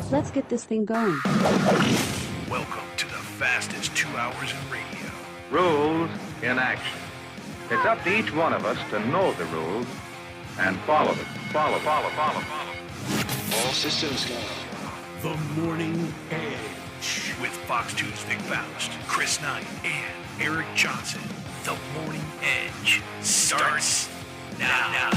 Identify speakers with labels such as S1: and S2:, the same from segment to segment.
S1: Let's get this thing going.
S2: Welcome to the fastest 2 hours in radio.
S3: Rules in action. It's up to each one of us to know the rules and follow them. Follow.
S4: All systems go.
S2: The Morning Edge with Fox 2's Vic Faust, Chris Knight, and Eric Johnson. The Morning Edge starts now.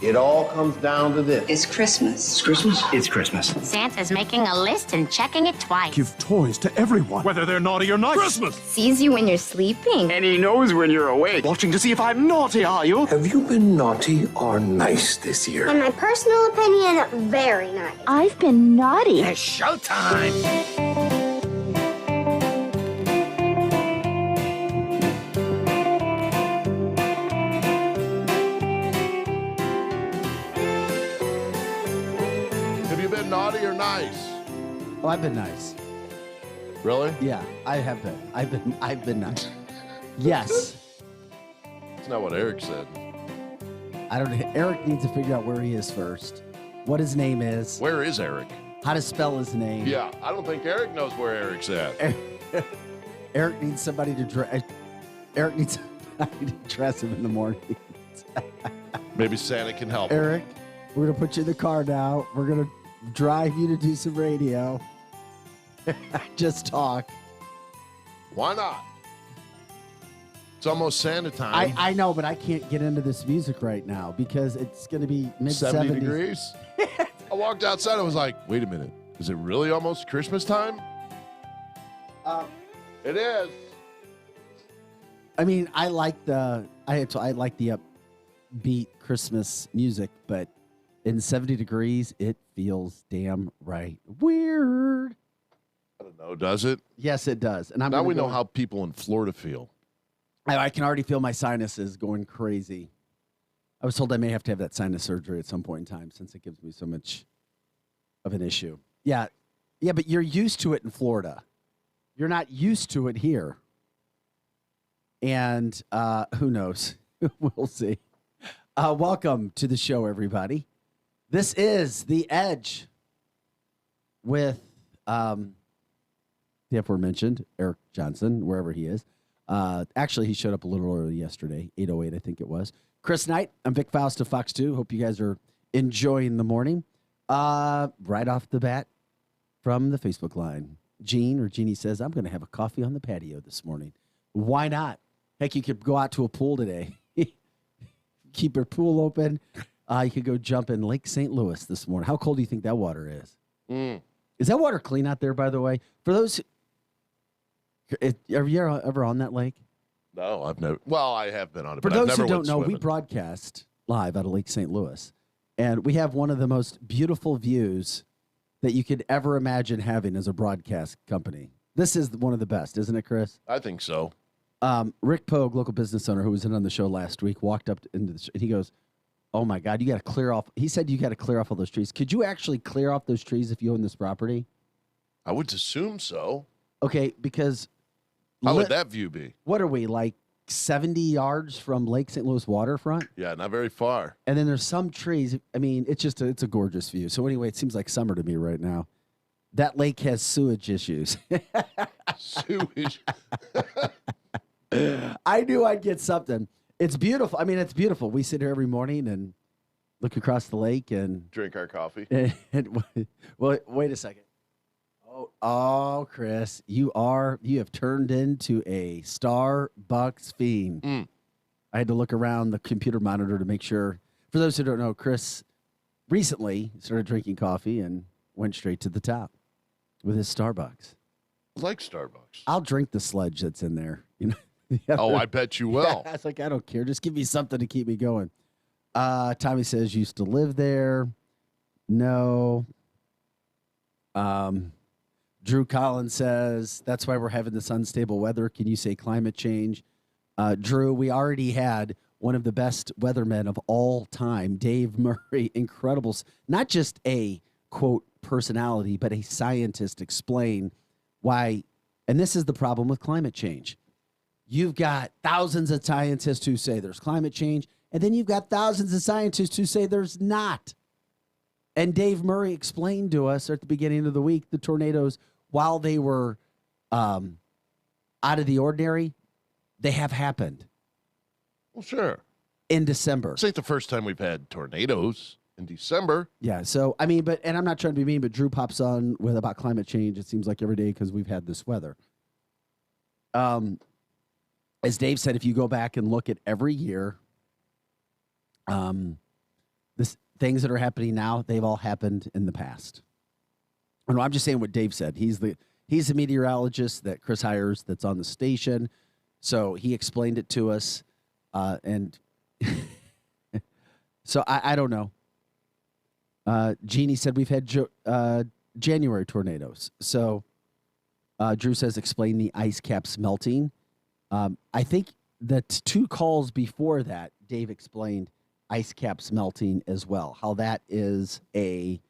S5: It all comes down to this.
S6: It's Christmas.
S4: It's Christmas?
S7: It's Christmas.
S8: Santa's making a list and checking it twice.
S9: Give toys to everyone, whether they're naughty or nice. Christmas!
S8: Sees you when you're sleeping.
S7: And he knows when you're awake. Watching to see if I'm naughty, are you?
S4: Have you been naughty or nice this year?
S10: In my personal opinion, very nice.
S8: I've been naughty.
S7: It's showtime!
S5: Naughty or nice?
S11: Oh, I've been nice.
S5: Really?
S11: Yeah, I have been. I've been nice. Yes.
S5: That's not what Eric said.
S11: I don't know. Eric needs to figure out where he is first. What his name is.
S5: Where is Eric?
S11: How to spell his name.
S5: Yeah, I don't think Eric knows where Eric's at.
S11: Eric needs somebody to dress. Eric needs somebody to dress him in the morning.
S5: Maybe Santa can help.
S11: Eric, we're gonna put you in the car now. We're gonna drive you to do some radio. Just talk.
S5: Why not? It's almost Santa time.
S11: I know, but I can't get into this music right now because it's going to be mid
S5: 70 degrees. I walked outside. I was like, wait a minute. Is it really almost Christmas time? It is.
S11: I mean, I like the upbeat Christmas music, but in 70 degrees, it feels damn right. Weird.
S5: I don't know. Does it?
S11: Yes, it does. And
S5: now we know how people in Florida feel.
S11: I can already feel my sinuses going crazy. I was told I may have to have that sinus surgery at some point in time since it gives me so much of an issue. Yeah, but you're used to it in Florida. You're not used to it here. And who knows? We'll see. Welcome to the show, everybody. This is The Edge with the aforementioned Eric Johnson, wherever he is. Actually, he showed up a little early yesterday, 8:08, I think it was. Chris Knight, I'm Vic Faust of Fox 2. Hope you guys are enjoying the morning. Right off the bat from the Facebook line, Jeannie says, I'm going to have a coffee on the patio this morning. Why not? Heck, you could go out to a pool today. Keep your pool open. You could go jump in Lake St. Louis this morning. How cold do you think that water is? Is that water clean out there, by the way? For those, are you ever on that lake?
S5: No, I've never. Well, I have been on it.
S11: For
S5: but
S11: those
S5: I've never
S11: who don't know,
S5: swimming.
S11: we broadcast live out of Lake St. Louis, and we have one of the most beautiful views that you could ever imagine having as a broadcast company. This is one of the best, isn't it, Chris?
S5: I think so.
S11: Rick Pogue, local business owner who was in on the show last week, walked up into and he goes, oh, my God, you got to clear off. He said you got to clear off all those trees. Could you actually clear off those trees if you own this property?
S5: I would assume so.
S11: Okay, because
S5: how would that view be?
S11: What are we, like 70 yards from Lake St. Louis waterfront?
S5: Yeah, not very far.
S11: And then there's some trees. I mean, it's a gorgeous view. So anyway, it seems like summer to me right now. That lake has sewage issues.
S5: Sewage.
S11: I knew I'd get something. It's beautiful. I mean, it's beautiful. We sit here every morning and look across the lake and
S5: drink our coffee.
S11: Well, wait a second. Oh, Chris, you have turned into a Starbucks fiend. I had to look around the computer monitor to make sure. For those who don't know, Chris recently started drinking coffee and went straight to the top with his Starbucks.
S5: I like Starbucks.
S11: I'll drink the sludge that's in there. You know.
S5: Oh, I bet you will.
S11: Yeah, it's like, I don't care. Just give me something to keep me going. Tommy says, used to live there. No. Drew Collins says, that's why we're having this unstable weather. Can you say climate change? Drew, we already had one of the best weathermen of all time, Dave Murray. Incredible. Not just a, quote, personality, but a scientist explain why. And this is the problem with climate change. You've got thousands of scientists who say there's climate change. And then you've got thousands of scientists who say there's not. And Dave Murray explained to us at the beginning of the week the tornadoes, while they were out of the ordinary, they have happened.
S5: Well, sure.
S11: In December.
S5: This ain't the first time we've had tornadoes in December.
S11: Yeah, so, I mean, and I'm not trying to be mean, but Drew pops on with about climate change, it seems like every day because we've had this weather. As Dave said, if you go back and look at every year, things that are happening now, they've all happened in the past. No, I'm just saying what Dave said. He's the meteorologist that Chris hires that's on the station. So he explained it to us. And so I don't know. Jeannie said we've had January tornadoes. So Drew says explain the ice caps melting. I think that 2 calls before that, Dave explained ice caps melting as well, how that is a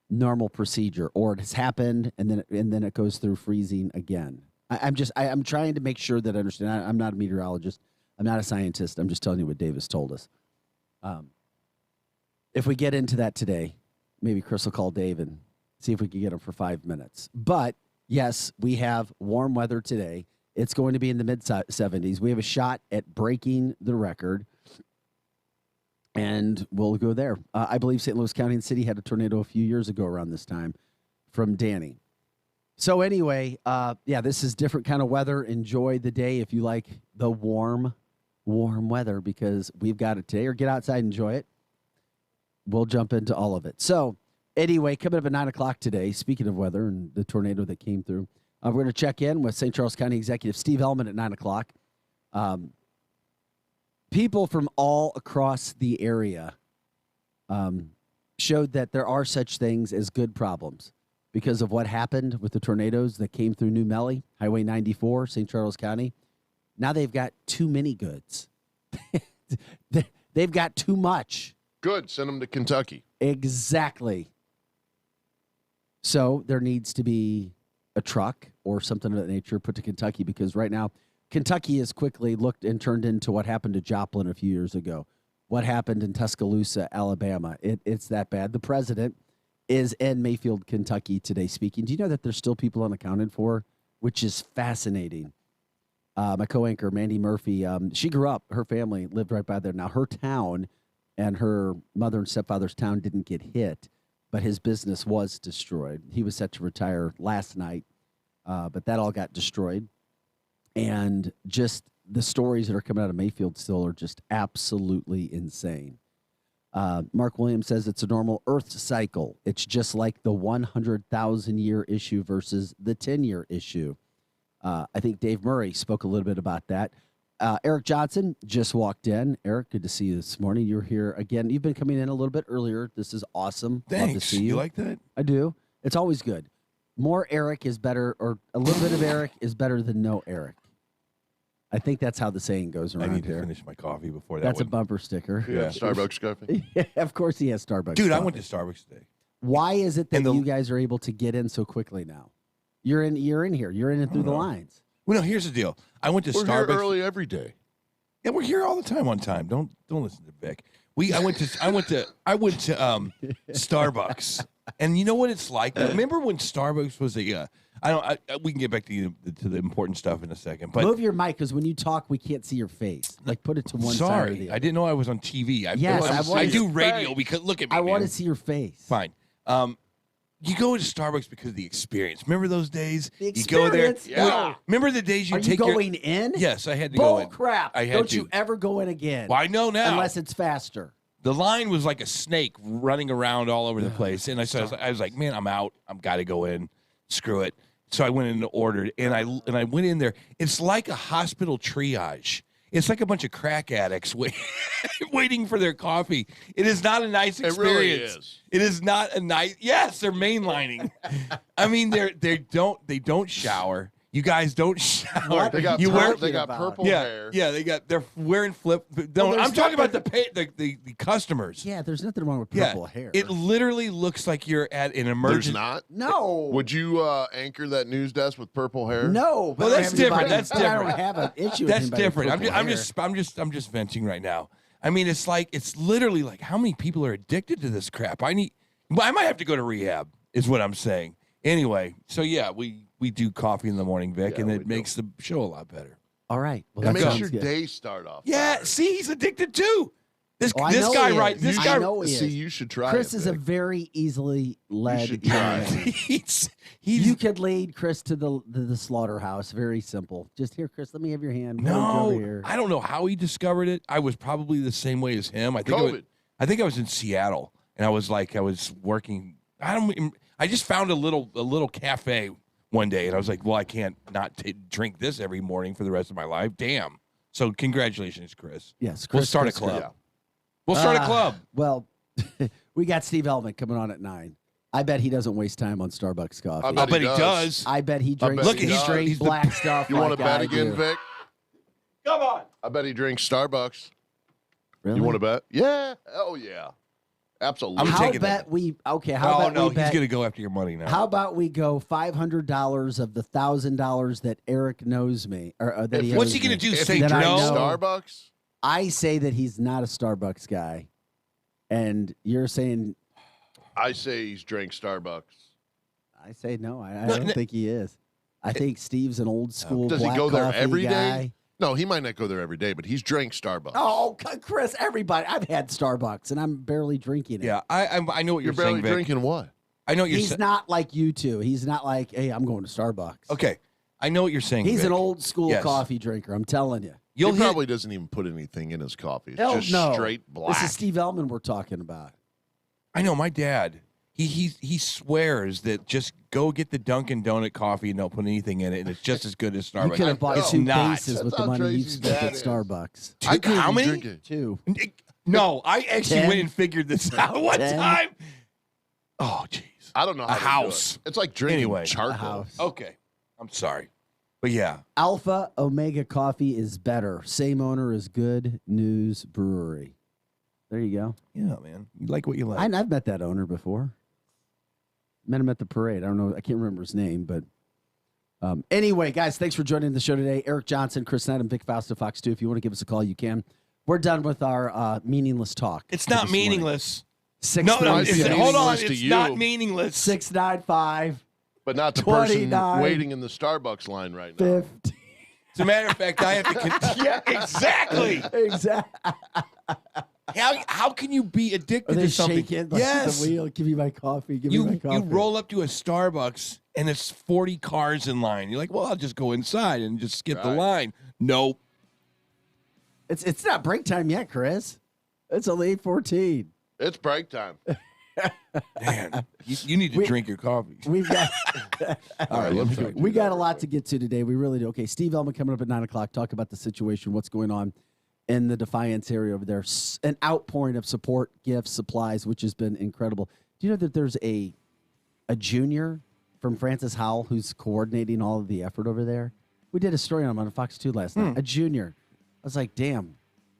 S11: normal procedure, or it has happened and then it goes through freezing again. I'm trying to make sure that I understand. I'm not a meteorologist. I'm not a scientist. I'm just telling you what Dave has told us. If we get into that today, maybe Chris will call Dave and see if we can get him for 5 minutes. But yes, we have warm weather today. It's going to be in the mid-70s. We have a shot at breaking the record, and we'll go there. I believe St. Louis County and City had a tornado a few years ago around this time from Danny. So anyway, this is different kind of weather. Enjoy the day if you like the warm weather, because we've got it today, or get outside and enjoy it. We'll jump into all of it. So anyway, coming up at 9 o'clock today, speaking of weather and the tornado that came through, we're going to check in with St. Charles County Executive Steve Ellman at 9 o'clock. People from all across the area showed that there are such things as good problems because of what happened with the tornadoes that came through New Melly, Highway 94, St. Charles County. Now they've got too many goods. They've got too much.
S5: Good. Send them to Kentucky.
S11: Exactly. So there needs to be a truck or something of that nature put to Kentucky, because right now Kentucky has quickly looked and turned into what happened to Joplin a few years ago, what happened in Tuscaloosa, Alabama. It's that bad. The president is in Mayfield, Kentucky today speaking. Do you know that there's still people unaccounted for, which is fascinating? My co-anchor, Mandy Murphy, she grew up, her family lived right by there. Now, her town and her mother and stepfather's town didn't get hit, but his business was destroyed. He was set to retire last night, but that all got destroyed. And just the stories that are coming out of Mayfield still are just absolutely insane. Mark Williams says it's a normal Earth cycle. It's just like the 100,000-year issue versus the 10-year issue. I think Dave Murray spoke a little bit about that. Eric Johnson just walked in. Eric, good to see you this morning. You're here again. You've been coming in a little bit earlier. This is awesome.
S1: Thanks.
S11: Love to see you.
S1: You like that?
S11: I do. It's always good. More Eric is better, or a little bit of Eric is better than no Eric. I think that's how the saying goes around here.
S1: I need to finish my coffee before that.
S11: That's a bumper sticker.
S5: Yeah, Starbucks coffee.
S11: Yeah, of course he has Starbucks.
S1: Dude,
S11: coffee.
S1: I went to Starbucks today.
S11: Why is it that you guys are able to get in so quickly now? You're in here. You're in and through the lines.
S1: Well, no, here's the deal. I went to
S5: We're
S1: Starbucks
S5: here early every day.
S1: Yeah, we're here all the time on time. Don't listen to Vic. I went to Starbucks, and you know what it's like. Remember when Starbucks was we can get back to the important stuff in a second. But
S11: move your mic, because when you talk, we can't see your face. Like, put it to one side.
S1: Sorry, I didn't know I was on TV.
S11: I
S1: do radio because look at me.
S11: I want to see your face.
S1: Fine. You go to Starbucks because of the experience. Remember those days?
S11: The experience?
S1: You go there.
S11: Yeah.
S1: Remember the days
S11: Are you going in?
S1: Yes, I had to go in.
S11: Bull crap.
S1: I had
S11: Don't
S1: to.
S11: you ever go in again.
S1: Well, I know now.
S11: Unless it's faster.
S1: The line was like a snake running around all over the place. And I was like, man, I'm out. I've got to go in. Screw it. So I went in and ordered. And I went in there. It's like a hospital triage. It's like a bunch of crack addicts waiting for their coffee. It is not a nice experience.
S5: It really is.
S1: It is not a nice. Yes, they're mainlining. I mean, they don't shower. You guys don't shower.
S11: What?
S5: They got
S1: you
S5: they got
S11: about?
S5: purple
S1: yeah,
S5: hair.
S1: yeah. They're wearing flip. No,
S11: there's
S1: I'm talking about
S11: nothing-
S1: the customers.
S11: Yeah, there's nothing wrong with
S1: Yeah,
S11: purple hair.
S1: it literally looks like you're at an
S5: There's
S1: emergency.
S5: not.
S11: no.
S5: Would you anchor that news desk with purple hair?
S11: No. but
S1: Well,
S11: I
S1: that's
S11: don't have
S1: different.
S11: anybody-
S1: That's
S11: but I don't
S1: different.
S11: have an issue with
S1: That's
S11: anybody with
S1: different.
S11: purple hair.
S1: I'm just venting right now. I mean, it's literally like how many people are addicted to this crap? I might have to go to rehab. Is what I'm saying. Anyway, so yeah, we do coffee in the morning, Vic,
S5: Yeah,
S1: and
S5: we
S1: it makes the show a lot better.
S11: All right. Well,
S5: It
S11: that
S5: makes
S11: sounds
S5: your
S11: good.
S5: day start off.
S1: Yeah,
S5: better.
S1: see, he's addicted too. This
S11: Oh, I
S1: this
S11: know
S1: guy
S11: he
S1: right.
S11: is.
S1: This
S11: I
S1: guy.
S11: know he
S5: See,
S11: is.
S5: you should try
S11: Chris
S5: it.
S11: is a
S5: Vic.
S11: very easily led.
S5: should try
S11: young man.
S1: he's
S11: You could lead Chris to the slaughterhouse. Very simple. Just here, Chris. Let me have your hand. Why don't you over
S1: no.
S11: here?
S1: I don't know how he discovered it. I was probably the same way as him. I think
S5: COVID.
S1: I think I was in Seattle, and I was working. I just found a little cafe one day, and I was like, well, I can't not drink this every morning for the rest of my life. Damn. So congratulations, Chris.
S11: Yes,
S1: We'll
S11: Chris.
S1: start
S11: Chris,
S1: a club.
S5: Yeah.
S1: We'll start a club.
S11: Well, we got Steve Elman coming on at 9. I bet he doesn't waste time on Starbucks coffee.
S5: I
S1: I
S5: bet
S1: bet he
S5: he
S1: does.
S11: I bet he
S5: I
S11: drinks
S5: bet he does.
S11: straight
S1: He's the-
S11: black stuff.
S5: You
S11: like
S5: want to bet
S11: I
S5: again,
S11: do.
S5: Vic?
S1: Come on.
S5: I bet he drinks Starbucks.
S11: Really?
S5: You want to bet? Yeah. Oh yeah. Absolutely.
S1: I'm
S11: How
S1: taking
S11: bet
S1: that.
S11: we? Okay. How
S1: Oh
S11: about
S1: no,
S11: we
S1: he's
S11: bet?
S1: gonna go after your money now.
S11: How about we go $500 of the $1,000 that Eric knows me, or that he
S1: What's
S11: owes
S1: he gonna
S11: me?
S1: do?
S5: If
S1: Say
S5: he
S11: That I
S5: drinks
S11: know-
S1: no?
S5: Starbucks,
S11: I say that he's not a Starbucks guy, and you're saying
S5: I say he's drank Starbucks.
S11: I say no. I
S1: No,
S11: don't
S1: no.
S11: think he is. I think Steve's an old school.
S5: Does he
S11: black
S5: go there
S11: coffee
S5: every day?
S11: guy.
S5: No, he might not go there every day, but he's drank Starbucks.
S11: Oh, Chris! Everybody, I've had Starbucks, and I'm barely drinking it.
S1: Yeah, I know what
S5: you're
S1: you're
S5: barely
S1: saying, Vic.
S5: drinking what?
S1: I know what you're
S11: He's
S1: saying.
S11: not like you two. He's not like, hey, I'm going to Starbucks.
S1: Okay, I know what you're saying.
S11: He's
S1: Vic.
S11: an old school
S1: Yes.
S11: coffee drinker. I'm telling you.
S1: You'll
S5: he
S1: hit-
S5: probably doesn't even put anything in his coffee. It's
S11: Hell
S5: just
S11: no.
S5: straight black.
S11: This is Steve Elman we're talking about.
S1: I know my dad. He swears that just go get the Dunkin' Donut coffee and don't put anything in it, and it's just as good as
S11: You
S1: Starbucks.
S11: could have bought
S1: It's
S11: 2
S1: not.
S11: bases with
S5: That's
S11: the
S5: how
S11: money you
S5: Tracy's
S11: spent
S5: dad
S11: at
S5: is.
S11: Starbucks.
S5: I couldn't
S1: How
S5: even
S1: many?
S5: drink it.
S11: 2.
S1: No, I actually
S11: 10?
S1: went and figured this out one
S11: 10?
S1: time. Oh, jeez.
S5: I don't know how
S1: A
S5: to do
S1: house.
S5: it. It's like drinking
S1: Anyway, a
S5: charcoal.
S11: house.
S1: Okay, I'm sorry, but yeah,
S11: Alpha Omega Coffee is better. Same owner as Good News Brewery. There you go.
S1: yeah, man. You like what you like.
S11: I've met that owner before. Met him at the parade. I don't know. I can't remember his name, but anyway, guys, thanks for joining the show today. Eric Johnson, Chris Knight, and Vic Faust of Fox 2. If you want to give us a call, you can. We're done with our meaningless talk.
S1: It's
S11: for
S1: not
S11: this morning.
S1: meaningless. No,
S11: 696
S5: it's-
S1: hold on.
S5: meaningless to
S1: It's
S5: you.
S1: not meaningless.
S11: 695
S5: But not the
S11: 29.
S5: person waiting in the Starbucks line right now.
S11: 50.
S1: As a matter of fact, I have to. Yeah, exactly.
S11: Exactly.
S1: How can you be
S11: Are
S1: addicted
S11: they
S1: to something?
S11: shaking like
S1: Yes.
S11: the wheel? Give me my coffee. Give me my
S1: You
S11: coffee.
S1: roll up to a Starbucks and it's 40 cars in line. You're like, well, I'll just go inside and just skip the
S5: Right.
S1: line. Nope.
S11: It's not break time yet, Chris. It's only 8:14.
S5: It's break time.
S1: Man, you need to drink your coffee.
S11: We've got
S1: All right, let me go.
S11: we got a lot to get to today. We really do. Okay, Steve Elman coming up at 9:00. Talk about the situation, what's going on in the Defiance area over there. An outpouring of support, gifts, supplies, which has been incredible. Do you know that there's a junior from Francis Howell who's coordinating all of the effort over there? We did a story on him on Fox 2 last night. A junior. I was like, damn,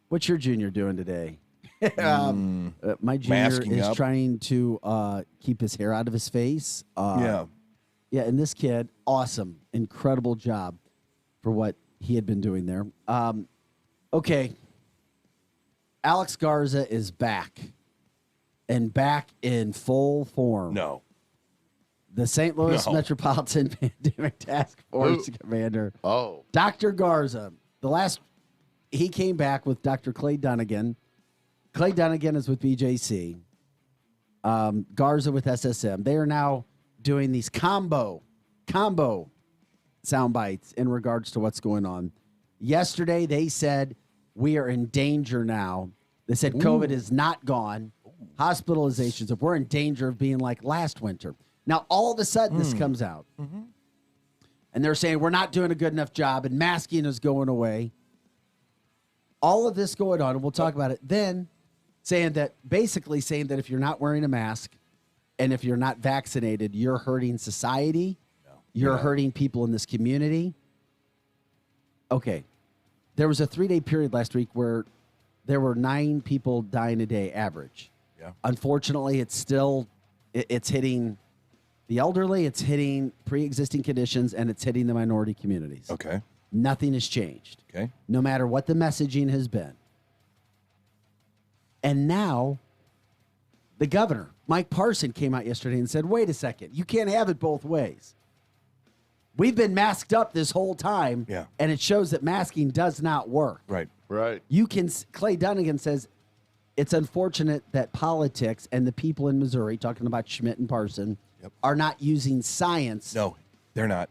S11: what's your junior doing today? My junior
S1: Masking
S11: is
S1: up.
S11: trying to keep his hair out of his face.
S1: Yeah.
S11: Yeah, and this kid, awesome, incredible job for what he had been doing there. Okay, Alex Garza is back, and back in full form.
S1: No.
S11: The St. Louis
S1: No.
S11: Metropolitan Pandemic Task Force Commander,
S5: Oh,
S11: Dr. Garza. He came back with Dr. Clay Dunnigan. Clay Dunnigan is with BJC. Garza with SSM. They are now doing these combo sound bites in regards to what's going on. Yesterday, they said we are in danger now. They said COVID is not gone. Hospitalizations, if we're in danger of being like last winter. Now, all of a sudden, this comes out. And they're saying we're not doing a good enough job and masking is going away. All of this going on, and we'll talk about it. Then basically saying that if you're not wearing a mask and if you're not vaccinated, you're hurting society. You're
S1: Yeah.
S11: hurting people in this community. Okay. There was a 3-day period last week where there were 9 people dying a day average.
S1: Yeah.
S11: Unfortunately, it's hitting the elderly, it's hitting pre-existing conditions, and it's hitting the minority communities.
S1: Okay.
S11: Nothing has changed.
S1: Okay.
S11: No matter what the messaging has been. And now the governor, Mike Parson, came out yesterday and said, wait a second, you can't have it both ways. We've been masked up this whole time,
S1: Yeah.
S11: and it shows that masking does not work.
S1: Right.
S5: Right.
S11: Clay Dunnigan says, it's unfortunate that politics and the people in Missouri, talking about Schmidt and Parson, are not using science.
S1: No, they're not.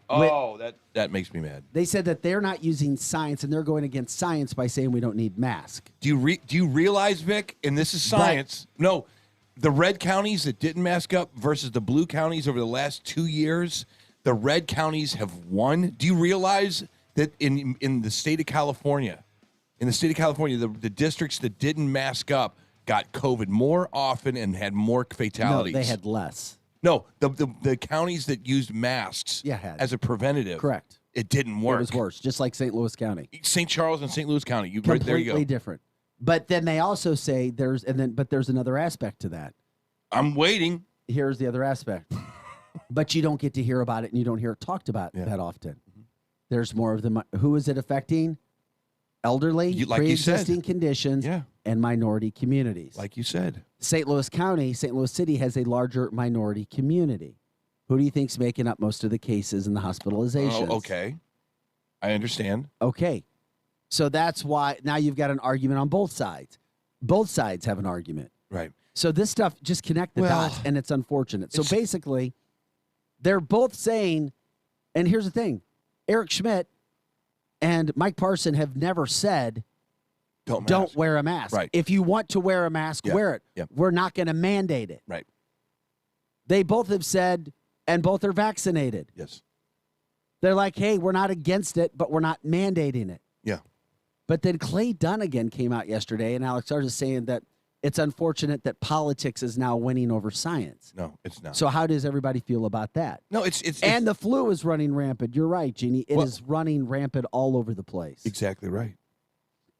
S1: That makes me mad.
S11: They said that they're not using science, and they're going against science by saying we don't need masks.
S1: Do you realize, Vic, and this is science, the red counties that didn't mask up versus the blue counties over the last 2 years, the red counties have won. Do you realize that in the state of California, the districts that didn't mask up got COVID more often and had more fatalities?
S11: No, they had less.
S1: No, the counties that used masks
S11: had
S1: as a preventative.
S11: Correct.
S1: It didn't work.
S11: It was worse, just like St. Louis County.
S1: St. Charles and St. Louis County.
S11: Completely
S1: there you go.
S11: different. But then they also say there's another aspect to that.
S1: I'm waiting.
S11: Here's the other aspect. But you don't get to hear about it, and you don't hear it talked about that often. Mm-hmm. There's more of them. Who is it affecting? Elderly,
S1: like
S11: pre-existing conditions, and minority communities.
S1: Like you said.
S11: St. Louis County, St. Louis City has a larger minority community. Who do you think's making up most of the cases and the hospitalizations?
S1: Oh, okay. I understand.
S11: Okay. So that's why now you've got an argument on both sides. Both sides have an argument.
S1: Right.
S11: So this stuff, just connect the dots, and it's unfortunate. So basically, they're both saying, and here's the thing, Eric Schmidt and Mike Parson have never said, don't wear a mask.
S1: Right.
S11: If you want to wear a mask, wear it.
S1: Yep.
S11: We're not going to mandate it.
S1: Right.
S11: They both have said, and both are vaccinated.
S1: Yes.
S11: They're like, hey, we're not against it, but we're not mandating it.
S1: Yeah.
S11: But then Clay Dunnigan came out yesterday, and Alex Sarge is saying that it's unfortunate that politics is now winning over science.
S1: No, it's not.
S11: So how does everybody feel about that?
S1: No, it's
S11: and the flu is running rampant. You're right, Jeannie. It is running rampant all over the place.
S1: Exactly right.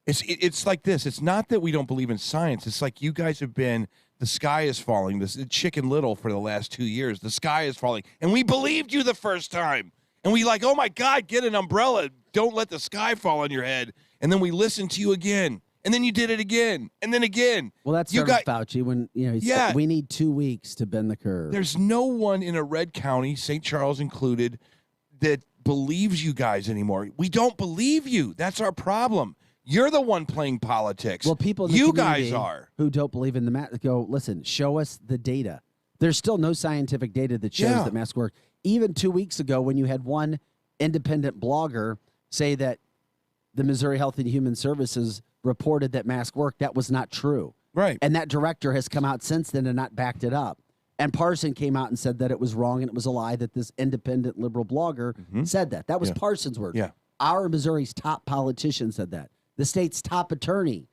S1: It's like this. It's not that we don't believe in science. It's like you guys have been, the sky is falling, this Chicken Little for the last 2 years. The sky is falling. And we believed you the first time. And we like, oh, my God, get an umbrella. Don't let the sky fall on your head. And then we listened to you again. And then you did it again. And then again.
S11: Well, that's Fauci when he said, we need 2 weeks to bend the curve.
S1: There's no one in a red county, St. Charles included, that believes you guys anymore. We don't believe you. That's our problem. You're the one playing politics.
S11: Well, people in the
S1: you
S11: community
S1: guys are
S11: who don't believe in the mask go, listen, show us the data. There's still no scientific data that shows that masks work. Even 2 weeks ago, when you had one independent blogger say that the Missouri Health and Human Services reported that masks work, that was not true.
S1: Right.
S11: And that director has come out since then and not backed it up. And Parson came out and said that it was wrong and it was a lie that this independent liberal blogger said that. That was Parson's word.
S1: Yeah.
S11: Our Missouri's top politician said that. The state's top attorney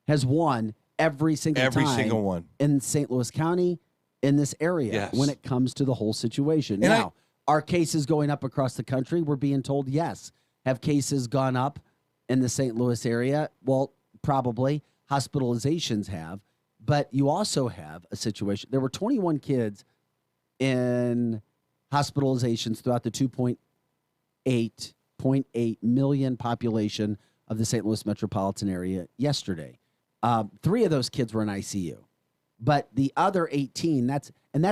S11: has won every single
S1: one
S11: in St. Louis County in this area when it comes to the whole situation. And now, are cases going up across the country? We're being told yes. Have cases gone up in the St. Louis area? Well, probably. Hospitalizations have. But you also have a situation. There were 21 kids in hospitalizations throughout the 2.8 million population of the St. Louis metropolitan area yesterday. 3 of those kids were in ICU. But the other 18, that's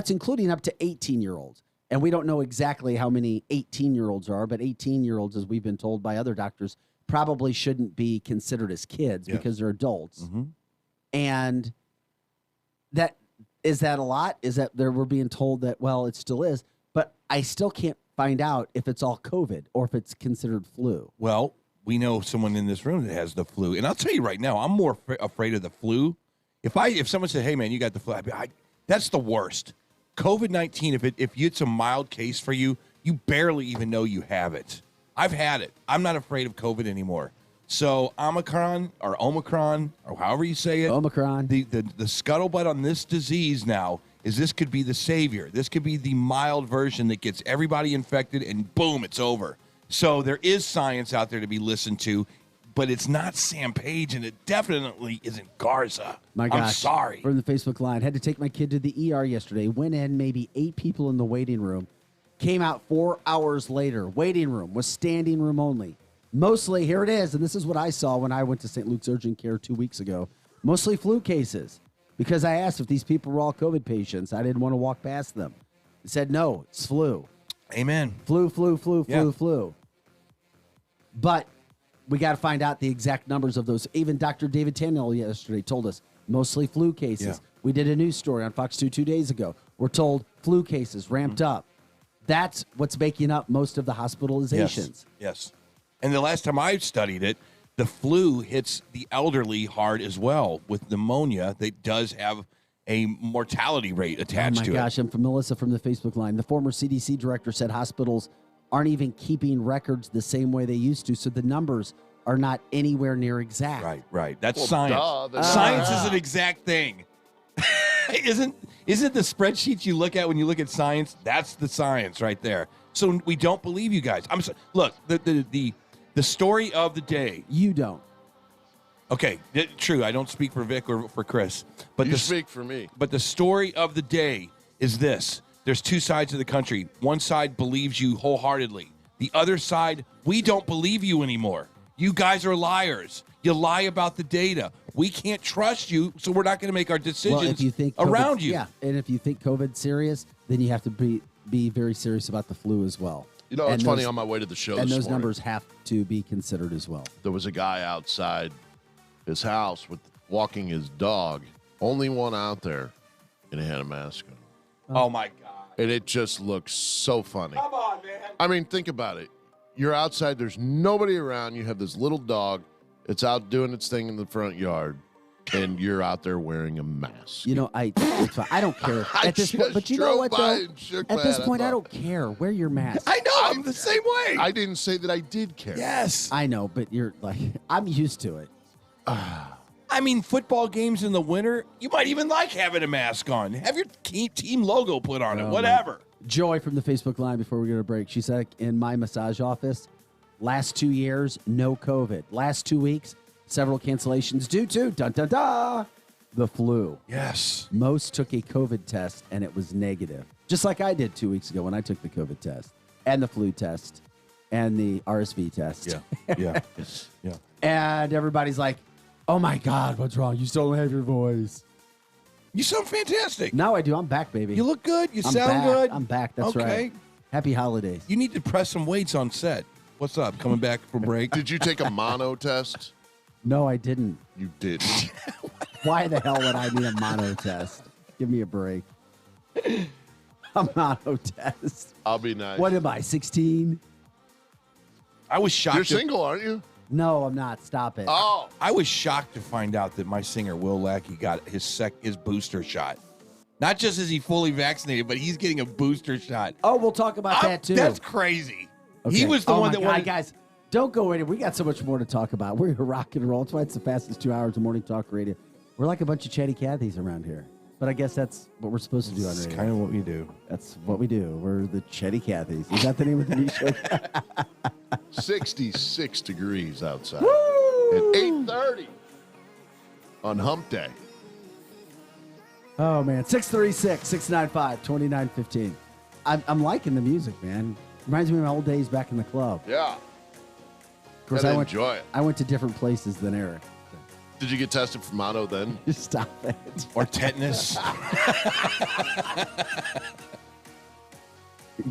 S11: including up to 18-year-olds. And we don't know exactly how many 18-year-olds are, but 18-year-olds, as we've been told by other doctors, probably shouldn't be considered as kids because they're adults.
S1: Mm-hmm.
S11: And is that a lot? Is that we're being told that, well, it still is, but I still can't find out if it's all COVID or if it's considered flu.
S1: Well, we know someone in this room that has the flu. And I'll tell you right now, I'm more afraid of the flu. If someone said, hey, man, you got the flu, that's the worst. COVID-19, if it's a mild case for you, you barely even know you have it. I've had it. I'm not afraid of COVID anymore. So Omicron, or however you say it.
S11: Omicron.
S1: The scuttlebutt on this disease now is this could be the savior. This could be the mild version that gets everybody infected and boom, it's over. So there is science out there to be listened to, but it's not Sam Page, and it definitely isn't Garza.
S11: My gosh.
S1: I'm sorry.
S11: From the Facebook line, had to take my kid to the ER yesterday. Went in, maybe 8 people in the waiting room. Came out 4 hours later. Waiting room was standing room only. Mostly, here it is, and this is what I saw when I went to St. Luke's Urgent Care 2 weeks ago. Mostly flu cases. Because I asked if these people were all COVID patients. I didn't want to walk past them. They said, no, it's flu.
S1: Amen.
S11: Flu.
S1: Yeah.
S11: But we got to find out the exact numbers of those. Even Dr. David Tannell yesterday told us mostly flu cases.
S1: Yeah.
S11: We did a news story on Fox 2 days ago. We're told flu cases ramped up. That's what's making up most of the hospitalizations.
S1: Yes. And the last time I studied it, the flu hits the elderly hard as well with pneumonia. That does have a mortality rate attached to it.
S11: Oh, my gosh. And from Melissa from the Facebook line, the former CDC director said hospitals aren't even keeping records the same way they used to, so the numbers are not anywhere near exact.
S1: Right. That's
S5: Well,
S1: science.
S5: duh,
S1: Science is an exact thing. Isn't the spreadsheets you look at when you look at science? That's the science right there. So we don't believe you guys. Look, the story of the day.
S11: You don't.
S1: Okay, true. I don't speak for Vic or for Chris, but
S5: You speak for me.
S1: But the story of the day is this: there's two sides of the country. One side believes you wholeheartedly. The other side, we don't believe you anymore. You guys are liars. You lie about the data. We can't trust you, so we're not going to make our decisions
S11: if you think
S1: around you.
S11: Yeah, and if you think COVID's serious, then you have to be very serious about the flu as well.
S5: You know, it's funny, on my way to the show
S11: and
S5: this
S11: those
S5: morning,
S11: numbers have to be considered as well.
S5: there was a guy outside his house walking his dog, only one out there, and he had a mask on.
S1: Oh, my God.
S5: And it just looks so funny.
S1: Come on, man.
S5: I mean, think about it. You're outside, there's nobody around, you have this little dog, it's out doing its thing in the front yard, and you're out there wearing a mask.
S11: You know, it's fine. I don't care
S5: I
S11: at this point.
S5: just
S11: But you know
S5: drove
S11: what,
S5: by
S11: though?
S5: and shook
S11: At
S5: my
S11: this
S5: head.
S11: point,
S5: I
S11: I
S5: thought-
S11: don't care. Wear your mask.
S1: I know. I'm the same way.
S5: I didn't say that I did care.
S1: Yes.
S11: I know, but you're like, I'm used to it.
S1: I mean, football games in the winter, you might even like having a mask on. Have your team logo put on it, whatever.
S11: Joy from the Facebook line before we go to break. She said, in my massage office, last 2 years, no COVID. Last 2 weeks, several cancellations due to, the flu.
S1: Yes.
S11: Most took a COVID test, and it was negative. Just like I did 2 weeks ago when I took the COVID test and the flu test and the RSV test.
S1: Yeah.
S11: And everybody's like, oh, my God, what's wrong? You still don't have your voice.
S1: You sound fantastic.
S11: Now I do. I'm back, baby.
S1: You look good. You
S11: I'm
S1: sound
S11: back.
S1: good.
S11: I'm back. That's
S1: okay.
S11: right. Happy holidays.
S1: You need to press some weights on set. What's up? Coming back from break?
S5: Did you take a mono test?
S11: No, I didn't.
S5: You didn't.
S11: Why the hell would I need a mono test? Give me a break. A mono test.
S5: I'll be nice.
S11: What am I, 16?
S1: I was shocked.
S5: You're single, aren't you?
S11: No, I'm not. Stop it.
S5: Oh.
S1: I was shocked to find out that my singer Will Lackey got his booster shot. Not just is he fully vaccinated, but he's getting a booster shot.
S11: Oh, we'll talk about that too.
S1: That's crazy.
S11: Okay.
S1: He was the one that wanted.
S11: Guys, don't go in. We got so much more to talk about. We're rock and roll. That's why it's the fastest 2 hours of morning talk radio. We're like a bunch of chatty Cathys around here. But I guess that's what we're supposed to do on
S1: That's
S11: radio.
S1: kind of what we do.
S11: That's what we do. We're the Chetty Cathys. Is that the name of the new show?
S5: 66 degrees outside. At 8:30 on hump day.
S11: Oh, man. 636-695-2915. I'm liking the music, man. Reminds me of my old days back in the club.
S5: Yeah.
S11: Of course,
S5: Gotta enjoy it.
S11: I went to different places than Eric.
S5: Did you get tested for mono then?
S11: Just stop it.
S1: Or tetanus.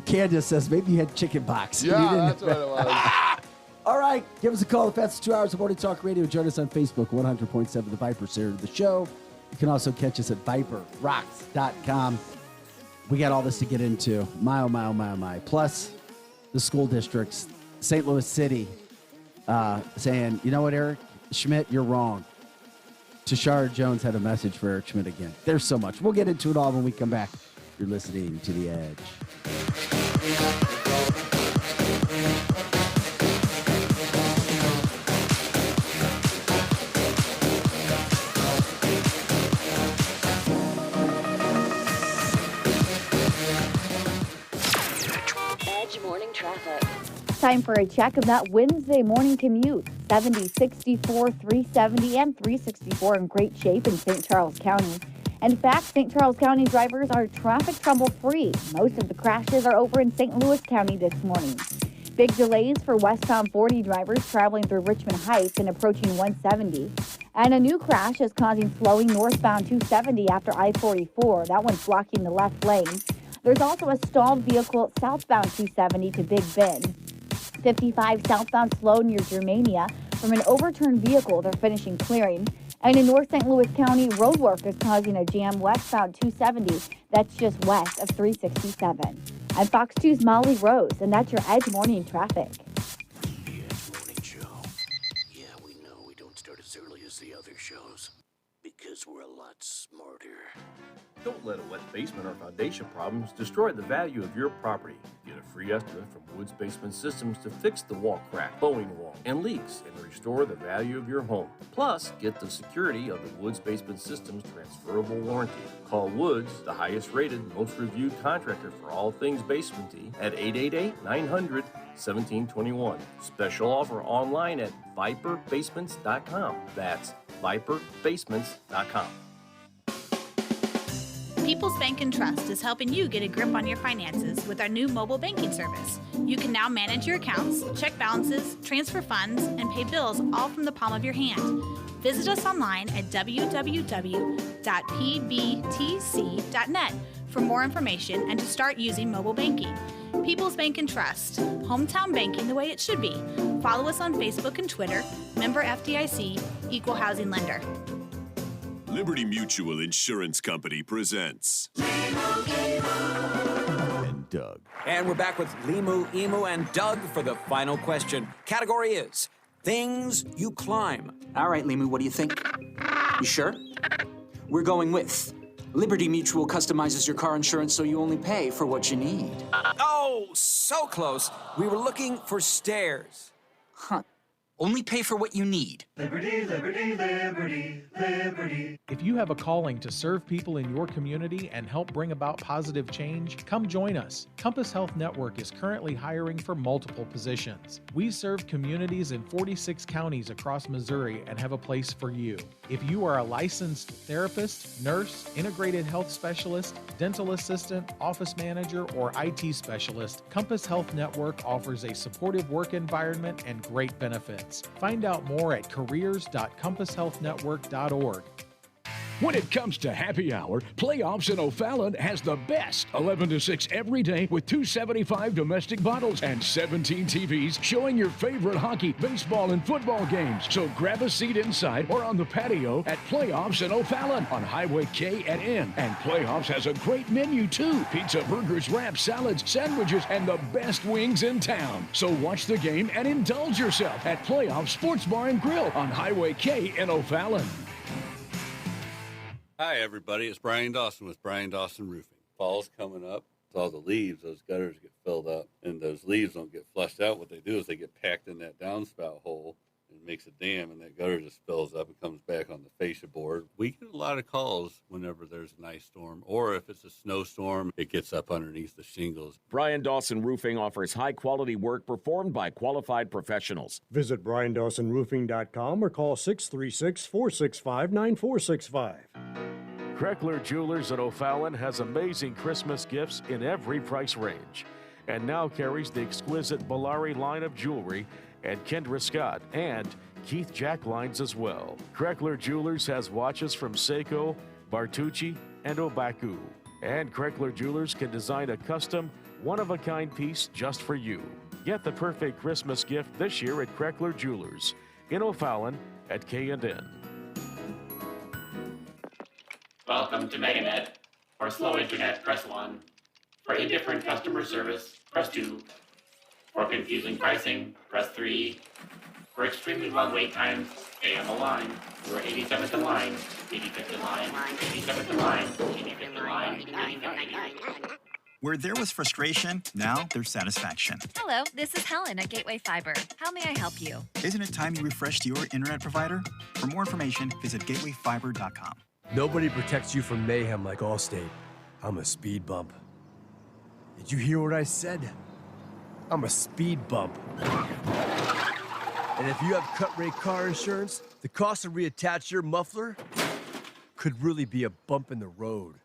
S11: Candace says maybe you had chicken pox. You
S5: Yeah,
S11: didn't-
S5: that's what it was.
S11: All right, give us a call. The fastest 2 hours of morning talk radio. Join us on Facebook, 100.7 The Viper series of the show. You can also catch us at viperrocks.com. We got all this to get into. My. Plus, the school districts, St. Louis City, saying, you know what, Eric Schmidt, you're wrong. Tashara Jones had a message for Eric Schmidt again. There's so much. We'll get into it all when we come back. You're listening to The Edge.
S6: time for a check of that Wednesday morning commute. 70, 64, 370, and 364 in great shape in St. Charles County. In fact, St. Charles County drivers are traffic trouble-free. Most of the crashes are over in St. Louis County this morning. Big delays for westbound 40 drivers traveling through Richmond Heights and approaching 170. And a new crash is causing slowing northbound 270 after I-44. That one's blocking the left lane. There's also a stalled vehicle southbound 270 to Big Bend. 55 southbound slow near Germania from an overturned vehicle they're finishing clearing. And in North St. Louis County, road work is causing a jam westbound 270 that's just west of 367. I'm Fox 2's Molly Rose, and that's your Edge Morning Traffic.
S2: The Edge Morning Show. Yeah, we know we don't start as early as the other shows because we're a lot smarter.
S12: Don't let a wet basement or foundation problems destroy the value of your property. Get a free estimate from Woods Basement Systems to fix the wall crack, blowing wall, and leaks and restore the value of your home. Plus, get the security of the Woods Basement Systems transferable warranty. Call Woods, the highest rated, most reviewed contractor for all things basementy at 888-900-1721. Special offer online at viperbasements.com. That's viperbasements.com.
S13: People's Bank and Trust is helping you get a grip on your finances with our new mobile banking service. You can now manage your accounts, check balances, transfer funds, and pay bills all from the palm of your hand. Visit us online at www.pbtc.net for more information and to start using mobile banking. People's Bank and Trust, hometown banking the way it should be. Follow us on Facebook and Twitter, member FDIC, equal housing lender.
S14: Liberty Mutual Insurance Company presents
S15: and Doug. And we're back with Limu, Emu, and Doug for the final question. Category is things you climb.
S16: All right, Limu, what do you think? You sure? We're going with Liberty Mutual customizes your car insurance so you only pay for what you need.
S15: Oh, so close. We were looking for stairs.
S16: Huh. Only pay for what you need.
S17: Liberty, liberty, liberty, liberty. If you have a calling to serve people in your community and help bring about positive change, come join us. Compass Health Network is currently hiring for multiple positions. We serve communities in 46 counties across Missouri and have a place for you. If you are a licensed therapist, nurse, integrated health specialist, dental assistant, office manager, or IT specialist, Compass Health Network offers a supportive work environment and great benefits. Find out more at careers.compasshealthnetwork.org.
S18: When it comes to happy hour, Playoffs in O'Fallon has the best 11 to 6 every day with 275 domestic bottles and 17 TVs showing your favorite hockey, baseball, and football games. So grab a seat inside or on the patio at Playoffs in O'Fallon on Highway K and N. And Playoffs has a great menu too. Pizza, burgers, wraps, salads, sandwiches, and the best wings in town. So watch the game and indulge yourself at Playoffs Sports Bar and Grill on Highway K in O'Fallon.
S19: Hi, everybody. It's Brian Dawson with Brian Dawson Roofing. Fall's coming up. With all the leaves, those gutters get filled up, and those leaves don't get flushed out. What they do is they get packed in that downspout hole, and it makes a dam, and that gutter just fills up and comes back on the fascia board. We get a lot of calls whenever there's an ice storm, or if it's a snowstorm, it gets up underneath the shingles.
S20: Brian Dawson Roofing offers high-quality work performed by qualified professionals.
S21: Visit BrianDawsonRoofing.com or call 636-465-9465.
S22: Kreckler Jewelers at O'Fallon has amazing Christmas gifts in every price range and now carries the exquisite Bellari line of jewelry and Kendra Scott and Keith Jack lines as well. Kreckler Jewelers has watches from Seiko, Bartucci, and Obaku. And Kreckler Jewelers can design a custom, one-of-a-kind piece just for you. Get the perfect Christmas gift this year at Kreckler Jewelers in O'Fallon at K&N.
S23: Welcome to MegaNet. For slow internet, press 1. For indifferent customer service, press 2. For confusing pricing, press 3. For extremely long wait times, stay on the line. You are 87th in line, 85th in line, 87th in line, 85th in line, 85th in line.
S24: Where there was frustration, now there's satisfaction.
S25: Hello, this is Helen at Gateway Fiber. How may I help you?
S24: Isn't it time you refreshed your internet provider? For more information, visit gatewayfiber.com.
S26: Nobody protects you from mayhem like Allstate. I'm a speed bump. Did you hear what I said? I'm a speed bump. And if you have cut-rate car insurance, the cost to reattach your muffler could really be a bump in the road.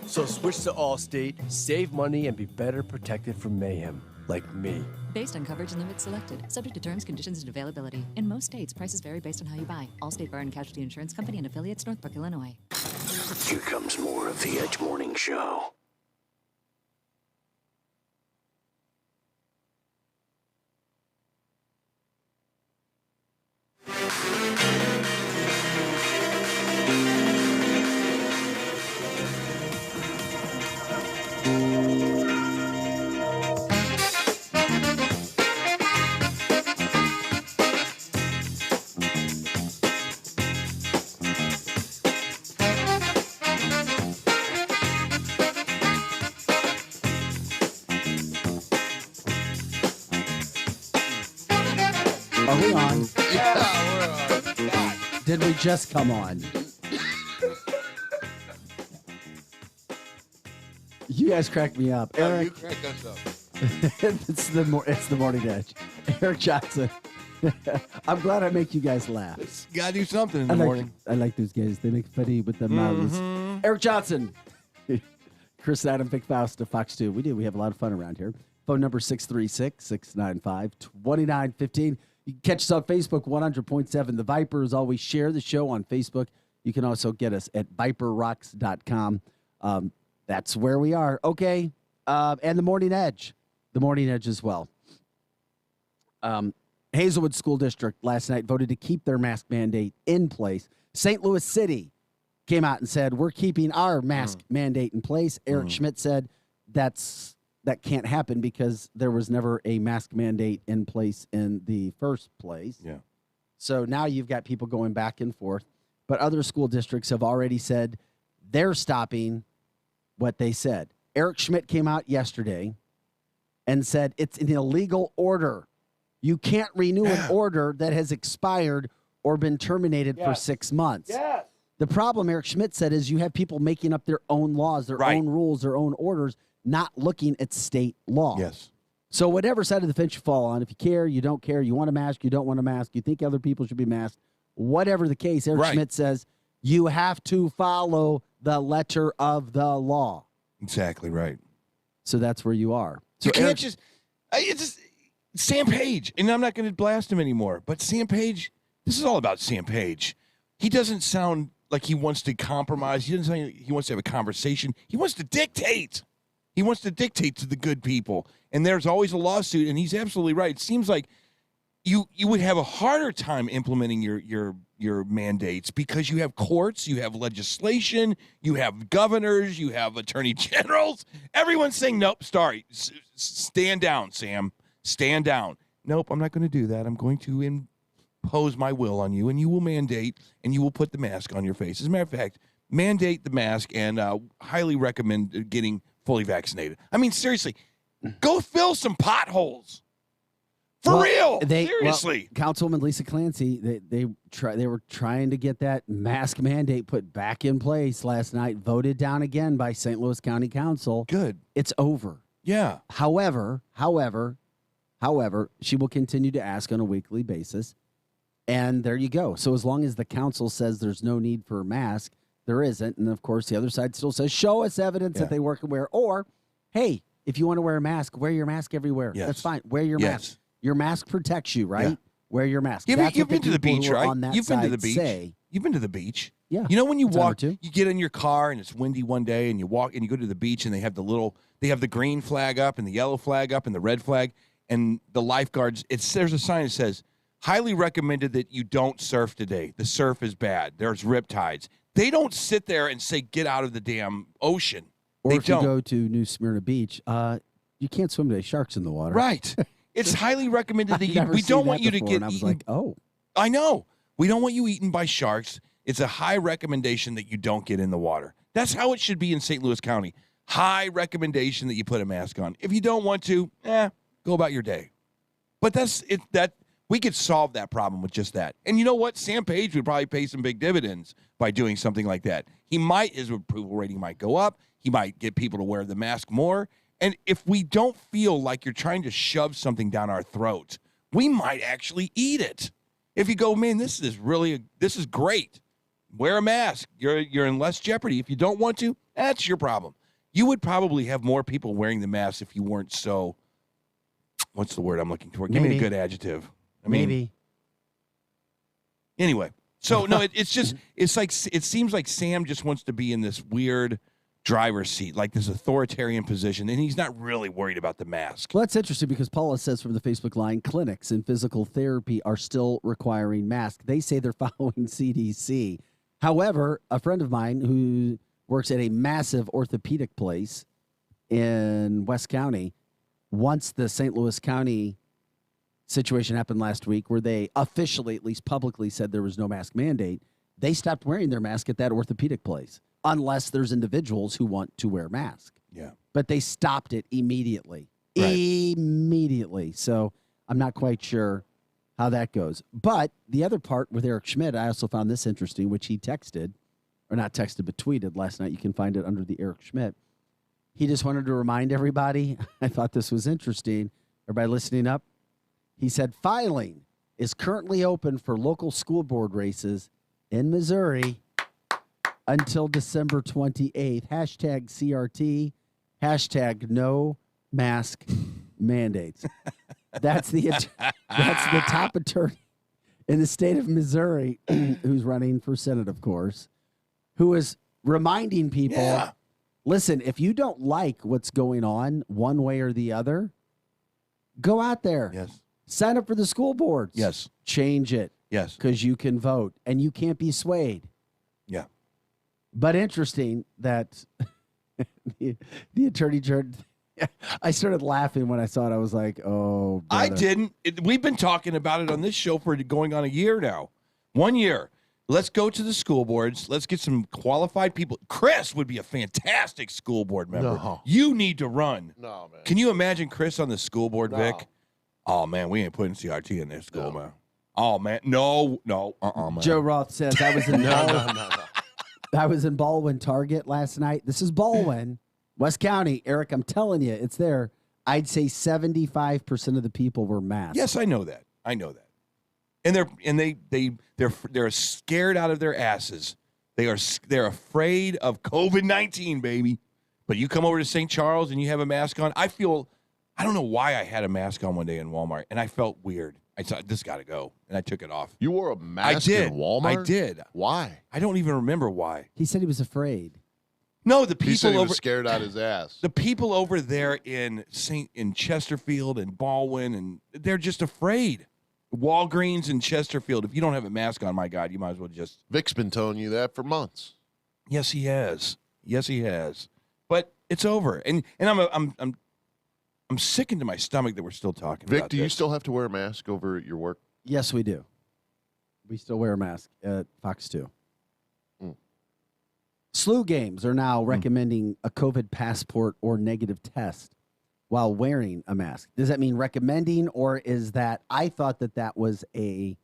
S26: So switch to Allstate, save money, and be better protected from mayhem, like me.
S3: Based on coverage and limits selected, subject to terms, conditions, and availability. In most states, prices vary based on how you buy. Allstate Bar and Casualty Insurance Company and affiliates, Northbrook, Illinois.
S2: Here comes more of the Edge Morning Show.
S11: Are we on?
S5: Yeah, we're on. God.
S11: Did we just come on? You guys crack me up.
S5: No,
S11: Eric,
S5: you crack us up.
S11: it's the morning edge. Eric Johnson. I'm glad I make you guys laugh.
S1: You gotta do something in the morning.
S11: I like those guys. They make funny with their mouths. Eric Johnson. Chris Adam, Vic Faust of Fox 2. We have a lot of fun around here. Phone number 636-695-2915. You can catch us on Facebook, 100.7. The Vipers always share the show on Facebook. You can also get us at viperrocks.com. That's where we are. Okay. And the Morning Edge. The Morning Edge as well. Hazelwood School District last night voted to keep their mask mandate in place. St. Louis City came out and said, we're keeping our mask mandate in place. Eric Schmidt said that can't happen because there was never a mask mandate in place in the first place.
S1: Yeah.
S11: So now you've got people going back and forth. But other school districts have already said they're stopping what they said. Eric Schmidt came out yesterday and said it's an illegal order. You can't renew an order that has expired or been terminated for 6 months.
S1: Yes.
S11: The problem, Eric Schmidt said, is you have people making up their own laws, their own rules, their own orders, not looking at state law.
S1: Yes.
S11: So whatever side of the fence you fall on, if you care, you don't care, you want a mask, you don't want a mask, you think other people should be masked, whatever the case, Eric Schmidt says you have to follow the letter of the law.
S1: Exactly right.
S11: So that's where you are. So
S1: You can't it's Sam Page, and I'm not going to blast him anymore, but Sam Page, this is all about Sam Page. He doesn't sound like he wants to compromise. He doesn't sound like he wants to have a conversation. He wants to dictate. He wants to dictate to the good people. And there's always a lawsuit, and he's absolutely right. It seems like you would have a harder time implementing your mandates because you have courts, you have legislation, you have governors, you have attorney generals. Everyone's saying, nope, sorry, stand down, Sam. Stand down. Nope, I'm not going to do that. I'm going to impose my will on you, and you will mandate, and you will put the mask on your face. As a matter of fact, mandate the mask and highly recommend getting fully vaccinated. I mean, seriously, go fill some potholes. For real. Seriously.
S11: Councilwoman Lisa Clancy, they were trying to get that mask mandate put back in place last night, voted down again by St. Louis County Council.
S1: Good.
S11: It's over.
S1: Yeah.
S11: However, she will continue to ask on a weekly basis. And there you go. So as long as the council says there's no need for a mask, there isn't. And of course, the other side still says, show us evidence that they work and wear. Or, hey, if you want to wear a mask, wear your mask everywhere.
S1: Yes.
S11: That's fine. Wear your mask. Your mask protects you, right?
S1: Yeah.
S11: Wear your mask.
S1: You've been to the beach, right? You've been to the beach.
S11: Say,
S1: You've been to the beach.
S11: Yeah.
S1: You know when you
S11: Time or
S1: walk,
S11: two.
S1: you get in your car and it's windy one day, and you walk and you go to the beach, and they have the green flag up and the yellow flag up and the red flag, and the lifeguards. There's a sign that says, "Highly recommended that you don't surf today. The surf is bad. There's riptides." They don't sit there and say, "Get out of the damn ocean."
S11: Or
S1: they
S11: if
S1: don't.
S11: you go to New Smyrna Beach, you can't swim today. Sharks in the water.
S1: Right. It's highly recommended that
S11: I've never
S1: we don't
S11: seen
S1: want
S11: that
S1: you to
S11: before,
S1: get
S11: and I was
S1: eaten.
S11: like, oh.
S1: I know. We don't want you eaten by sharks. It's a high recommendation that you don't get in the water. That's how it should be in St. Louis County. High recommendation that you put a mask on. If you don't want to, go about your day. But that's it. That we could solve that problem with just that. And you know what? Sam Page would probably pay some big dividends by doing something like that. His approval rating might go up. He might get people to wear the mask more. And if we don't feel like you're trying to shove something down our throat, we might actually eat it. If you go, man, this is great. Wear a mask. You're in less jeopardy. If you don't want to, that's your problem. You would probably have more people wearing the mask if you weren't so, what's the word I'm looking for? Give me a good adjective.
S11: Maybe.
S1: Anyway, so no, it's like, it seems like Sam just wants to be in this weird driver's seat, like this authoritarian position, and he's not really worried about the mask.
S11: Well, that's interesting because Paula says from the Facebook line, clinics and physical therapy are still requiring masks. They say they're following CDC. However, a friend of mine who works at a massive orthopedic place in West County, once the St. Louis County situation happened last week where they officially, at least publicly, said there was no mask mandate, they stopped wearing their mask at that orthopedic place unless there's individuals who want to wear masks.
S1: Yeah.
S11: But they stopped it immediately.
S1: Right.
S11: Immediately. So I'm not quite sure how that goes. But the other part with Eric Schmidt, I also found this interesting, which he texted, or not texted, but tweeted last night. You can find it under the Eric Schmidt. He just wanted to remind everybody, I thought this was interesting. Everybody listening up? He said, filing is currently open for local school board races in Missouri until December 28th. Hashtag CRT. Hashtag no mask mandates. That's the top attorney in the state of Missouri, who's running for Senate, of course, who is reminding people, listen, if you don't like what's going on one way or the other, go out there.
S1: Yes.
S11: Sign up for the school boards.
S1: Yes.
S11: Change it.
S1: Yes.
S11: Because you can vote and you can't be swayed.
S1: Yeah.
S11: But interesting that the attorney general, I started laughing when I saw it. I was like, oh, brother.
S1: I didn't. We've been talking about it on this show for going on a year now. 1 year. Let's go to the school boards. Let's get some qualified people. Chris would be a fantastic school board member.
S5: No.
S1: You need to run.
S5: No, man.
S1: Can you imagine Chris on the school board,
S5: No.
S1: Vic? Oh, man, we ain't putting CRT in this school, man. Oh, man. No. Man.
S11: Joe Roth says, I was in I was in Baldwin Target last night. This is Baldwin, West County. Eric, I'm telling you, it's there. I'd say 75% of the people were masked.
S1: Yes, I know that. And they're scared out of their asses. They're afraid of COVID-19, baby. But you come over to St. Charles and you have a mask on. I don't know why I had a mask on one day in Walmart, and I felt weird. I thought, this got to go, and I took it off.
S5: You wore a mask in Walmart?
S1: I did.
S5: Why?
S1: I don't even remember why.
S11: He said he was afraid.
S1: No, the
S5: He said
S1: people
S5: he
S1: over
S5: was scared out his ass.
S1: the people over there in Chesterfield and Baldwin, and they're just afraid. Walgreens and Chesterfield. If you don't have a mask on, my God, you might as well just.
S5: Vic's been telling you that for months.
S1: Yes, he has. But it's over, and I'm sickened to my stomach that we're still talking
S5: Vic,
S1: about
S5: do you
S1: this.
S5: still have to wear a mask over at your work?
S11: Yes, we do. We still wear a mask at Fox 2. SLU games are now recommending a COVID passport or negative test while wearing a mask. Does that mean recommending, or is that, I thought that was an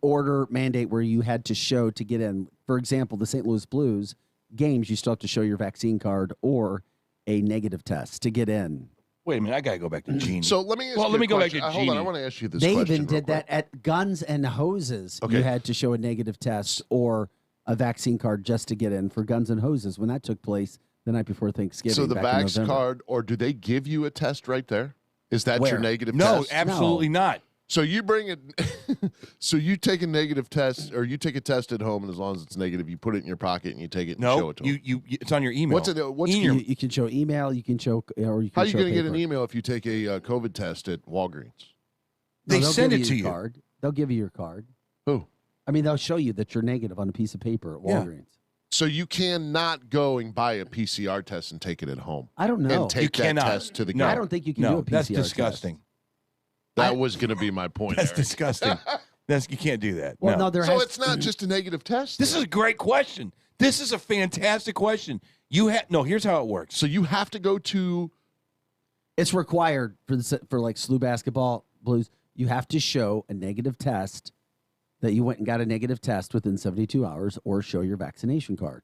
S11: order mandate where you had to show to get in. For example, the St. Louis Blues games, you still have to show your vaccine card or a negative test to get in.
S1: Wait a minute, I gotta go back to Genie.
S5: So let me ask
S1: let
S5: you
S1: me
S5: a
S1: go back
S5: question.
S1: to
S5: Hold on,
S1: Genie.
S5: I want to ask you this
S11: They
S5: question
S11: even
S5: real
S11: did that
S5: quick.
S11: at Guns and Hoses.
S5: Okay.
S11: You had to show a negative test or a vaccine card just to get in for Guns and Hoses when that took place the night before Thanksgiving.
S5: So the
S11: back in
S5: vax
S11: November.
S5: card, or do they give you a test right there? Is that
S11: Where?
S5: your negative
S1: No,
S5: test?
S1: absolutely not.
S5: So you bring it. So you take a negative test, or you take a test at home, and as long as it's negative, you put it in your pocket and you take it and show
S1: No,
S5: it to them.
S1: it's on your email.
S5: What's it? What's
S11: You can show email, you can show, or you can
S5: How are you
S11: show
S5: going to get an
S11: paper.
S5: email if you take a COVID test at Walgreens?
S1: They
S11: they'll
S1: send
S11: give
S1: it to
S11: your
S1: you.
S11: Card. They'll give you your card.
S5: Who?
S11: I mean, they'll show you that you're negative on a piece of paper at
S1: Yeah.
S11: Walgreens.
S5: So you cannot go and buy a PCR test and take it at home.
S11: I don't know.
S5: And take
S1: You
S5: that
S1: cannot.
S5: test to the
S1: No.
S5: game.
S11: I don't think you can
S1: No,
S11: do a PCR
S1: that's
S11: test.
S1: disgusting.
S5: That was going to be my point.
S1: That's
S5: Eric.
S1: disgusting. You can't do that.
S11: Well,
S1: no.
S11: no, there
S5: So
S11: has
S5: it's not just a negative test.
S1: This is a great question. This is a fantastic question. Here's how it works.
S5: So you have to go to.
S11: It's required for like SLU basketball, Blues. You have to show a negative test that you went and got a negative test within 72 hours, or show your vaccination card.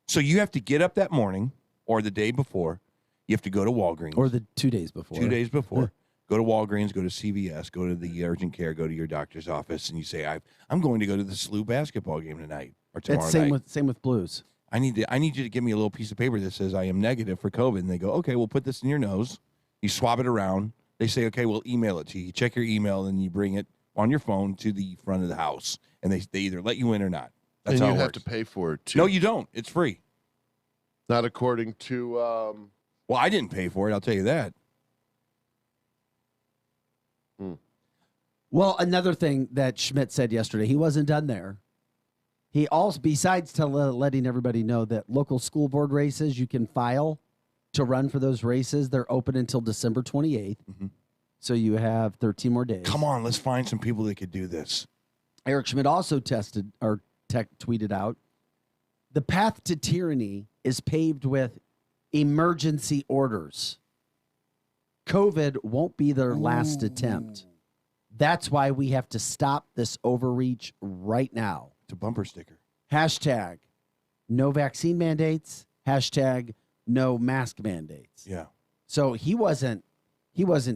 S1: So you have to get up that morning, or the day before, you have to go to Walgreens.
S11: Or the 2 days before.
S1: 2 days before. Go to Walgreens, go to CVS, go to the urgent care, go to your doctor's office, and you say, I'm going to go to the SLU basketball game tonight or tomorrow night.
S11: Same with Blues.
S1: I need you to give me a little piece of paper that says I am negative for COVID. And they go, okay, we'll put this in your nose. You swab it around. They say, okay, we'll email it to you. You check your email, and you bring it on your phone to the front of the house. And they either let you in or not. That's
S5: and
S1: how
S5: you
S1: it
S5: have
S1: works.
S5: to pay for it, too.
S1: No, you don't. It's free.
S5: Not according to...
S1: Well, I didn't pay for it. I'll tell you that.
S11: Well, another thing that Schmidt said yesterday, he wasn't done there. He also, besides letting everybody know that local school board races, you can file to run for those races. They're open until December 28th.
S1: Mm-hmm.
S11: So you have 13 more days.
S1: Come on, let's find some people that could do this.
S11: Eric Schmidt also tweeted out, the path to tyranny is paved with emergency orders. COVID won't be their last attempt. That's why we have to stop this overreach right now.
S1: It's a bumper sticker.
S11: Hashtag no vaccine mandates. Hashtag no mask mandates.
S1: Yeah.
S11: So he wasn't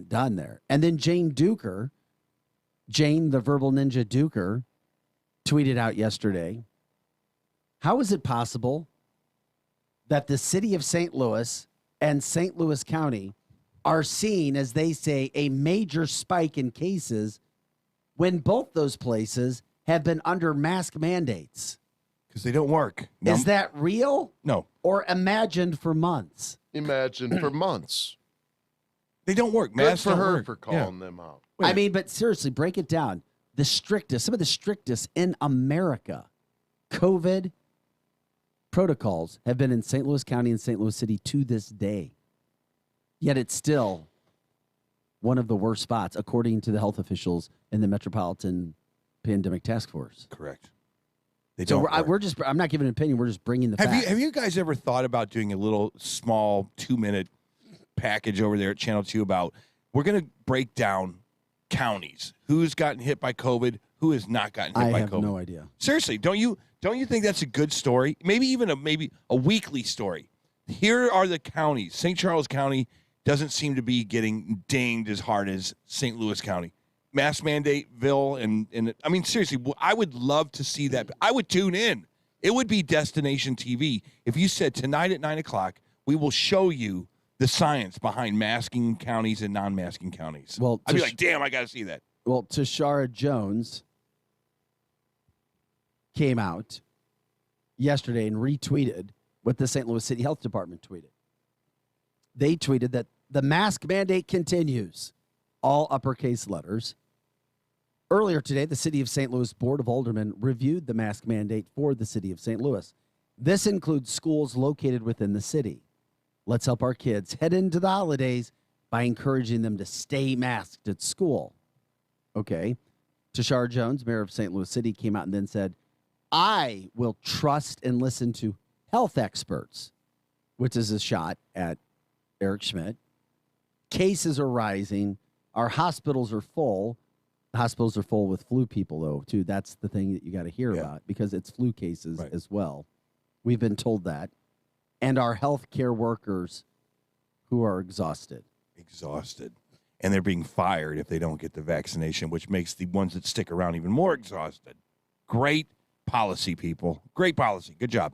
S11: done there. And then Jane the verbal ninja Duker, tweeted out yesterday, how is it possible that the city of St. Louis and St. Louis County are seeing, as they say, a major spike in cases when both those places have been under mask mandates?
S1: Because they don't work.
S11: Is that real?
S1: No.
S11: Or imagined for months?
S5: Imagined for months.
S1: They don't work.
S5: Good
S1: Masks
S5: for
S1: don't
S5: her
S1: work.
S5: for calling them out.
S11: I mean, but seriously, break it down. Some of the strictest in America COVID protocols have been in St. Louis County and St. Louis City to this day. Yet it's still one of the worst spots, according to the health officials in the Metropolitan Pandemic Task Force.
S1: Correct.
S11: I'm not giving an opinion. We're just bringing the facts.
S1: Have you guys ever thought about doing a little small 2-minute package over there at Channel 2 about we're going to break down counties, who's gotten hit by COVID, who has not gotten hit by COVID? I have
S11: no idea.
S1: Seriously, don't you think that's a good story? Maybe even a weekly story. Here are the counties. St. Charles County doesn't seem to be getting dinged as hard as St. Louis County. Mask Mandateville, and I mean, seriously, I would love to see that. I would tune in. It would be destination TV if you said tonight at 9 o'clock, we will show you the science behind masking counties and non-masking counties.
S11: Well,
S1: I'd be like, damn, I got to see that.
S11: Well, Tashara Jones came out yesterday and retweeted what the St. Louis City Health Department tweeted. They tweeted that the mask mandate continues, all uppercase letters. Earlier today, the City of St. Louis Board of Aldermen reviewed the mask mandate for the City of St. Louis. This includes schools located within the city. Let's help our kids head into the holidays by encouraging them to stay masked at school. Okay. Tashara Jones, mayor of St. Louis City, came out and then said, I will trust and listen to health experts, which is a shot at Eric Schmidt. Cases are rising. Our hospitals are full. Hospitals are full with flu people, though, too. That's the thing that you got to hear about because it's flu cases as well. We've been told that. And our healthcare workers who are exhausted.
S1: And they're being fired if they don't get the vaccination, which makes the ones that stick around even more exhausted. Great policy, people. Great policy. Good job.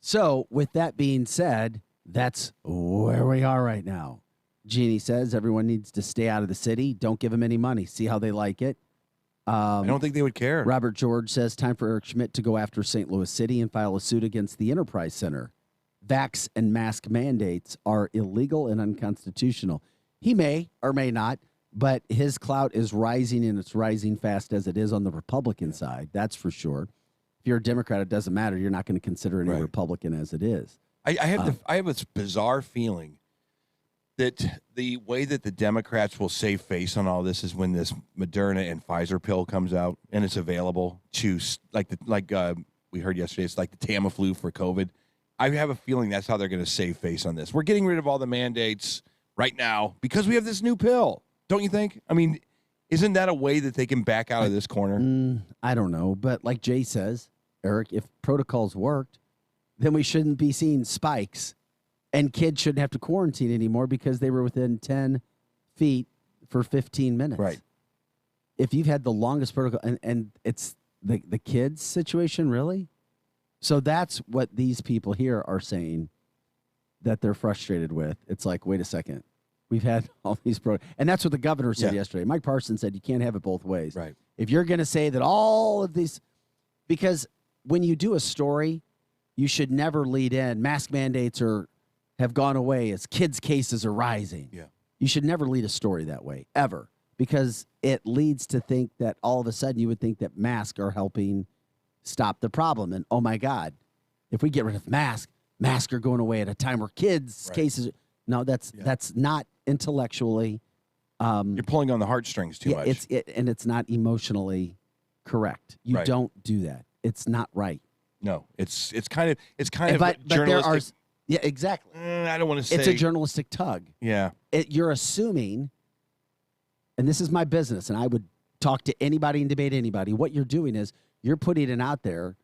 S11: So, with that being said, that's where we are right now. Jeannie says everyone needs to stay out of the city. Don't give them any money. See how they like it.
S1: I don't think they would care.
S11: Robert George says time for Eric Schmidt to go after St. Louis City and file a suit against the Enterprise Center. Vax and mask mandates are illegal and unconstitutional. He may or may not, but his clout is rising, and it's rising fast as it is on the Republican side. That's for sure. If you're a Democrat, it doesn't matter. You're not going to consider any Republican as it is.
S1: I have this bizarre feeling that the way that the Democrats will save face on all this is when this Moderna and Pfizer pill comes out and it's available to we heard yesterday, it's like the Tamiflu for COVID. I have a feeling that's how they're going to save face on this. We're getting rid of all the mandates right now because we have this new pill. Don't you think? I mean, isn't that a way that they can back out of this corner?
S11: I don't know. But like Jay says, Eric, if protocols worked, then we shouldn't be seeing spikes, and kids shouldn't have to quarantine anymore because they were within 10 feet for 15 minutes.
S1: Right.
S11: If you've had the longest protocol, and it's the kids situation, really? So that's what these people here are saying that they're frustrated with. It's like, wait a second. We've had all these and that's what the governor said yesterday. Mike Parsons said you can't have it both ways.
S1: Right.
S11: If you're going to say that all of these, because when you do a story, you should never lead in mask mandates have gone away as kids' cases are rising.
S1: Yeah.
S11: You should never lead a story that way, ever, because it leads to think that all of a sudden you would think that masks are helping stop the problem. And, oh, my God, if we get rid of masks are going away at a time where kids' cases. No, that's not intellectually.
S1: You're pulling on the heartstrings too much.
S11: And it's not emotionally correct. You don't do that. It's not right.
S1: No, it's kind of
S11: but
S1: journalistic.
S11: Yeah, exactly.
S1: I don't want to say
S11: it's a journalistic tug.
S1: Yeah,
S11: you're assuming, and this is my business, and I would talk to anybody and debate anybody. What you're doing is you're putting it out there.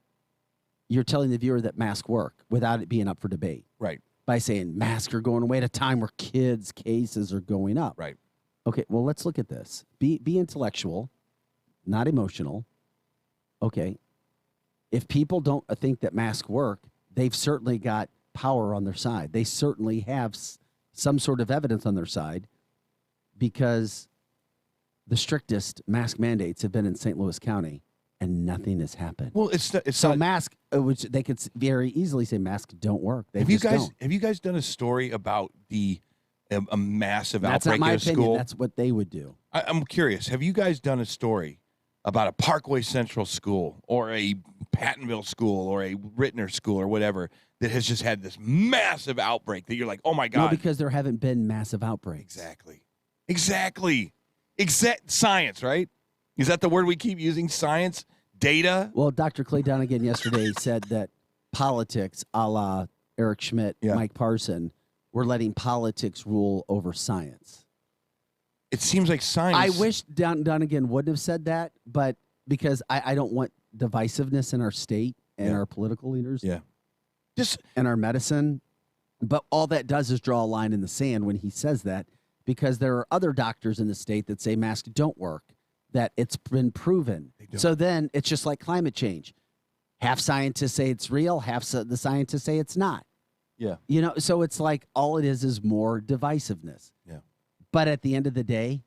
S11: You're telling the viewer that masks work without it being up for debate.
S1: Right.
S11: By saying masks are going away at a time where kids' cases are going up.
S1: Right.
S11: Okay, well, let's look at this. Be intellectual, not emotional. Okay. If people don't think that masks work, they've certainly got power on their side. They certainly have some sort of evidence on their side because the strictest mask mandates have been in St. Louis County and nothing has happened.
S1: Well, it's
S11: so
S1: not,
S11: mask, which they could very easily say masks don't work. They
S1: have you
S11: don't.
S1: guys done a story about a massive
S11: That's
S1: outbreak
S11: not my
S1: at a
S11: opinion.
S1: school?
S11: That's what they would do.
S1: I'm curious. Have you guys done a story about a Parkway Central school or a Pattonville school or a Rittner school or whatever that has just had this massive outbreak that you're like, oh my God?
S11: No, because there haven't been massive outbreaks.
S1: Exactly. Science, right? Is that the word we keep using? Science? Data?
S11: Well, Dr. Clay Donegan yesterday said that politics, a la Eric Schmidt, Mike Parson, we're letting politics rule over science.
S1: It seems like science.
S11: I wish Donegan wouldn't have said that, but because I don't want divisiveness in our state and our political leaders.
S1: Yeah.
S11: And our medicine. But all that does is draw a line in the sand when he says that, because there are other doctors in the state that say masks don't work, that it's been proven. So then it's just like climate change. Half scientists say it's real, half the scientists say it's not.
S1: Yeah.
S11: You know, so it's like all it is more divisiveness.
S1: Yeah.
S11: But at the end of the day,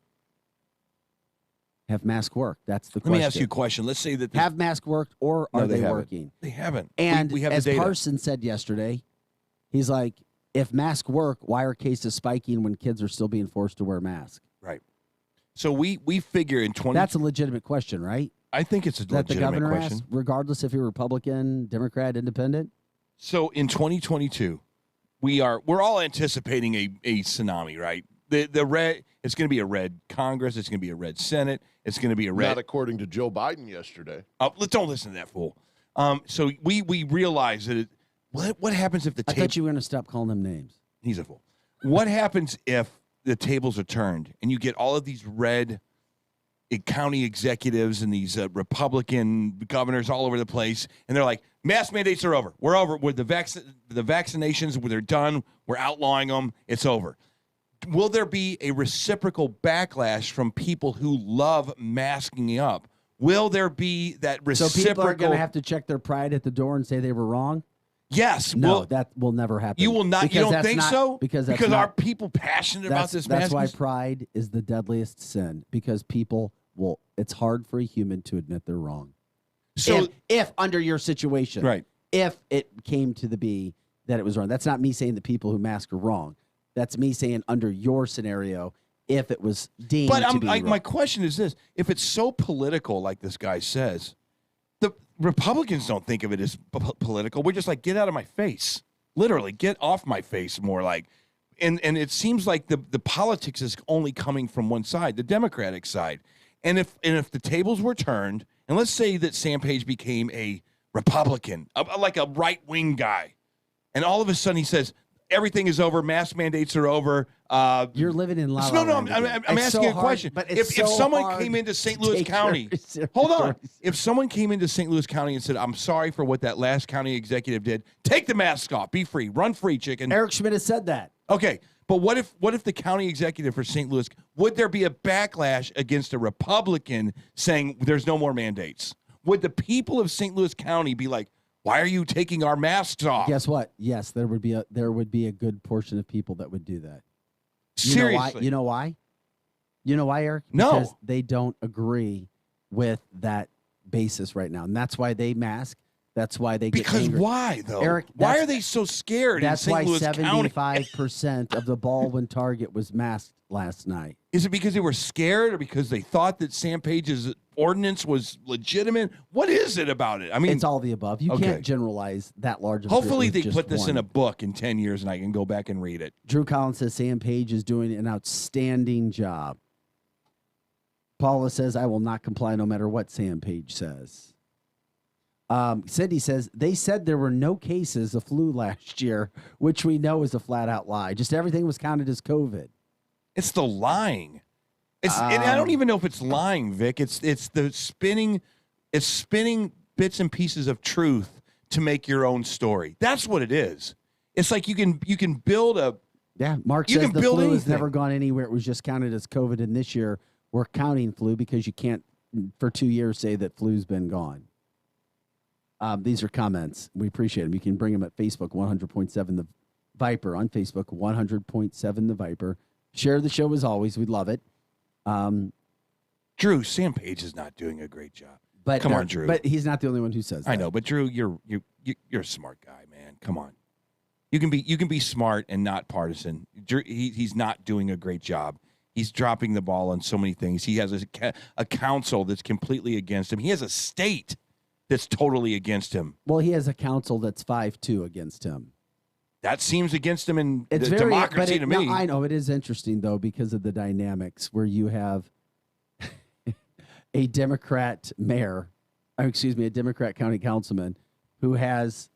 S11: have masks work? That's the question.
S1: Let me ask you a question. Let's say that
S11: have masks worked, or are they
S1: haven't.
S11: working?
S1: They haven't.
S11: And
S1: we have
S11: as
S1: the data.
S11: Parson said yesterday, he's like, if masks work, why are cases spiking when kids are still being forced to wear masks?
S1: Right. So we figure in 20.
S11: That's a legitimate question, right?
S1: I think it's a
S11: that the
S1: legitimate
S11: governor
S1: question.
S11: asked, regardless if you're Republican, Democrat, Independent.
S1: So in 2022, we're all anticipating a tsunami, right? The red, it's going to be a red Congress, it's going to be a red Senate, it's going to be a red.
S5: Not according to Joe Biden yesterday.
S1: Don't listen to that fool. So we realize that what happens if the
S11: I thought you were going to stop calling them names.
S1: He's a fool. What happens if the tables are turned and you get all of these red county executives and these Republican governors all over the place, and they're like, mask mandates are over. We're over with the vaccinations. They're done. We're outlawing them. It's over. Will there be a reciprocal backlash from people who love masking up? Will there be that reciprocal?
S11: So people are going to have to check their pride at the door and say they were wrong?
S1: Yes.
S11: No, that will never happen.
S1: You will not.
S11: Because
S1: you don't
S11: that's
S1: think
S11: not,
S1: so?
S11: Because
S1: are people passionate about this
S11: That's
S1: masking?
S11: why pride is the deadliest sin, because people will. It's hard for a human to admit they're wrong.
S1: So
S11: if under your situation,
S1: right,
S11: if it came to the be that it was wrong, that's not me saying the people who mask are wrong. That's me saying under your scenario, if it was deemed to be wrong.
S1: My question is this: if it's so political, like this guy says, the Republicans don't think of it as political. We're just like, get out of my face. Literally, get off my face, more like. And it seems like the politics is only coming from one side, the Democratic side. And if the tables were turned, and let's say that Sam Page became a Republican, like a right-wing guy, and all of a sudden he says, everything is over. Mask mandates are over.
S11: You're living in La La
S1: No,
S11: Land
S1: I'm
S11: again.
S1: asking
S11: It's so
S1: you a
S11: hard,
S1: question.
S11: but
S1: If
S11: it's so
S1: someone
S11: hard
S1: came into St.
S11: to
S1: Louis
S11: take
S1: County,
S11: your
S1: hold on.
S11: stories.
S1: If someone came into St. Louis County and said, "I'm sorry for what that last county executive did. Take the mask off. Be free. Run free, chicken."
S11: Eric Schmidt has said that.
S1: Okay, but what if the county executive for St. Louis, would there be a backlash against a Republican saying there's no more mandates? Would the people of St. Louis County be like, "Why are you taking our masks off?"
S11: Guess what? Yes, there would be a good portion of people that would do that.
S1: Seriously.
S11: You know why? You know why, Eric?
S1: No.
S11: Because they don't agree with that basis right now. And that's why they mask. That's why they get
S1: Because
S11: angry.
S1: why, though?
S11: Eric,
S1: why are they so scared in
S11: That's
S1: St.
S11: why
S1: Louis County?
S11: 75% of the Baldwin Target was masked last night.
S1: Is it because they were scared or because they thought that Sam Page's ordinance was legitimate? What is it about it? I mean,
S11: It's all the above. You
S1: okay.
S11: can't generalize that large of a
S1: Hopefully
S11: group
S1: they
S11: with just
S1: put this in
S11: one.
S1: a book in 10 years and I can go back and read it.
S11: Drew Collins says Sam Page is doing an outstanding job. Paula says, I will not comply no matter what Sam Page says. Cindy says, they said there were no cases of flu last year, which we know is a flat out lie. Just everything was counted as COVID.
S1: It's the lying. And I don't even know if it's lying, Vic. It's the spinning bits and pieces of truth to make your own story. That's what it is. It's like you can build a
S11: Mark
S1: you
S11: says
S1: can
S11: the
S1: build
S11: flu has
S1: anything.
S11: never gone anywhere. It was just counted as COVID, and this year we're counting flu because you can't for 2 years say that flu's been gone. These are comments. We appreciate them. You can bring them at Facebook 100.7 The Viper on Facebook 100.7 The Viper. Share the show as always. We'd love it.
S1: Drew, Sam Page is not doing a great job.
S11: But
S1: Come on, Drew.
S11: But he's not the only one who says that.
S1: I know, but Drew, you're a smart guy, man. Come on. You can be smart and not partisan. Drew, he's not doing a great job. He's dropping the ball on so many things. He has a council that's completely against him. He has a state that's totally against him.
S11: Well, he has a council that's 5-2 against him.
S1: That seems against him in
S11: It's
S1: the
S11: very,
S1: democracy to me.
S11: No, I know it is interesting though because of the dynamics where you have a Democrat mayor, a Democrat county councilman who has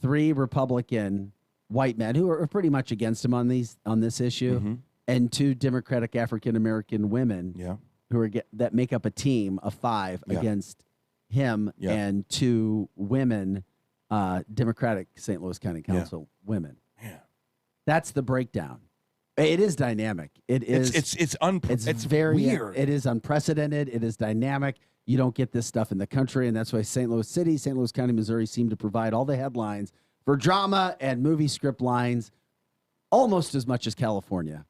S11: 3 Republican white men who are pretty much against him on this issue,
S1: Mhm.
S11: and 2 Democratic African American women who are that make up a team of 5
S1: Yeah.
S11: against him
S1: Yeah.
S11: and 2 women, Democratic St. Louis County Council women.
S1: Yeah.
S11: That's the breakdown. It is dynamic. It's very
S1: weird.
S11: It is unprecedented. It is dynamic. You don't get this stuff in the country, and that's why St. Louis City, St. Louis County, Missouri seem to provide all the headlines for drama and movie script lines almost as much as California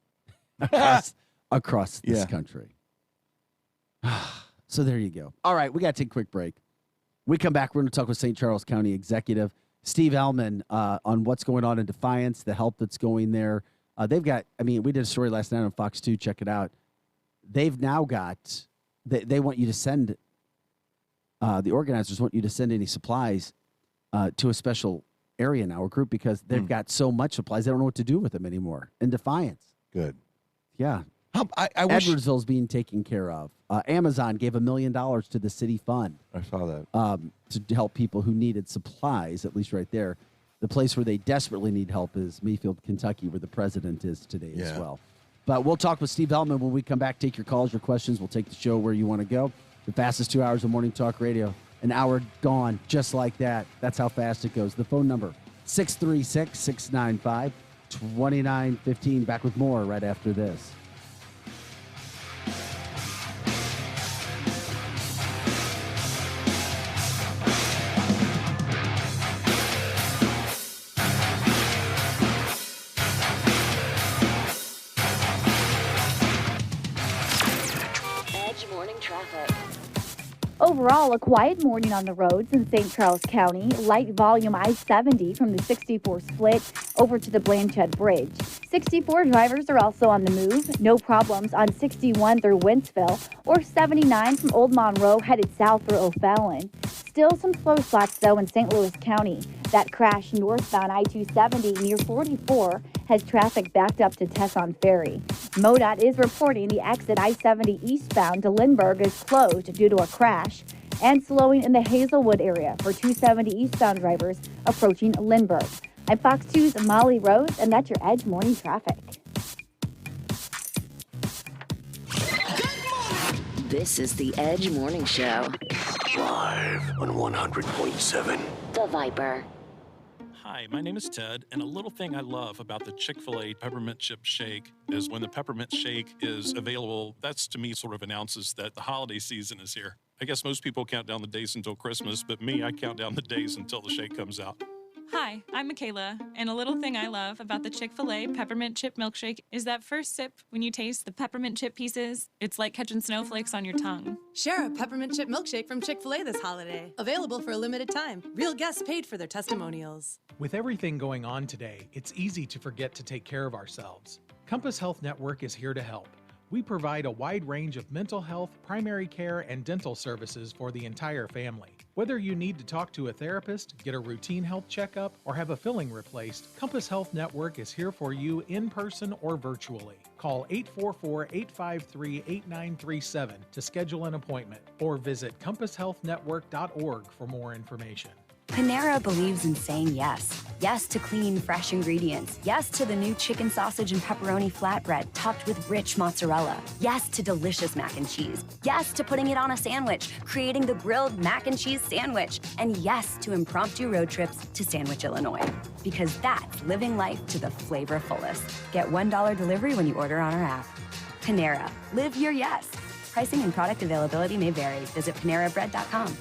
S11: across this
S1: Yeah.
S11: country. So there you go. All right, we got to take a quick break. We come back, we're going to talk with St. Charles County Executive Steve Ellman on what's going on in Defiance, the help that's going there. They've got, we did a story last night on Fox 2. Check it out. They've now got, they want you to send, the organizers want you to send any supplies to a special area now, or group, because they've got so much supplies, they don't know what to do with them anymore in Defiance.
S1: Good.
S11: Yeah.
S1: I wish
S11: Edwardsville's being taken care of. Amazon gave $1 million to the city fund.
S1: I saw that.
S11: To help people who needed supplies, at least right there. The place where they desperately need help is Mayfield, Kentucky, where the president is today as well. But we'll talk with Steve Ellman when we come back. Take your calls, your questions. We'll take the show where you want to go. The fastest 2 hours of morning talk radio. An hour gone, just like that. That's how fast it goes. The phone number, 636-695-2915. Back with more right after this.
S4: Edge morning traffic.
S13: Overall, a quiet morning on the roads in St. Charles County. Light volume I-70 from the 64 split over to the Blanchette Bridge. 64 drivers are also on the move. No problems on 61 through Wentzville or 79 from Old Monroe headed south through O'Fallon. Still some slow spots, though, in St. Louis County. That crash northbound I-270 near 44 has traffic backed up to Tesson Ferry. MoDOT is reporting the exit I-70 eastbound to Lindbergh is closed due to a crash and slowing in the Hazelwood area for 270 eastbound drivers approaching Lindbergh.
S6: I'm Fox 2's Molly Rose, and that's your Edge Morning Traffic.
S4: This is the Edge Morning Show.
S2: Live on 100.7.
S4: The Viper.
S7: Hi, my name is Ted, and a little thing I love about the Chick-fil-A Peppermint Chip Shake is when the peppermint shake is available, that's to me sort of announces that the holiday season is here. I guess most people count down the days until Christmas, but me, I count down the days until the shake comes out.
S8: Hi, I'm Michaela, and a little thing I love about the Chick-fil-A Peppermint Chip Milkshake is that first sip when you taste the peppermint chip pieces, it's like catching snowflakes on your tongue.
S9: Share a peppermint chip milkshake from Chick-fil-A this holiday. Available for a limited time. Real guests paid for their testimonials.
S17: With everything going on today, it's easy to forget to take care of ourselves. Compass Health Network is here to help. We provide a wide range of mental health, primary care, and dental services for the entire family. Whether you need to talk to a therapist, get a routine health checkup, or have a filling replaced, Compass Health Network is here for you in person or virtually. Call 844-853-8937 to schedule an appointment or visit compasshealthnetwork.org for more information.
S10: Panera believes in saying yes. Yes to clean, fresh ingredients. Yes to the new chicken sausage and pepperoni flatbread topped with rich mozzarella. Yes to delicious mac and cheese. Yes to putting it on a sandwich, creating the grilled mac and cheese sandwich. And yes to impromptu road trips to Sandwich, Illinois. Because that's living life to the flavor fullest. Get $1 delivery when you order on our app. Panera. Live your yes. Pricing and product availability may vary. Visit PaneraBread.com.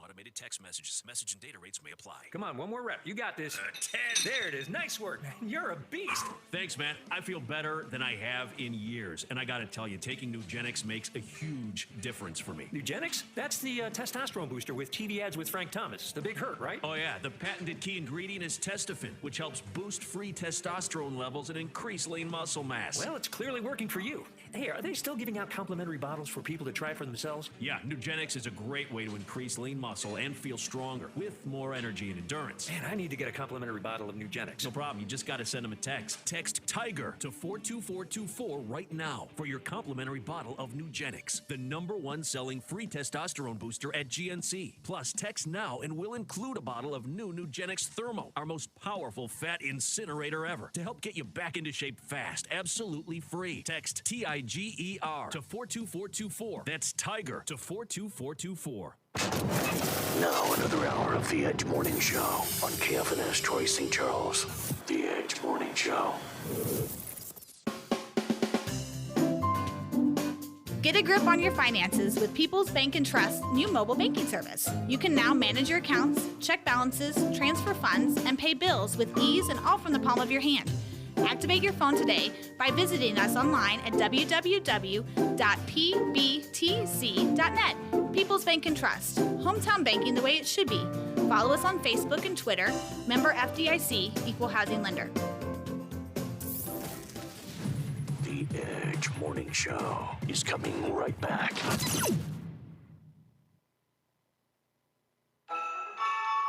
S12: Automated text messages. Message and data rates may apply.
S27: Come on, one more rep. You got this. 10. There it is. Nice work, man. You're a beast.
S12: Thanks, man. I feel better than I have in years. And I got to tell you, taking Nugenix makes a huge difference for me.
S27: Nugenix? That's the testosterone booster with TV ads with Frank Thomas. The big hurt, right?
S12: Oh, yeah. The patented key ingredient is Testofen, which helps boost free testosterone levels and increase lean muscle mass.
S27: Well, it's clearly working for you. Hey, are they still giving out complimentary bottles for people to try for themselves?
S12: Yeah, Nugenix is a great way to increase lean muscle and feel stronger with more energy and endurance.
S27: Man, I need to get a complimentary bottle of Nugenix.
S12: No problem. You just got to send them a text. Text TIGER to 42424 right now for your complimentary bottle of Nugenix, the #1 selling free testosterone booster at GNC. Plus, text now and we'll include a bottle of new Nugenix Thermo, our most powerful fat incinerator ever, to help get you back into shape fast, absolutely free. Text TIGER to 42424. That's TIGER to 42424.
S2: Now another hour of the Edge Morning Show on KFNS Troy St. Charles. The Edge Morning Show.
S13: Get a grip on your finances with People's Bank and Trust's new mobile banking service. You can now manage your accounts, check balances, transfer funds, and pay bills with ease and all from the palm of your hand. Activate your phone today by visiting us online at www.pbtc.net. People's Bank and Trust. Hometown banking the way it should be. Follow us on Facebook and Twitter. Member FDIC, Equal Housing Lender.
S2: The Edge Morning Show is coming right back.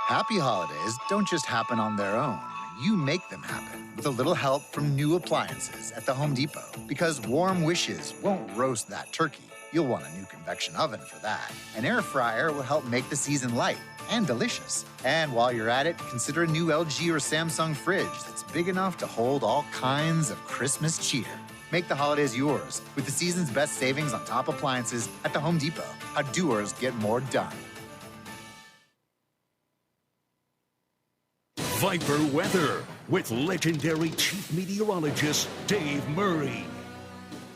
S28: Happy holidays don't just happen on their own. You make them happen with a little help from new appliances at the Home Depot. Because warm wishes won't roast that turkey. You'll want a new convection oven for that. An air fryer will help make the season light and delicious. And while you're at it, consider a new LG or Samsung fridge that's big enough to hold all kinds of Christmas cheer. Make the holidays yours with the season's best savings on top appliances at the Home Depot. How doers get more done.
S2: Viper Weather with legendary chief meteorologist Dave Murray.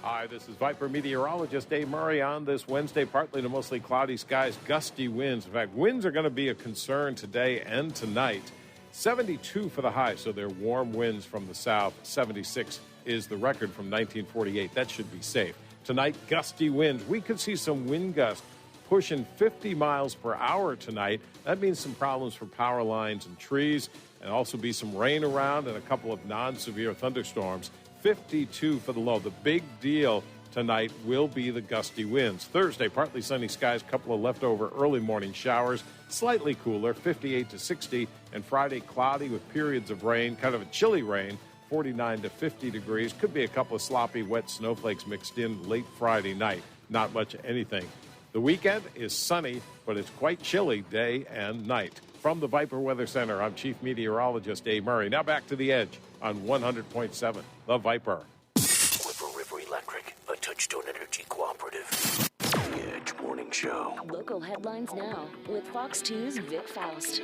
S29: Hi, this is Viper meteorologist Dave Murray on this Wednesday. Partly to mostly cloudy skies, gusty winds. In fact, winds are going to be a concern today and tonight. 72 for the high, so they're warm winds from the south. 76 is the record from 1948. That should be safe. Tonight, gusty winds. We could see some wind gusts pushing 50 miles per hour tonight. That means some problems for power lines and trees, and also be some rain around and a couple of non-severe thunderstorms. 52 for the low. The big deal tonight will be the gusty winds. Thursday, partly sunny skies, couple of leftover early morning showers, slightly cooler, 58 to 60, and Friday cloudy with periods of rain, kind of a chilly rain, 49 to 50 degrees. Could be a couple of sloppy, wet snowflakes mixed in late Friday night. Not much of anything. The weekend is sunny, but it's quite chilly day and night. From the Viper Weather Center, I'm Chief Meteorologist Dave Murray. Now back to the Edge on 100.7, The Viper.
S2: Whipper River Electric, a Touchstone Energy cooperative. The Edge Morning Show.
S4: Local headlines now with Fox 2's Vic Faust.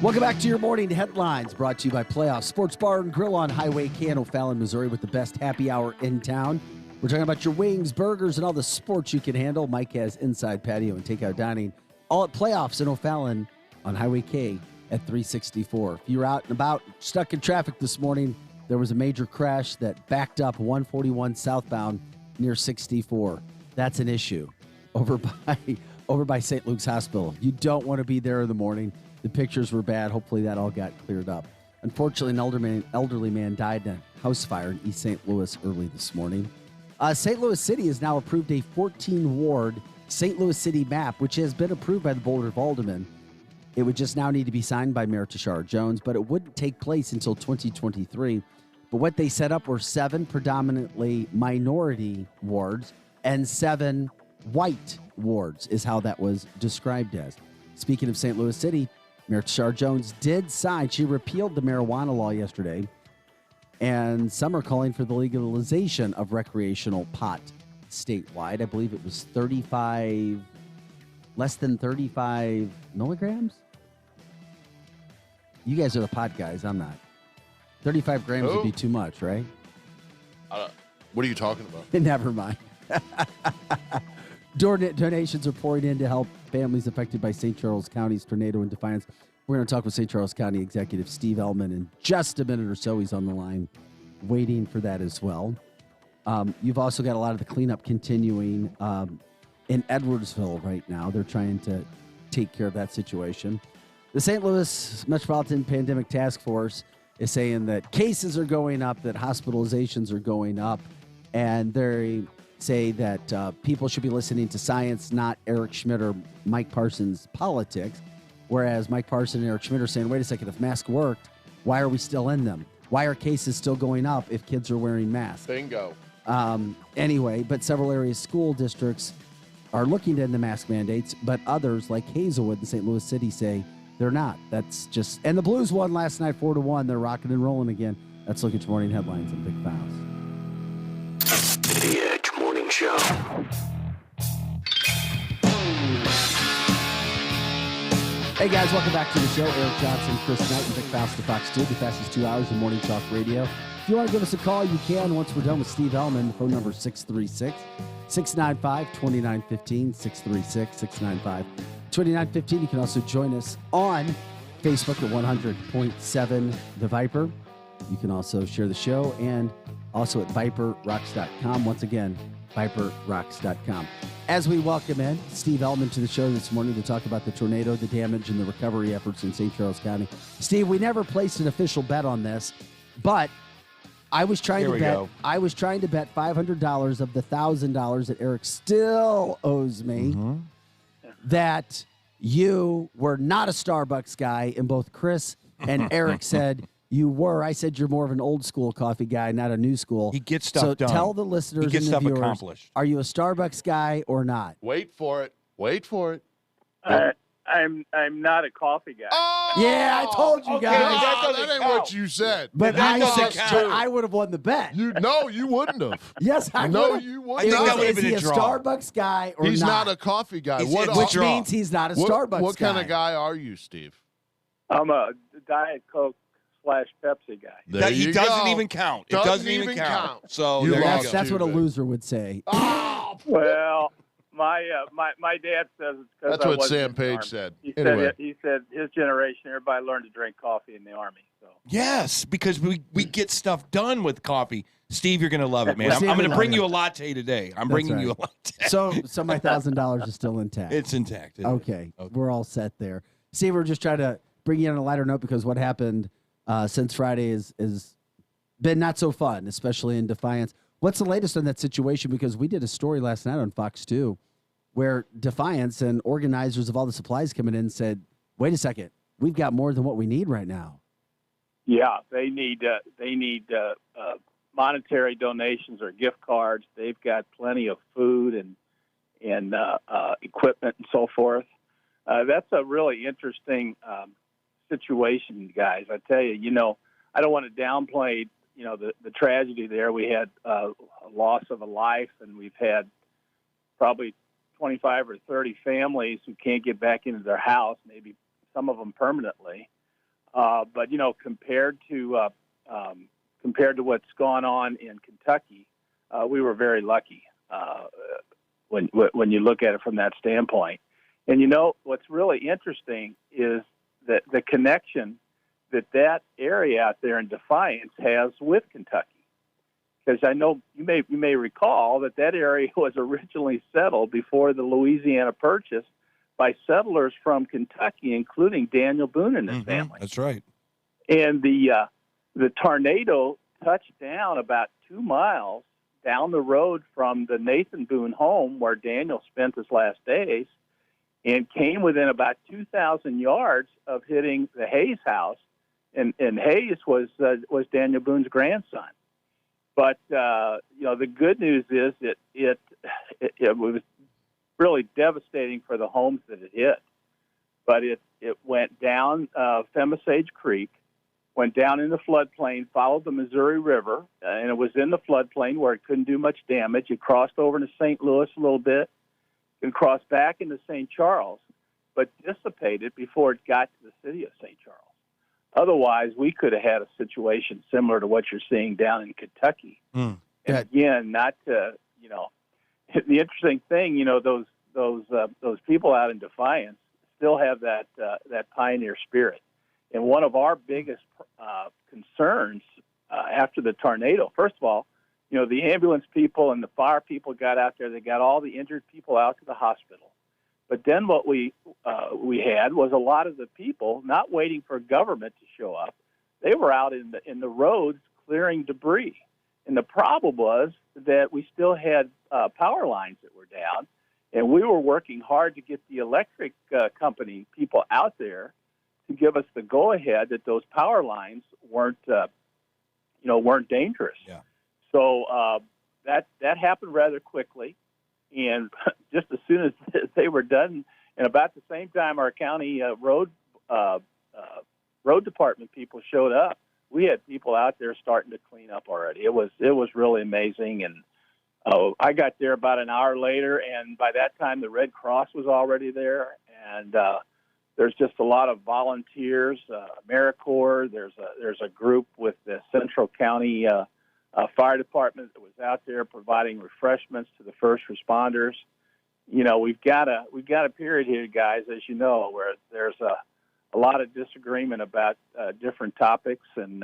S11: Welcome back to your morning headlines, brought to you by Playoff Sports Bar and Grill on Highway K in O'Fallon, Missouri, with the best happy hour in town. We're talking about your wings, burgers, and all the sports you can handle. Mike has inside patio and takeout dining, all at Playoffs in O'Fallon on Highway K at 364. If you're out and about, stuck in traffic this morning, there was a major crash that backed up 141 southbound near 64. That's an issue over by St. Luke's Hospital. You don't want to be there in the morning. The pictures were bad. Hopefully that all got cleared up. Unfortunately, an elderly man died in a house fire in East St. Louis early this morning. St. Louis City has now approved a 14-ward St. Louis City map, which has been approved by the Board of Aldermen. It would just now need to be signed by Mayor Tashara Jones, but it wouldn't take place until 2023. But what they set up were 7 predominantly minority wards and 7 white wards is how that was described as. Speaking of St. Louis City, Mayor Tashara Jones did sign. She repealed the marijuana law yesterday, and some are calling for the legalization of recreational pot statewide. I believe it was less than 35 milligrams. You guys are the pot guys. I'm not. 35 grams would be too much, right?
S5: What are you talking about?
S11: Never mind. Donations are pouring in to help families affected by St. Charles County's tornado and Defiance. We're going to talk with St. Charles County Executive Steve Ellman in just a minute or so. He's on the line waiting for that as well. You've also got a lot of the cleanup continuing in Edwardsville right now. They're trying to take care of that situation. The St. Louis Metropolitan Pandemic Task Force is saying that cases are going up, that hospitalizations are going up, and they say that people should be listening to science, not Eric Schmidt or Mike Parsons' politics, whereas Mike Parson and Eric Schmidt are saying, wait a second, if masks worked, why are we still in them? Why are cases still going up if kids are wearing masks?
S5: Bingo.
S11: Anyway, but several areas, school districts are looking to end the mask mandates, but others, like Hazelwood and St. Louis City, say they're not. That's just, and the Blues won last night 4-1. They're rocking and rolling again. Let's look at your morning headlines on Big Faust.
S2: The Edge Morning Show.
S11: Hey guys, welcome back to the show. Eric Johnson, Chris Knight, and Big Faust to Fox 2, the fastest 2 hours of morning talk radio. If you want to give us a call, you can once we're done with Steve Ellman. The phone number is 636-695-2915, 636-695-2915. You can also join us on Facebook at 100.7 The Viper. You can also share the show and also at ViperRocks.com. Once again, ViperRocks.com. As we welcome in Steve Ellman to the show this morning to talk about the tornado, the damage, and the recovery efforts in St. Charles County. Steve, we never placed an official bet on this, but I was trying to bet $500 of the $1,000 that Eric still owes me that you were not a Starbucks guy, and both Chris and Eric said you were. I said you're more of an old school coffee guy, not a new school.
S1: He gets stuff done.
S11: So tell the listeners and the viewers,
S1: accomplished.
S11: Are you a Starbucks guy or not?
S5: Wait for it.
S14: I'm not a coffee guy.
S5: Oh!
S11: Yeah, I told you guys.
S5: That ain't what you said.
S11: But I would have won the bet.
S5: You wouldn't have.
S11: Yes, I would.
S5: No, you wouldn't.
S11: Is he a Starbucks guy or
S5: he's
S11: not?
S5: not a coffee guy.
S11: Which means he's not a Starbucks guy.
S5: What kind of guy are you, Steve?
S14: I'm a Diet Coke / Pepsi guy.
S1: He doesn't even count. It doesn't even count. So
S11: that's what a loser would say.
S14: Oh, well, my dad says it's because
S5: that's what Sam Page said.
S14: He
S5: anyway.
S14: said his generation, everybody learned to drink coffee in the Army. So
S1: yes, because we get stuff done with coffee. Steve, you're going to love it, man. I'm going to bring you a latte today. I'm bringing you a latte.
S11: So my $1,000 is still intact.
S1: It's intact.
S11: Okay, we're all set there. Steve, we're just trying to bring you on a lighter note because what happened since Friday is been not so fun, especially in Defiance. What's the latest on that situation? Because we did a story last night on Fox 2 where Defiance and organizers of all the supplies coming in said, wait a second, we've got more than what we need right now.
S14: Yeah, they need monetary donations or gift cards. They've got plenty of food and equipment and so forth. That's a really interesting situation, guys. I tell you, I don't want to downplay, the tragedy there. We had a loss of a life, and we've had probably 25 or 30 families who can't get back into their house, maybe some of them permanently. But, compared to what's gone on in Kentucky, we were very lucky when you look at it from that standpoint. And, what's really interesting is that the connection that area out there in Defiance has with Kentucky. Because I know you may recall that area was originally settled before the Louisiana Purchase by settlers from Kentucky, including Daniel Boone and his family.
S1: That's right.
S14: And the tornado touched down about 2 miles down the road from the Nathan Boone home where Daniel spent his last days, and came within about 2,000 yards of hitting the Hayes house, and Hayes was Daniel Boone's grandson. But the good news is it was really devastating for the homes that it hit. But it went down Femisage Creek, went down in the floodplain, followed the Missouri River, and it was in the floodplain where it couldn't do much damage. It crossed over into St. Louis a little bit and crossed back into St. Charles, but dissipated before it got to the city of St. Charles. Otherwise, we could have had a situation similar to what you're seeing down in Kentucky. And again, not to, the interesting thing, those people out in Defiance still have that pioneer spirit. And one of our biggest concerns after the tornado, first of all, the ambulance people and the fire people got out there. They got all the injured people out to the hospital. But then what we had was a lot of the people not waiting for government to show up. They were out in the roads clearing debris. And the problem was that we still had power lines that were down, and we were working hard to get the electric company people out there to give us the go-ahead that those power lines weren't dangerous.
S1: Yeah.
S14: So that happened rather quickly. And just as soon as they were done, and about the same time our county road department people showed up, we had people out there starting to clean up already. It was really amazing. And I got there about an hour later, and by that time the Red Cross was already there. And there's just a lot of volunteers, AmeriCorps. There's a group with the Central County fire department that was out there providing refreshments to the first responders. We've got a period here, guys, as you know, where there's a lot of disagreement about different topics, and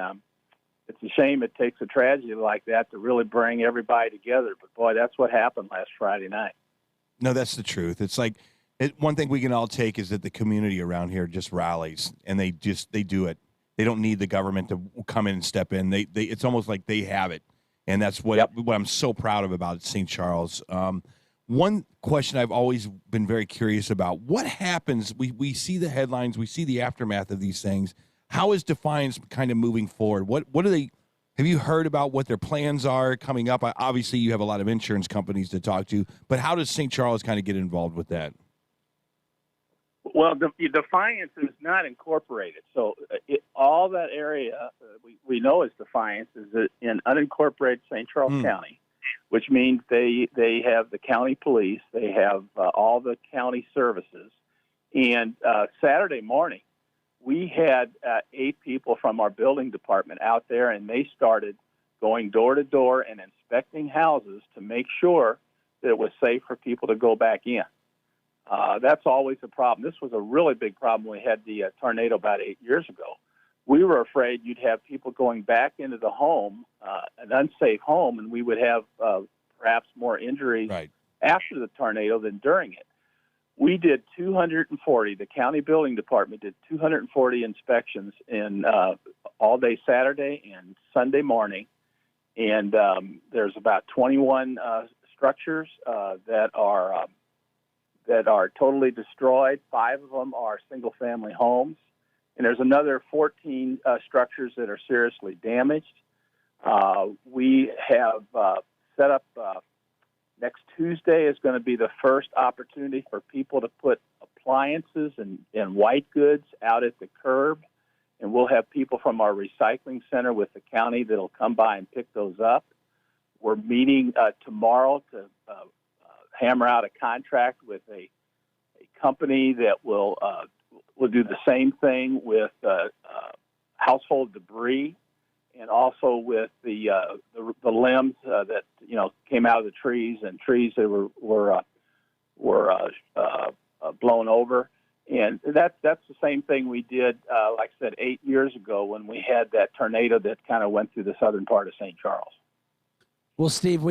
S14: it's a shame it takes a tragedy like that to really bring everybody together. But boy, that's what happened last Friday night.
S1: No, that's the truth. It's like one thing we can all take is that the community around here just rallies, and they do it. They don't need the government to come in and step in. It's almost like they have it, and that's what I'm so proud of about St. Charles. One question I've always been very curious about: what happens? We see the headlines, we see the aftermath of these things. How is Defiance kind of moving forward? What do they? Have you heard about what their plans are coming up? Obviously, you have a lot of insurance companies to talk to, but how does St. Charles kind of get involved with that?
S14: Well, Defiance is not incorporated, so all that area we know as Defiance is in unincorporated St. Charles County, which means they have the county police, they have all the county services, and Saturday morning we had 8 people from our building department out there, and they started going door to door and inspecting houses to make sure that it was safe for people to go back in. That's always a problem. This was a really big problem. We had the tornado about 8 years ago. We were afraid you'd have people going back into the home, an unsafe home, and we would have perhaps more injuries after the tornado than during it. We did 240. The county building department did 240 inspections in all day Saturday and Sunday morning, and there's about 21 structures that are totally destroyed. 5 of them are single-family homes, and there's another 14 structures that are seriously damaged. We have set up next Tuesday is going to be the first opportunity for people to put appliances and white goods out at the curb, and we'll have people from our recycling center with the county that'll come by and pick those up. We're meeting tomorrow to hammer out a contract with a company that will do the same thing with household debris, and also with the limbs that came out of the trees and trees that were blown over. And that's the same thing we did, like I said, 8 years ago when we had that tornado that kind of went through the southern part of St. Charles.
S11: Well, Steve,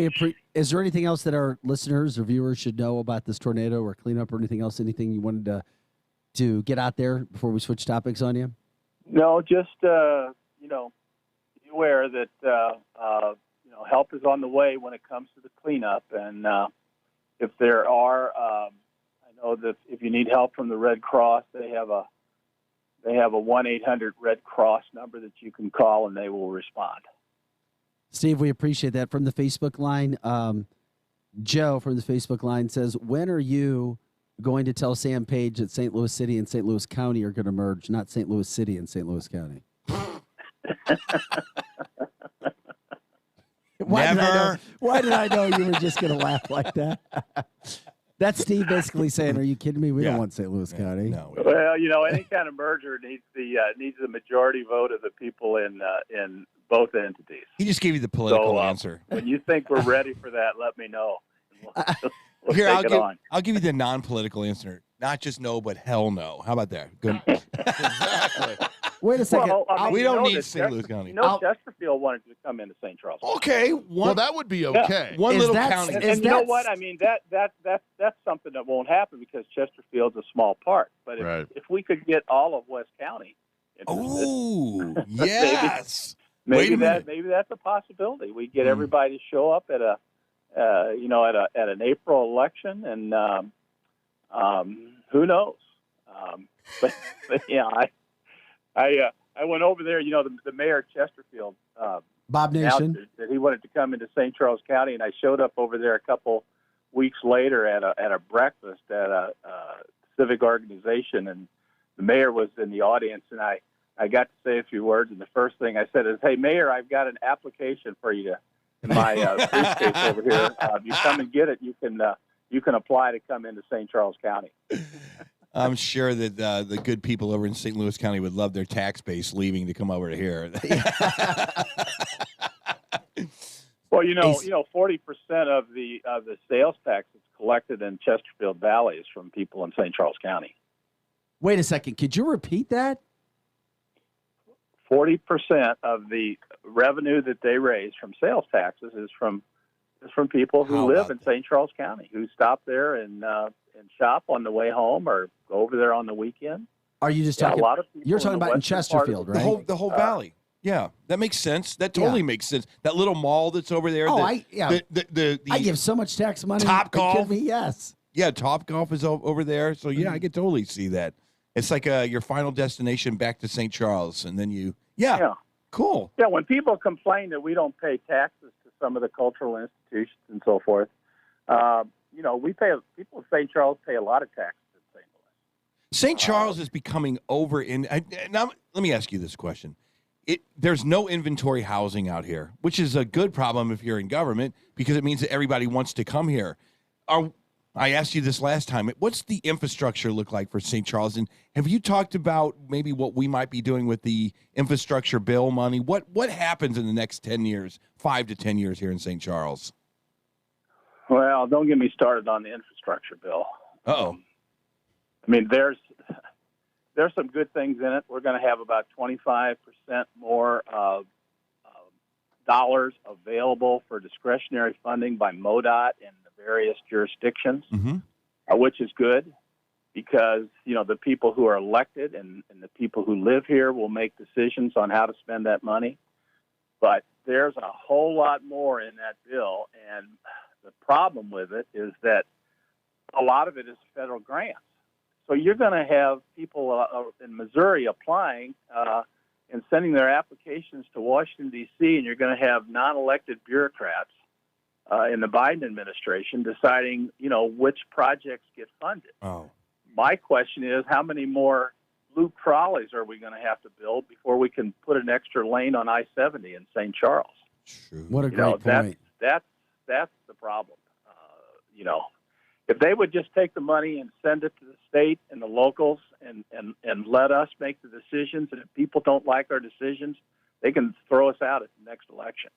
S11: is there anything else that our listeners or viewers should know about this tornado or cleanup or anything else? Anything you wanted to get out there before we switch topics on you?
S14: No, just be aware that help is on the way when it comes to the cleanup, and if there are, I know that if you need help from the Red Cross, they have a 1-800 Red Cross number that you can call, and they will respond.
S11: Steve, we appreciate that. From the Facebook line, Joe from the Facebook line says, when are you going to tell Sam Page that St. Louis City and St. Louis County are going to merge, not St. Louis City and St. Louis County? Why did I know you were just going to laugh like that? That's Steve basically saying, are you kidding me? We don't want St. Louis County.
S1: No.
S14: Well, any kind of merger needs the majority vote of the people in both entities.
S1: He just gave you the political answer.
S14: When you think we're ready for that, let me know. We'll
S1: Here,
S14: take it on.
S1: I'll give you the non-political answer. Not just no, but hell no. How about that? Good. Exactly.
S11: Wait a second.
S14: Well,
S1: we don't need St. Louis County.
S14: Chesterfield wanted to come into St. Charles.
S1: Okay.
S5: Well, that would be okay.
S1: Yeah. One little county.
S14: And you know what? I mean, that's something that won't happen because Chesterfield's a small part. But if we could get all of West County interested,
S1: oh, yes.
S14: maybe that's a possibility. We get everybody to show up at at an April election, and who knows? But yeah, I went over there. The mayor of Chesterfield,
S11: Bob Nation,
S14: that he wanted to come into St. Charles County, and I showed up over there a couple weeks later at a breakfast at a civic organization, and the mayor was in the audience, and I got to say a few words, and the first thing I said is, "Hey, Mayor, I've got an application for you in my briefcase over here. If you come and get it, you can apply to come into St. Charles County."
S1: I'm sure that the good people over in St. Louis County would love their tax base leaving to come over to here.
S14: Well, 40% of the sales tax that's collected in Chesterfield Valley is from people in St. Charles County.
S11: Wait a second. Could you repeat that?
S14: 40% of the revenue that they raise from sales taxes is from people who live in St. Charles County, who stop there and shop on the way home or go over there on the weekend.
S11: Are you just talking? A lot of people you're talking about in Chesterfield, right?
S1: The whole valley. Yeah, that makes sense. That totally makes sense. That little mall that's over there.
S11: Oh, I give so much tax money.
S1: Top Golf.
S11: Yes.
S1: Yeah, Top Golf is over there. So yeah, I could totally see that. It's like your final destination back to St. Charles, and then you. Yeah. Cool.
S14: Yeah, when people complain that we don't pay taxes to some of the cultural institutions and so forth, we pay. People in St. Charles pay a lot of taxes in St. Louis.
S1: St. Charles is becoming over in. Now, let me ask you this question: there's no inventory housing out here, which is a good problem if you're in government because it means that everybody wants to come here. I asked you this last time. What's the infrastructure look like for St. Charles? And have you talked about maybe what we might be doing with the infrastructure bill money? What happens in the next 10 years, 5 to 10 years here in St. Charles?
S14: Well, don't get me started on the infrastructure bill.
S1: Uh-oh.
S14: I mean, there's some good things in it. We're going to have about 25% more dollars available for discretionary funding by MoDOT in the various jurisdictions, which is good because, the people who are elected and the people who live here will make decisions on how to spend that money. But there's a whole lot more in that bill, and the problem with it is that a lot of it is federal grants. So you're going to have people in Missouri applying and sending their applications to Washington, D.C., and you're going to have non-elected bureaucrats in the Biden administration deciding, which projects get funded.
S1: Oh.
S14: my question is, how many more loop trolleys are we going to have to build before we can put an extra lane on I-70 in St. Charles?
S11: What a great point.
S14: That's the problem. If they would just take the money and send it to the state and the locals and let us make the decisions, and if people don't like our decisions, they can throw us out at the next election.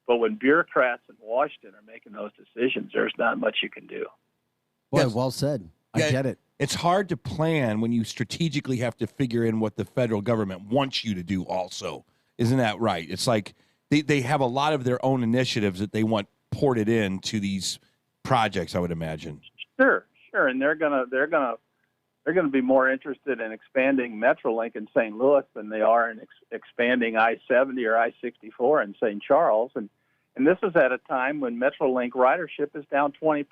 S14: But when bureaucrats in Washington are making those decisions, there's not much you can do.
S11: Boy, well said. I get it.
S1: It's hard to plan when you strategically have to figure in what the federal government wants you to do also. Isn't that right? It's like they have a lot of their own initiatives that they want ported into these projects, I would imagine.
S14: Sure. And they're gonna be more interested in expanding Metrolink in St. Louis than they are in expanding I-70 or I-64 in St. Charles. And this is at a time when Metrolink ridership is down 20%.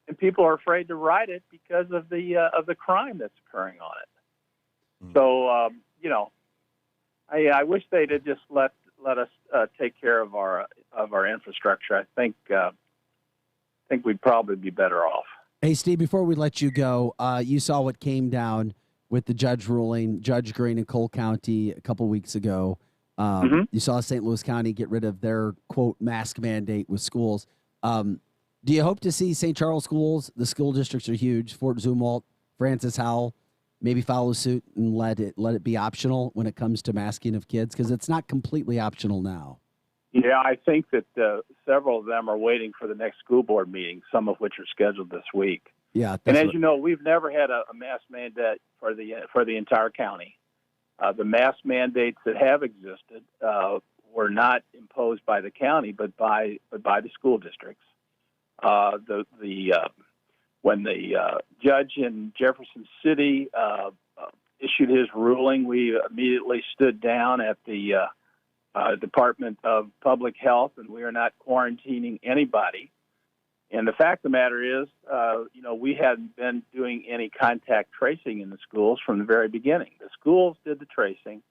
S14: And people are afraid to ride it because of the crime that's occurring on it. So I wish they'd have just let us take care of our infrastructure. I think we'd probably be better off.
S11: Hey, Steve, before we let you go, you saw what came down with the judge ruling, Judge Green in Cole County a couple weeks ago. You saw St. Louis County get rid of their, quote, mask mandate with schools. Do you hope to see St. Charles schools, the school districts are huge, Fort Zumwalt, Francis Howell, maybe follow suit and let it be optional when it comes to masking of kids? Because it's not completely optional now.
S14: Yeah, I think that several of them are waiting for the next school board meeting, some of which are scheduled this week.
S11: Yeah,
S14: and as you know, we've never had a mask mandate for the entire county. The mask mandates that have existed were not imposed by the county, but by the school districts. When the judge in Jefferson City issued his ruling, we immediately stood down at the Department of Public Health, and we are not quarantining anybody. And the fact of the matter is, we hadn't been doing any contact tracing in the schools from the very beginning. The schools did the tracing.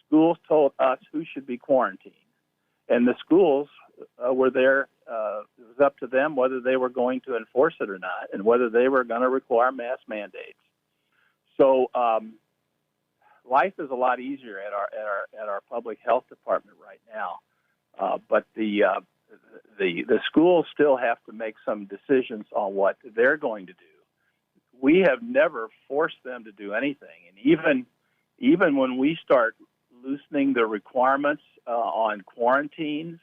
S14: Schools told us who should be quarantined. And the schools were there. It was up to them whether they were going to enforce it or not, and whether they were going to require mask mandates. So life is a lot easier at our public health department right now. But the schools still have to make some decisions on what they're going to do. We have never forced them to do anything, and even when we start loosening the requirements on quarantines,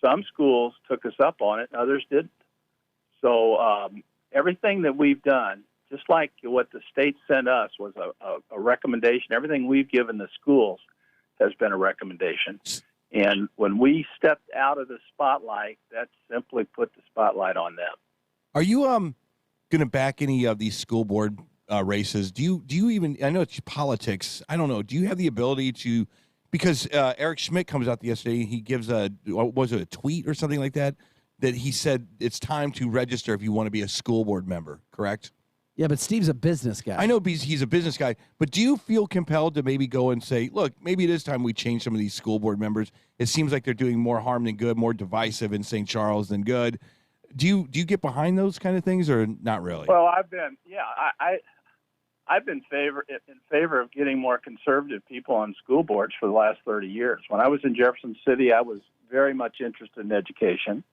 S14: some schools took us up on it, and others didn't. So everything that we've done, just like what the state sent us, was a recommendation. Everything we've given the schools has been a recommendation. And when we stepped out of the spotlight, that simply put the spotlight on them.
S1: Are you going to back any of these school board races? Do you even? I know it's politics. I don't know. Do you have the ability to? Because Eric Schmidt comes out yesterday. He gives a tweet or something like that he said it's time to register if you want to be a school board member. Correct?
S11: Yeah, but Steve's a business guy.
S1: I know he's a business guy, but do you feel compelled to maybe go and say, look, maybe it is time we change some of these school board members? It seems like they're doing more harm than good, more divisive in St. Charles than good. Do you get behind those kind of things or not really?
S14: Well, I've been in favor of getting more conservative people on school boards for the last 30 years. When I was in Jefferson City, I was very much interested in education.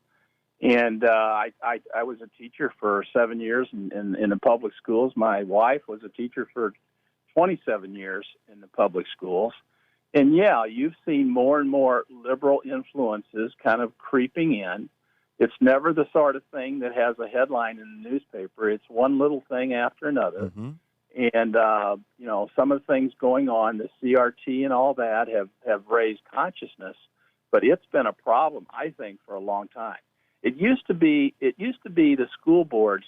S14: And I was a teacher for 7 years in the public schools. My wife was a teacher for 27 years in the public schools. And, yeah, you've seen more and more liberal influences kind of creeping in. It's never the sort of thing that has a headline in the newspaper. It's one little thing after another.
S1: Mm-hmm.
S14: And, some of the things going on, the CRT and all that have raised consciousness. But it's been a problem, I think, for a long time. It used to be the school boards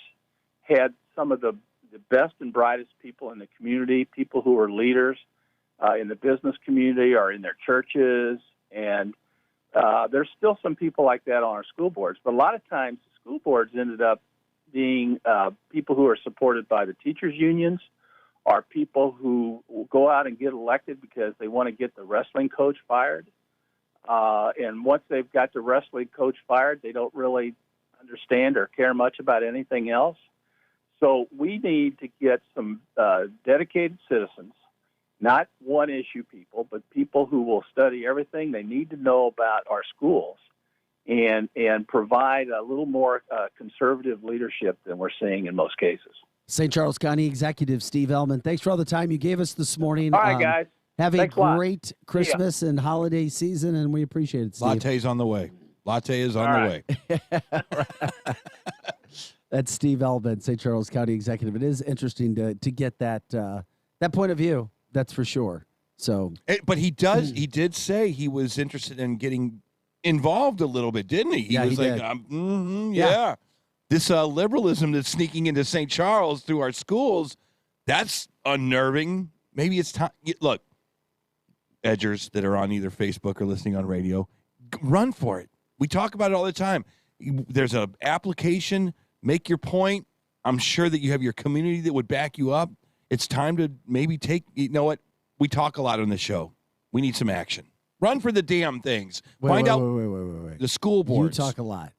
S14: had some of the best and brightest people in the community, people who were leaders in the business community or in their churches. And there's still some people like that on our school boards. But a lot of times the school boards ended up being people who are supported by the teachers' unions, or people who go out and get elected because they want to get the wrestling coach fired. And once they've got the wrestling coach fired, they don't really understand or care much about anything else. So we need to get some dedicated citizens, not one-issue people, but people who will study everything they need to know about our schools and provide a little more conservative leadership than we're seeing in most cases.
S11: St. Charles County Executive Steve Ellman, thanks for all the time you gave us this morning.
S14: All right, guys.
S11: Have a
S14: Thanks a lot.
S11: great Christmas and holiday season, and we appreciate it, Steve.
S1: Latte's on the way. Latte is on the way.
S11: That's Steve Ellman, St. Charles County Executive. It is interesting to get that point of view. That's for sure. So,
S1: but he did say he was interested in getting involved a little bit, didn't he? He was
S11: he
S1: like,
S11: did.
S1: yeah. This liberalism that's sneaking into St. Charles through our schools, that's unnerving. Maybe it's time. Look, edgers that are on either Facebook or listening on radio, run for it. We talk about it all the time. There's an application. Make your point. I'm sure that you have your community that would back you up. It's time to maybe take, you know what? We talk a lot on the show. We need some action. Run for the damn things. Find out the school boards.
S11: You talk a lot.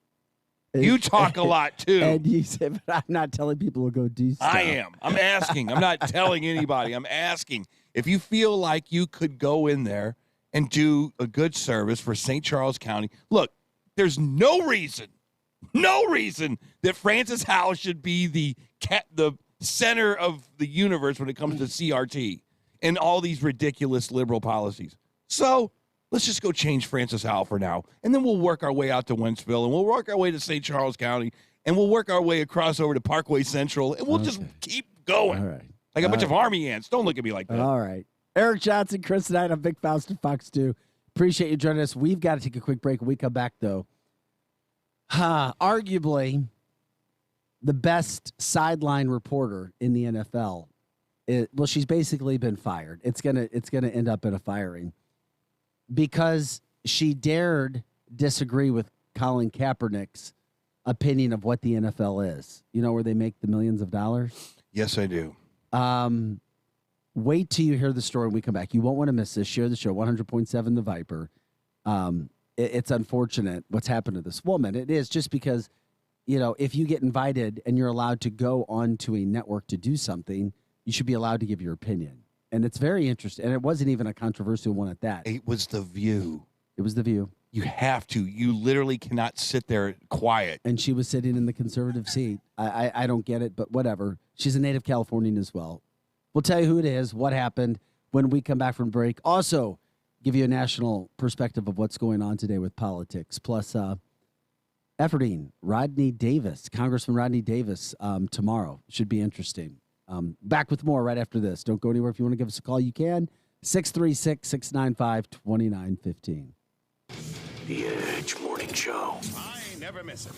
S1: You talk a lot, too.
S11: And you said, but I'm not telling people to go do stuff.
S1: I am. I'm asking. I'm not telling anybody. I'm asking. If you feel like you could go in there and do a good service for St. Charles County, look, there's no reason that Francis Howell should be the center of the universe when it comes to CRT and all these ridiculous liberal policies. So let's just go change Francis Howell for now, and then we'll work our way out to Wentzville, and we'll work our way to St. Charles County, and we'll work our way across over to Parkway Central, and we'll just keep going.
S11: All right.
S1: Like a bunch of Army ants. Don't look at me like that.
S11: All right. Eric Johnson, Chris Knight, I'm Big Faust and Fox 2. Appreciate you joining us. We've got to take a quick break. When we come back, though, arguably the best sideline reporter in the NFL. She's basically been fired. It's gonna end up in a firing because she dared disagree with Colin Kaepernick's opinion of what the NFL is. You know, where they make the millions of dollars?
S1: Yes, I do.
S11: Wait till you hear the story when we come back. You won't want to miss this. Share the show, 100.7 The Viper. It's unfortunate what's happened to this woman. It is just because, you know, if you get invited and you're allowed to go onto a network to do something, you should be allowed to give your opinion. And it's very interesting. And it wasn't even a controversial one at that.
S1: It was The View.
S11: It was The View.
S1: You have to. You literally cannot sit there quiet.
S11: And she was sitting in the conservative seat. I don't get it, but whatever. She's a native Californian as well. We'll tell you who it is, what happened when we come back from break. Also, give you a national perspective of what's going on today with politics. Plus, efforting Rodney Davis, Congressman Rodney Davis, tomorrow. Should be interesting. Back with more right after this. Don't go anywhere. If you want to give us a call, you can. 636-695-2915.
S2: The Edge Morning Show.
S12: I never miss it.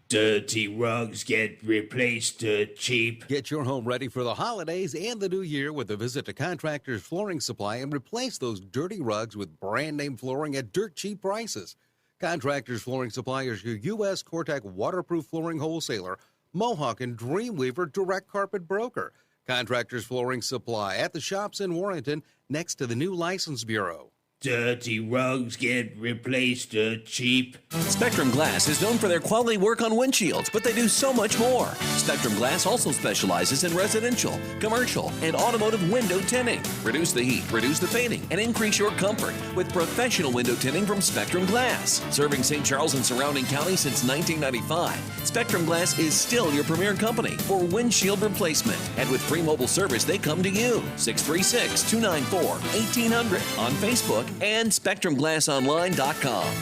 S15: Dirty rugs get replaced cheap.
S16: Get your home ready for the holidays and the new year with a visit to Contractors Flooring Supply and replace those dirty rugs with brand name flooring at dirt cheap prices. Contractors Flooring Supply is your U.S. Cortec waterproof flooring wholesaler, Mohawk and Dreamweaver direct carpet broker. Contractors Flooring Supply at the shops in Warrenton next to the new License Bureau.
S15: Dirty rugs get replaced cheap.
S12: Spectrum Glass is known for their quality work on windshields, but they do so much more. Spectrum Glass also specializes in residential, commercial, and automotive window tinting. Reduce the heat, reduce the fading, and increase your comfort with professional window tinting from Spectrum Glass. Serving St. Charles and surrounding counties since 1995, Spectrum Glass is still your premier company for windshield replacement. And with free mobile service, they come to you. 636-294-1800 on Facebook and SpectrumGlassOnline.com.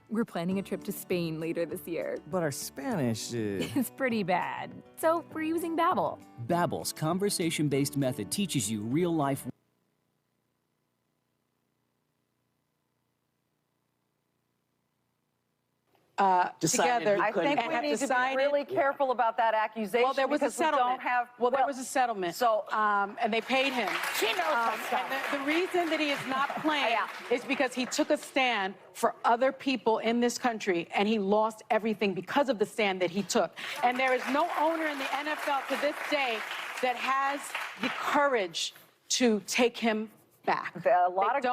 S18: We're planning a trip to Spain later this year.
S19: But our Spanish
S18: is pretty bad. So we're using Babbel.
S20: Babbel's conversation-based method teaches you real-life.
S21: Together. I think we need to be really careful about that accusation.
S9: Well, there was a settlement.
S21: There
S9: was a settlement.
S21: So,
S9: and they paid him.
S21: She knows her stuff.
S9: And the reason that he is not playing is because he took a stand for other people in this country, and he lost everything because of the stand that he took. And there is no owner in the NFL to this day that has the courage to take him back.
S21: A lot of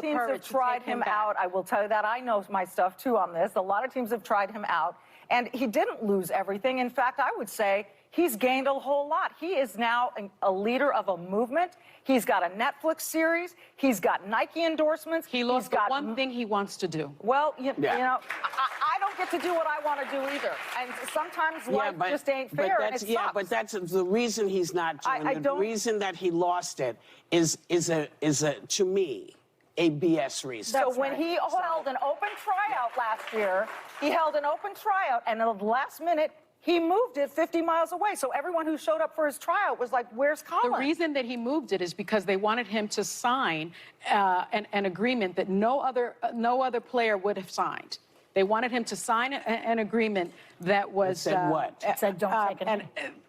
S21: teams have tried him out. I will tell you that. I know my stuff, too, on this. A lot of teams have tried him out, And he didn't lose everything. In fact, I would say he's gained a whole lot. He is now a leader of a movement. He's got a Netflix series. He's got Nike endorsements.
S9: He lost the one thing he wants to do.
S21: Well, you know, I don't get to do what I want to do either. And sometimes life just ain't fair.
S3: But that's,
S21: and it sucks.
S3: but that's the reason he's not doing it. The reason that he lost it is to me, a BS reason.
S21: So when he held an open tryout last year, he held an open tryout, and at the last minute, he moved it 50 miles away. So everyone who showed up for his tryout was like, where's Colin?
S9: The reason that he moved it is because they wanted him to sign an agreement that no other player would have signed. They wanted him to sign an agreement that was...
S3: It said what?
S21: It said don't take it.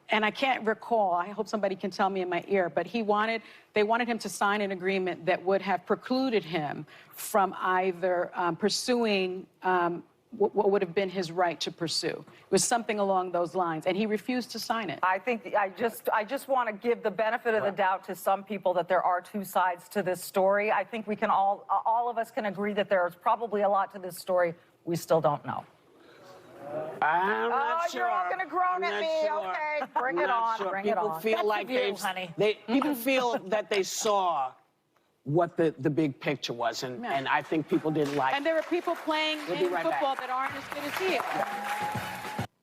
S9: And I can't recall. I hope somebody can tell me in my ear. But they wanted him to sign an agreement that would have precluded him from either pursuing what would have been his right to pursue. It was something along those lines, and he refused to sign it.
S21: I think I just want to give the benefit of the doubt to some people that there are two sides to this story. I think we can all of us can agree that there is probably a lot to this story we still don't know.
S3: I'm not sure.
S21: You're all going to groan at me.
S3: Sure.
S21: Okay, bring it on.
S3: Sure.
S21: Bring
S3: People
S21: it on.
S3: feel
S21: That's
S3: like
S21: the view, honey.
S3: people feel that they saw what the big picture was, and I think people didn't like it.
S9: And there are people playing in football that aren't as good as he is.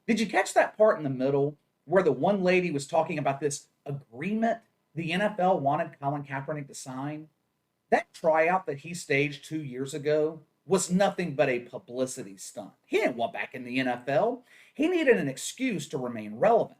S6: Did you catch that part in the middle where the one lady was talking about this agreement the NFL wanted Colin Kaepernick to sign? That tryout that he staged 2 years ago was nothing but a publicity stunt. He didn't want back in the NFL. He needed an excuse to remain relevant.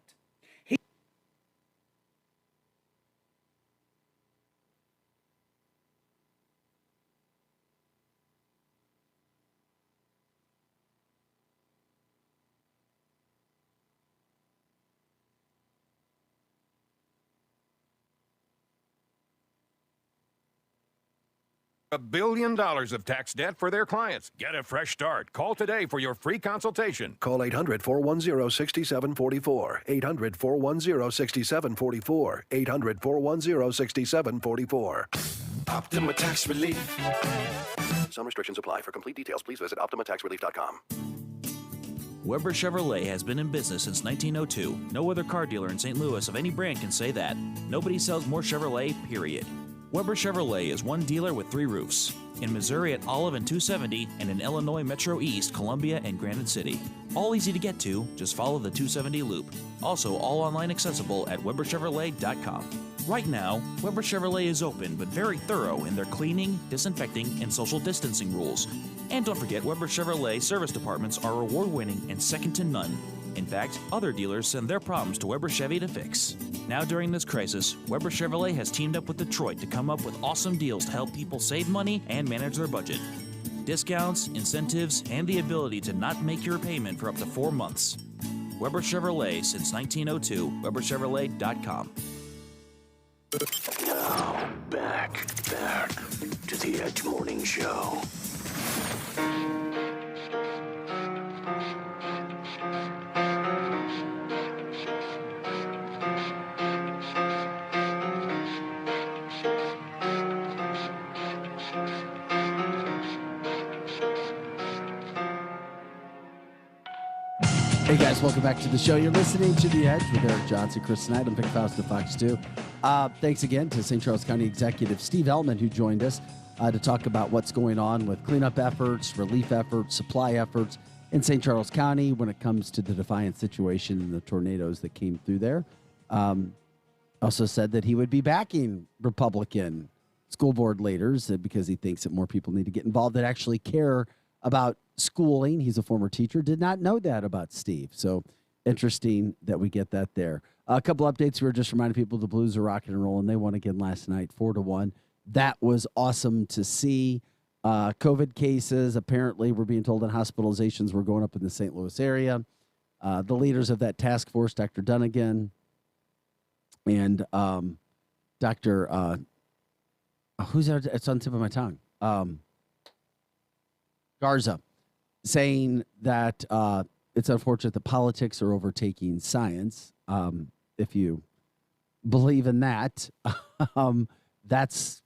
S7: $1 billion of tax debt for their clients. Get a fresh start. Call today for your free consultation.
S19: Call 800-410-6744. 800-410-6744. 800-410-6744.
S22: Optima Tax Relief. Some restrictions apply. For complete details, please visit OptimaTaxRelief.com.
S23: Weber Chevrolet has been in business since 1902. No other car dealer in St. Louis of any brand can say that. Nobody sells more Chevrolet, period. Weber Chevrolet is one dealer with 3 roofs. In Missouri at Olive and 270, and in Illinois Metro East, Columbia, and Granite City. All easy to get to, just follow the 270 loop. Also, all online accessible at WeberChevrolet.com. Right now, Weber Chevrolet is open but very thorough in their cleaning, disinfecting, and social distancing rules. And don't forget, Weber Chevrolet service departments are award-winning and second to none. In fact, other dealers send their problems to Weber Chevy to fix. Now during this crisis, Weber Chevrolet has teamed up with Detroit to come up with awesome deals to help people save money and manage their budget. Discounts, incentives, and the ability to not make your payment for up to 4 months. Weber Chevrolet since 1902, WeberChevrolet.com.
S22: Now, back to the Edge Morning Show.
S11: Hey guys, welcome back to the show. You're listening to The Edge with Eric Johnson, Chris Knight. I'm Vic Faust of Fox 2. Thanks again to St. Charles County Executive Steve Elman, who joined us to talk about what's going on with cleanup efforts, relief efforts, supply efforts in St. Charles County when it comes to the Defiant situation and the tornadoes that came through there. Also said that he would be backing Republican school board leaders because he thinks that more people need to get involved that actually care about schooling. He's a former teacher. Did not know that about Steve. So interesting that we get that there. A couple updates. We were just reminding people the Blues are rocking and rolling. They won again last night, 4-1. That was awesome to see. COVID cases, apparently, we're being told that hospitalizations were going up in the St. Louis area. The leaders of that task force, Dr. Dunnigan and Dr. Who's there? It's on the tip of my tongue. Garza, saying that it's unfortunate that politics are overtaking science. If you believe in that, that's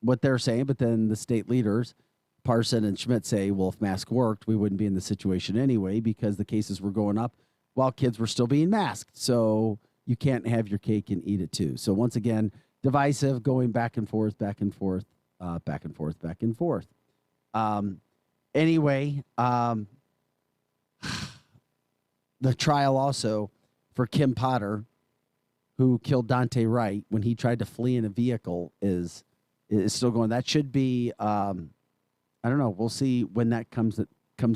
S11: what they're saying. But then the state leaders Parson and Schmidt say, well, if masks worked, we wouldn't be in the situation anyway because the cases were going up while kids were still being masked. So you can't have your cake and eat it too. So once again, divisive, going back and forth, back and forth, back and forth, back and forth. Anyway, the trial also for Kim Potter, who killed Dante Wright when he tried to flee in a vehicle, is still going. That should be, I don't know. We'll see when that comes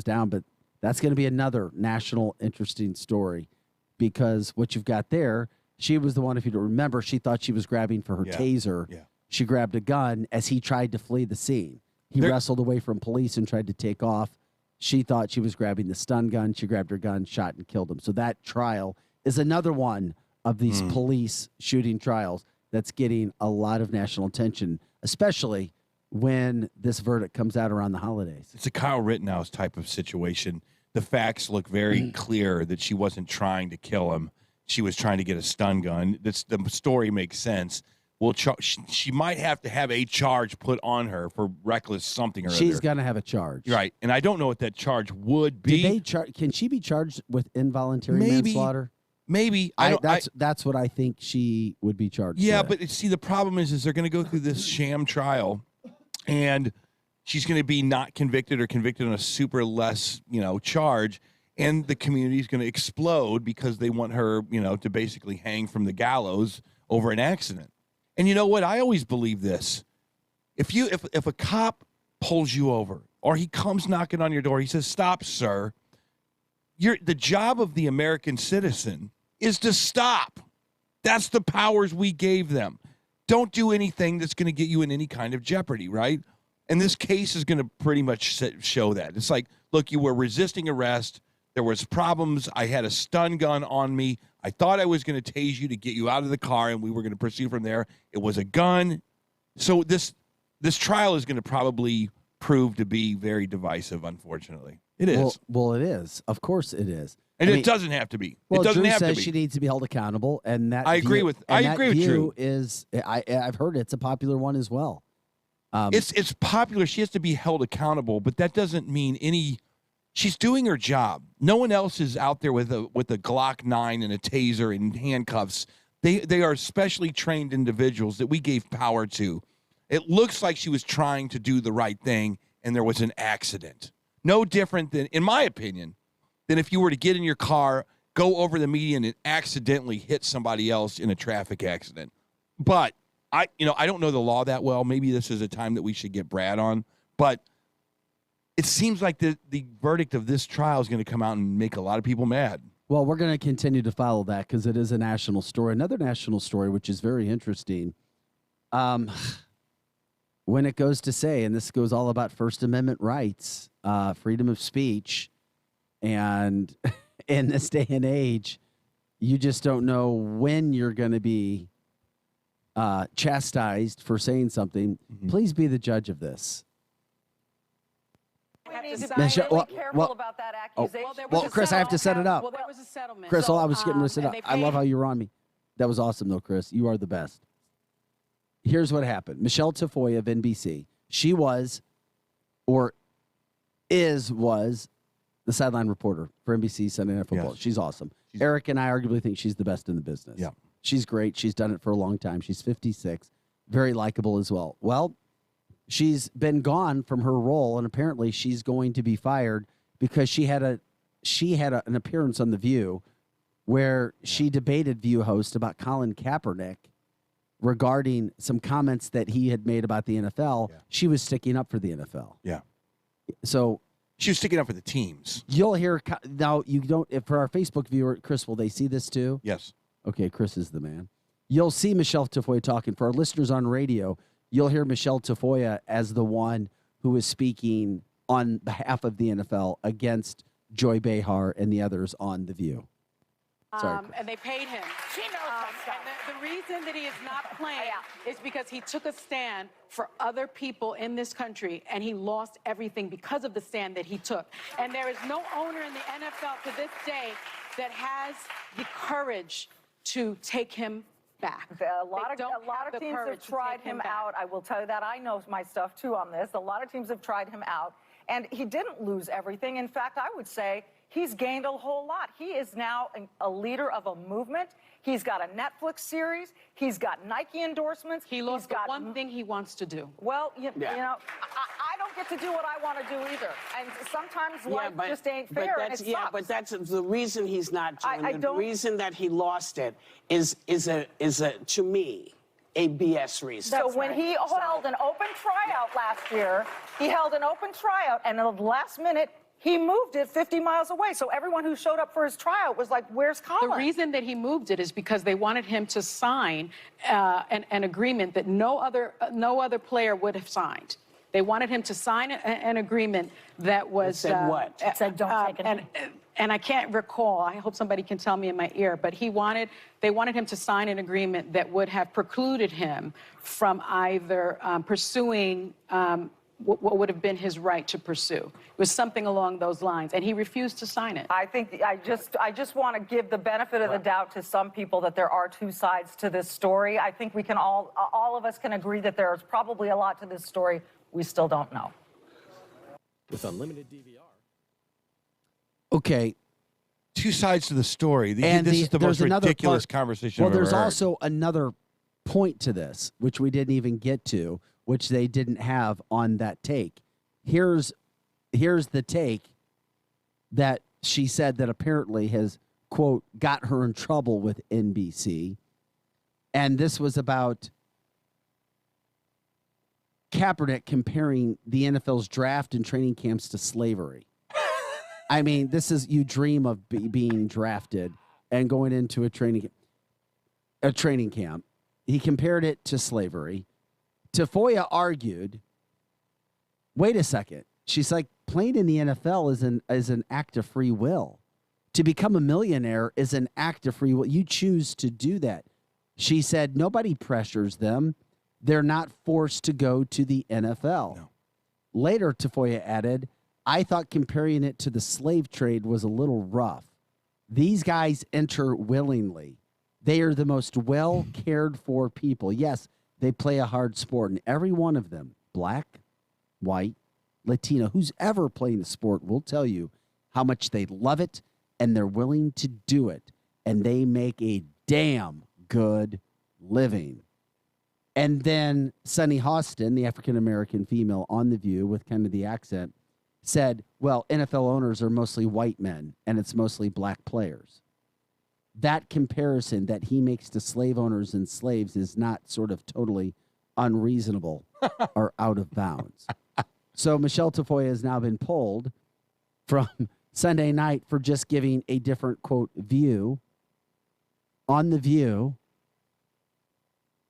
S11: down, but that's going to be another national interesting story because what you've got there, she was the one, if you don't remember, she thought she was grabbing for her taser. Yeah. She grabbed a gun as he tried to flee the scene. He wrestled away from police and tried to take off. She thought she was grabbing the stun gun. She grabbed her gun, shot, and killed him. So that trial is another one of these police shooting trials that's getting a lot of national attention, especially when this verdict comes out around the holidays.
S1: It's a Kyle Rittenhouse type of situation. The facts look very clear that she wasn't trying to kill him. She was trying to get a stun gun. The story makes sense. Well, she might have to have a charge put on her for reckless something or other.
S11: She's going to have a charge.
S1: Right. And I don't know what that charge would be.
S11: Can she be charged with involuntary manslaughter?
S1: Maybe.
S11: That's what I think she would be charged with.
S1: Yeah, but see, the problem is they're going to go through this sham trial, and she's going to be not convicted or convicted on a super less, charge, and the community is going to explode because they want her, to basically hang from the gallows over an accident. And you know what? I always believe this. If a cop pulls you over or he comes knocking on your door, he says, "Stop, sir." The job of the American citizen is to stop. That's the powers we gave them. Don't do anything that's going to get you in any kind of jeopardy, right? And this case is going to pretty much show that. It's like, look, you were resisting arrest. There was problems. I had a stun gun on me. I thought I was going to tase you to get you out of the car, and we were going to pursue from there. It was a gun. So this trial is going to probably prove to be very divisive, unfortunately. It is.
S11: Well, it is. Of course it is.
S1: And it doesn't have to be.
S11: Well,
S1: it doesn't
S11: Drew
S1: have
S11: says
S1: to be.
S11: she needs to be held accountable, and that
S1: I agree with Drew.
S11: I've heard it's a popular one as well.
S1: It's popular. She has to be held accountable, but that doesn't mean any. She's doing her job. No one else is out there with a Glock 9 and a taser and handcuffs. They are specially trained individuals that we gave power to. It looks like she was trying to do the right thing, and there was an accident. No different than, in my opinion, than if you were to get in your car, go over the median, and accidentally hit somebody else in a traffic accident. But I don't know the law that well. Maybe this is a time that we should get Brad on. But it seems like the verdict of this trial is going to come out and make a lot of people mad.
S11: Well, we're going to continue to follow that because it is a national story. Another national story, which is very interesting. When it goes to say, and this goes all about First Amendment rights, freedom of speech, and in this day and age, you just don't know when you're going to be chastised for saying something. Mm-hmm. Please be the judge of this.
S21: We need to be really careful about that accusation.
S11: Well, Chris, I have to set it up.
S9: Well, there was a settlement.
S11: Chris, I was getting to set up. I love how you were on me. That was awesome, though, Chris. You are the best. Here's what happened. Michelle Tafoya of NBC. She was the sideline reporter for NBC Sunday Night Football. Yes. She's awesome. Eric and I arguably think she's the best in the business.
S1: Yeah.
S11: She's great. She's done it for a long time. She's 56. Very likable as well. Well, she's been gone from her role, and apparently she's going to be fired because she had an appearance on The View where she debated View host about Colin Kaepernick regarding some comments that he had made about the NFL. Yeah. She was sticking up for the NFL.
S1: Yeah.
S11: So
S1: she was sticking up for the teams.
S11: You'll hear now. You don't. If for our Facebook viewer, Chris, will they see this too?
S1: Yes.
S11: Okay, Chris is the man. You'll see Michelle Tafoya talking. For our listeners on radio, you'll hear Michelle Tafoya as the one who is speaking on behalf of the NFL against Joy Behar and the others on The View. Sorry,
S9: and they paid him. She knows and the reason that he is not playing is because he took a stand for other people in this country, and he lost everything because of the stand that he took. And there is no owner in the NFL to this day that has the courage to take him back.
S21: A lot of teams have tried him out. I will tell you that. I know my stuff too on this. A lot of teams have tried him out, and he didn't lose everything. In fact, I would say he's gained a whole lot. He is now a leader of a movement. He's got a Netflix series. He's got Nike endorsements.
S9: He lost the one thing he wants to do.
S21: Well, you know, I don't get to do what I want to do either. And sometimes life just ain't fair, and it sucks.
S3: But that's the reason he's not doing it. The reason that he lost it is to me, a BS reason.
S21: So when he held an open tryout last year, he held an open tryout, and at the last minute, he moved it 50 miles away. So everyone who showed up for his tryout was like, where's Colin?
S9: The reason that he moved it is because they wanted him to sign an agreement that no other player would have signed. They wanted him to sign an agreement that was...
S3: It said what?
S21: It said don't take it.
S9: And I can't recall. I hope somebody can tell me in my ear. But they wanted him to sign an agreement that would have precluded him from either pursuing what would have been his right to pursue. It was something along those lines, and he refused to sign it.
S21: I think I just want to give the benefit of the doubt to some people that there are two sides to this story. I think we can all of us can agree that there is probably a lot to this story we still don't know.
S8: With unlimited DVR.
S11: Okay.
S1: Two sides to the story. This is the most ridiculous conversation I've ever heard.
S11: Well, there's also another point to this, which we didn't even get to, which they didn't have on that take. Here's the take that she said that apparently has, quote, got her in trouble with NBC. And this was about Kaepernick comparing the NFL's draft and training camps to slavery. I mean, this is, you dream of being drafted and going into a training camp. He compared it to slavery. Tafoya argued, wait a second. She's like, playing in the NFL is an act of free will. To become a millionaire is an act of free will. You choose to do that. She said, nobody pressures them. They're not forced to go to the NFL. No. Later, Tafoya added, I thought comparing it to the slave trade was a little rough. These guys enter willingly. They are the most well cared for people. Yes, they play a hard sport, and every one of them, black, white, Latino, who's ever playing the sport will tell you how much they love it, and they're willing to do it, and they make a damn good living. And then Sunny Hostin, the African-American female on The View with kind of the accent, said, well, NFL owners are mostly white men, and it's mostly black players. That comparison that he makes to slave owners and slaves is not sort of totally unreasonable or out of bounds. So Michelle Tafoya has now been pulled from Sunday night for just giving a different, quote, view on The View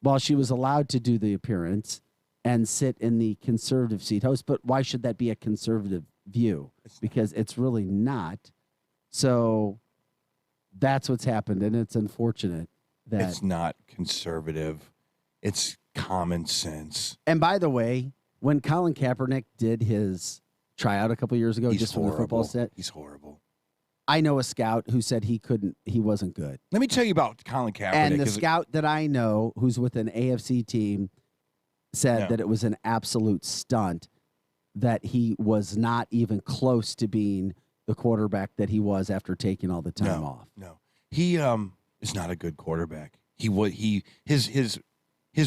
S11: while she was allowed to do the appearance and sit in the conservative seat host. But why should that be a conservative view? Because it's really not. So that's what's happened, and it's unfortunate that
S1: it's not conservative. It's common sense.
S11: And by the way, when Colin Kaepernick did his tryout a couple years ago,
S1: He's
S11: just
S1: horrible.
S11: from the football set,
S1: He's horrible.
S11: I know a scout who said he wasn't good.
S1: Let me tell you about Colin Kaepernick.
S11: And the scout that I know, who's with an AFC team, said that it was an absolute stunt, that he was not even close to being the quarterback that he was after taking all the time off.
S1: No, he is not a good quarterback. His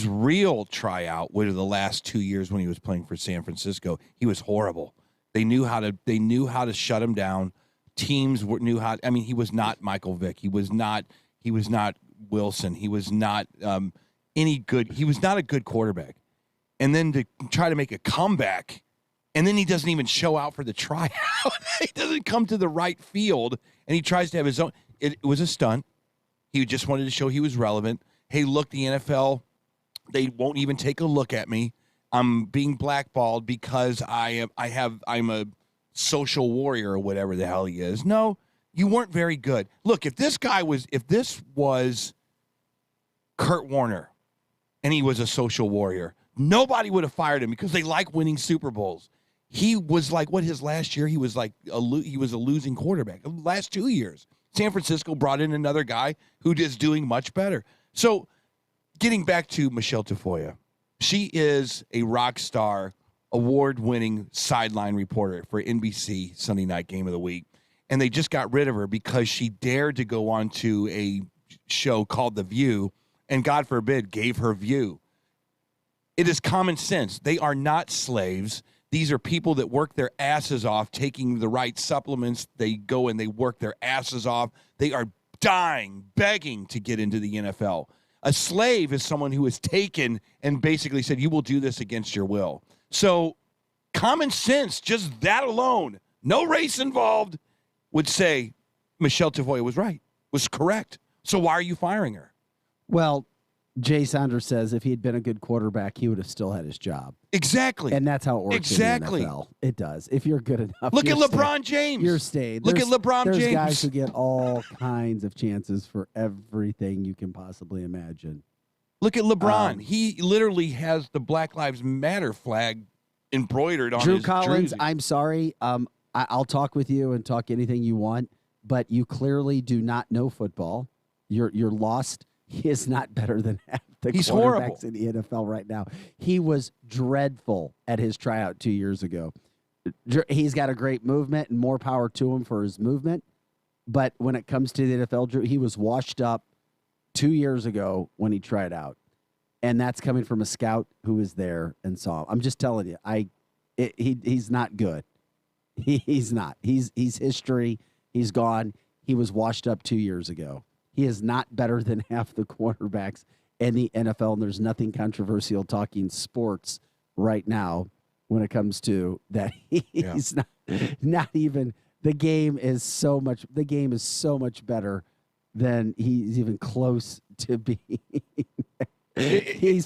S1: real tryout was the last 2 years when he was playing for San Francisco. He was horrible. They knew how to shut him down. Teams knew how. I mean, he was not Michael Vick. He was not Wilson. He was not any good. He was not a good quarterback. And then to try to make a comeback, and then he doesn't even show out for the tryout. He doesn't come to the right field, and he tries to have his own. It was a stunt. He just wanted to show he was relevant. Hey, look, the NFL, they won't even take a look at me. I'm being blackballed because I'm a social warrior or whatever the hell he is. No, you weren't very good. Look, if this was Kurt Warner and he was a social warrior, nobody would have fired him because they like winning Super Bowls. He was like, his last year, he was like he was a losing quarterback. The last 2 years, San Francisco brought in another guy who is doing much better. So getting back to Michelle Tafoya, she is a rock star, award-winning sideline reporter for NBC Sunday Night Game of the Week. And they just got rid of her because she dared to go on to a show called The View, and God forbid, gave her view. It is common sense. They are not slaves. These are people that work their asses off, taking the right supplements. They go and they work their asses off. They are dying, begging to get into the NFL. A slave is someone who is taken and basically said, you will do this against your will. So common sense, just that alone, no race involved, would say Michelle Tafoya was right, was correct. So why are you firing her?
S11: Well, Jay Saunders says if he had been a good quarterback, he would have still had his job.
S1: Exactly.
S11: And that's how it works
S1: exactly.
S11: in the NFL. It does. If you're good enough.
S1: Look at LeBron James.
S11: You're stayed.
S1: Look at LeBron
S11: James. There's
S1: James.
S11: guys who get all kinds of chances for everything you can possibly imagine.
S1: Look at LeBron. He literally has the Black Lives Matter flag embroidered on
S11: Drew
S1: his
S11: Collins,
S1: jersey.
S11: I'm sorry. I'll talk with you and talk anything you want, but you clearly do not know football. You're lost. He is not better than half the
S1: He's
S11: quarterbacks
S1: horrible
S11: in the NFL right now. He was dreadful at his tryout 2 years ago. He's got a great movement and more power to him for his movement. But when it comes to the NFL, Drew, he was washed up 2 years ago when he tried out. And that's coming from a scout who was there and saw him. I'm just telling you, he's not good. He's not. He's history. He's gone. He was washed up 2 years ago. He is not better than half the quarterbacks in the NFL, and there's nothing controversial talking sports right now when it comes to that. He's not even. The game is so much better than he's even close to being. He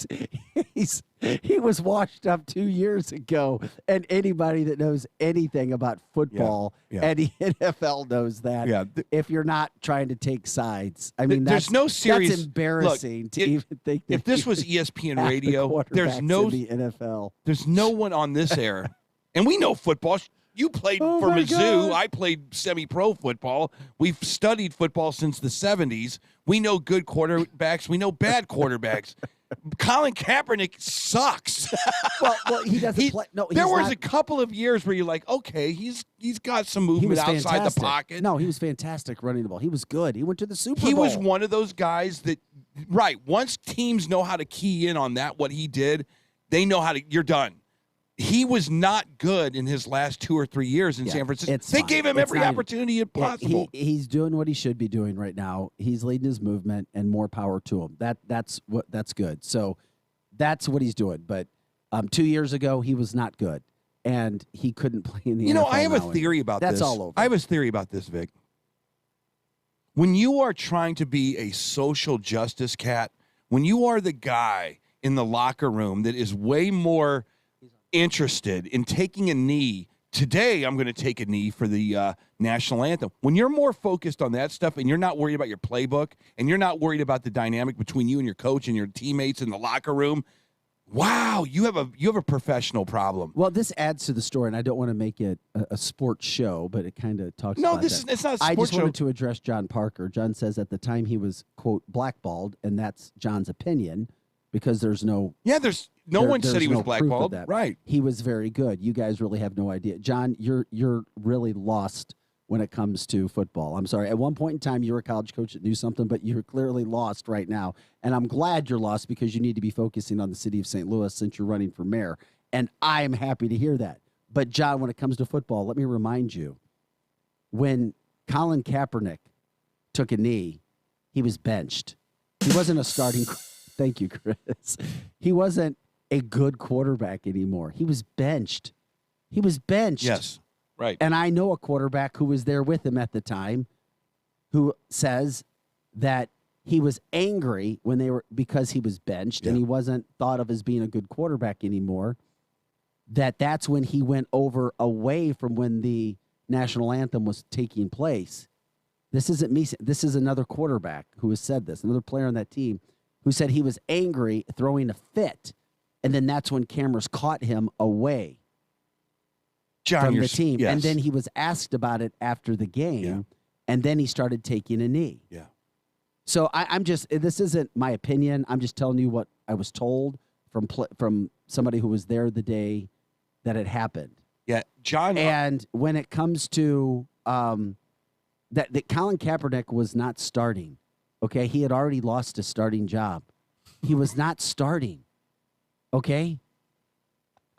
S11: was washed up 2 years ago, and anybody that knows anything about football and the NFL knows that.
S1: Yeah.
S11: If you're not trying to take sides, I mean,
S1: there's no serious.
S11: That's embarrassing to even think.
S1: If this was ESPN Radio, there's no
S11: in the NFL.
S1: There's no one on this air, and we know football. You played for Mizzou. I played semi-pro football. We've studied football since the 70s. We know good quarterbacks. We know bad quarterbacks. Colin Kaepernick sucks.
S11: Well, he doesn't play. No,
S1: there was a couple of years where you're like, okay, he's got some movement outside the pocket.
S11: No, he was fantastic running the ball. He was good. He went to the Super Bowl.
S1: He was one of those guys that, right, once teams know how to key in on that, what he did, they know how to, you're done. He was not good in his last 2 or 3 years in San Francisco. They gave him every opportunity possible.
S11: He's doing what he should be doing right now. He's leading his movement, and more power to him. That's good. So that's what he's doing. But 2 years ago, he was not good, and he couldn't play in the NFL.
S1: I have a theory about this.
S11: That's all over.
S1: I have a theory about this, Vic. When you are trying to be a social justice cat, when you are the guy in the locker room that is way more interested in taking a knee. Today, I'm going to take a knee for the national anthem. When you're more focused on that stuff and you're not worried about your playbook and you're not worried about the dynamic between you and your coach and your teammates in the locker room, wow, you have a professional problem.
S11: Well, this adds to the story, and I don't want to make it a sports show, but it kind of talks about
S1: it's not a sports
S11: I just
S1: show.
S11: wanted to address John Parker. John says at the time he was, quote, blackballed, and that's John's opinion because there's no...
S1: Yeah, no one said he was blackballed. Right.
S11: He was very good. You guys really have no idea. John, you're really lost when it comes to football. I'm sorry. At one point in time, you were a college coach that knew something, but you're clearly lost right now. And I'm glad you're lost because you need to be focusing on the city of St. Louis since you're running for mayor. And I'm happy to hear that. But, John, when it comes to football, let me remind you, when Colin Kaepernick took a knee, he was benched. He wasn't a starting – thank you, Chris. He wasn't a good quarterback anymore. He was benched.
S1: Yes, right.
S11: And I know a quarterback who was there with him at the time who says that he was angry because he was benched and he wasn't thought of as being a good quarterback anymore. That's when he went away from when the national anthem was taking place. This isn't me. This is another quarterback who has said this, another player on that team who said he was angry, throwing a fit. And then that's when cameras caught him away from the team.
S1: Yes.
S11: And then he was asked about it after the game, and then he started taking a knee.
S1: Yeah.
S11: So I'm just, this isn't my opinion. I'm just telling you what I was told from somebody who was there the day that it happened.
S1: Yeah, John.
S11: And when it comes to that Colin Kaepernick was not starting, okay? He had already lost a starting job. He was not starting, okay?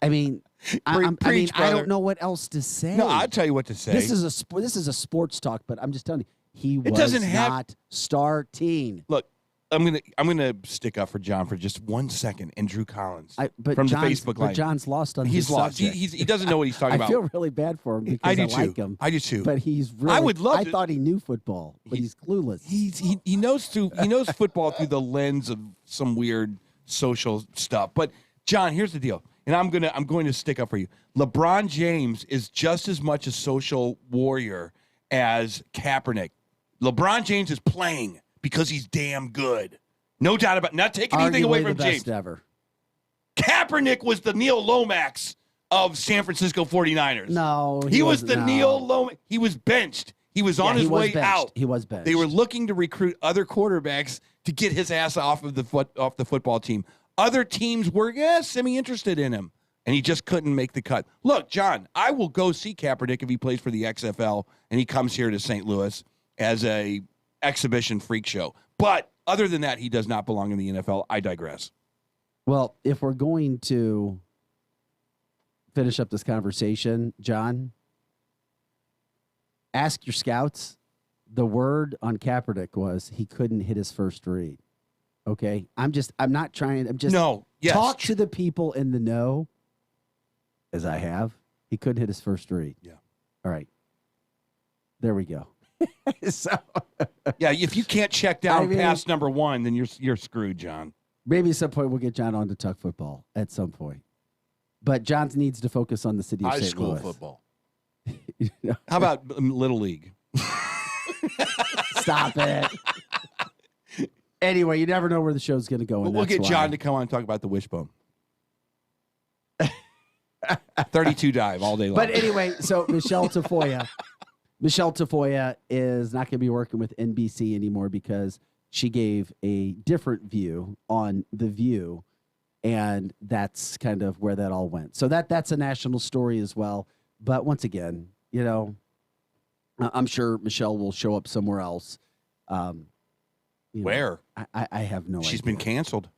S11: I mean, I don't know what else to say.
S1: No, I'll tell you what to say.
S11: This is a sports talk, but I'm just telling you, he was
S1: doesn't have-
S11: not starting.
S1: Look, I'm gonna stick up for John for just 1 second and Drew Collins
S11: But
S1: from
S11: John's,
S1: the Facebook line.
S11: But John's lost on
S1: He's
S11: his
S1: lost.
S11: subject.
S1: He doesn't know what he's talking about.
S11: I feel really bad for him because
S1: I do
S11: like
S1: too.
S11: him.
S1: I do too.
S11: But he's really.
S1: I would love.
S11: I thought he knew football, but he's clueless.
S1: He knows football through the lens of some weird social stuff. But John, here's the deal, and I'm going to stick up for you. LeBron James is just as much a social warrior as Kaepernick. LeBron James is playing because he's damn good. No doubt about it. Not taking anything away from
S11: the
S1: James.
S11: best ever.
S1: Kaepernick was the Neil Lomax of San Francisco 49ers.
S11: No,
S1: he was the
S11: wasn't.
S1: Neil Lomax. He was benched. He was on his way out.
S11: He was benched.
S1: They were looking to recruit other quarterbacks to get his ass off the football team. Other teams were semi-interested in him, and he just couldn't make the cut. Look, John, I will go see Kaepernick if he plays for the XFL and he comes here to St. Louis as a exhibition freak show. But other than that, he does not belong in the NFL. I digress.
S11: Well, if we're going to finish up this conversation, John, ask your scouts. The word on Kaepernick was he couldn't hit his first read. Okay? I'm just talk to the people in the know, as I have. He couldn't hit his first read.
S1: Yeah.
S11: All right. There we go. So,
S1: yeah, if you can't check down past number one, then you're screwed, John.
S11: Maybe at some point we'll get John on to talk football at some point. But John needs to focus on the city of
S5: High
S11: St.
S5: school
S11: Louis.
S5: football.
S1: How about Little League?
S11: Stop it. Anyway, you never know where the show's going to go.
S1: We'll get John to come on and talk about the wishbone. 32 dive all day long.
S11: But anyway, so Michelle Tafoya is not going to be working with NBC anymore because she gave a different view on The View, and that's kind of where that all went. So that's a national story as well. But once again, I'm sure Michelle will show up somewhere else.
S1: Where?
S11: I have no idea.
S1: She's been canceled.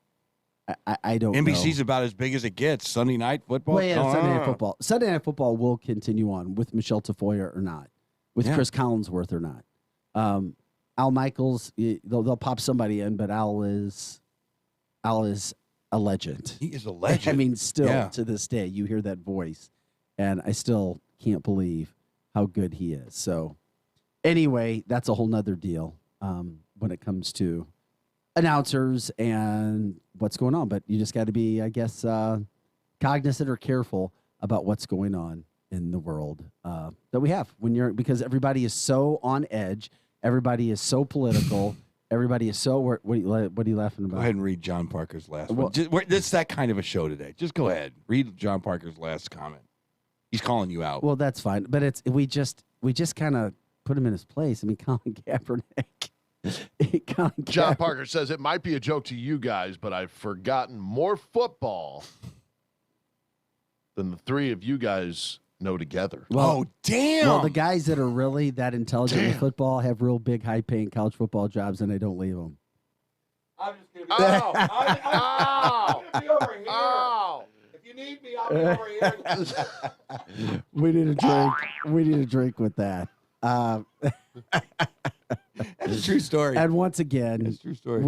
S11: I don't know.
S1: NBC's about as big as it gets. Sunday night football.
S11: Well, yeah, Sunday Night Football. Sunday Night Football will continue on with Michelle Tafoya or not, with Chris Collinsworth or not. Al Michaels, they'll pop somebody in, but Al is a legend.
S1: He is a legend.
S11: I mean, still to this day, you hear that voice, and I still can't believe how good he is. So, anyway, that's a whole nother deal when it comes to announcers and what's going on. But you just got to be, I guess, cognizant or careful about what's going on in the world that we have because everybody is so on edge. Everybody is so political. Everybody is so. What are you laughing about?
S1: Go ahead and read John Parker's last one. It's that kind of a show today. Just go ahead. Read John Parker's last comment. He's calling you out.
S11: Well, that's fine. But we just kind of put him in his place. I mean, Colin Kaepernick.
S5: John Parker says it might be a joke to you guys, but I've forgotten more football than the three of you guys know together.
S1: Well, damn.
S11: Well, the guys that are really that intelligent with football have real big, high-paying college football jobs, and they don't leave them.
S1: I'm just going to be over here. If you need me, I'll be over here.
S11: We need a drink. We need a drink with that.
S1: That's a true story.
S11: And once again,
S1: that's a true story.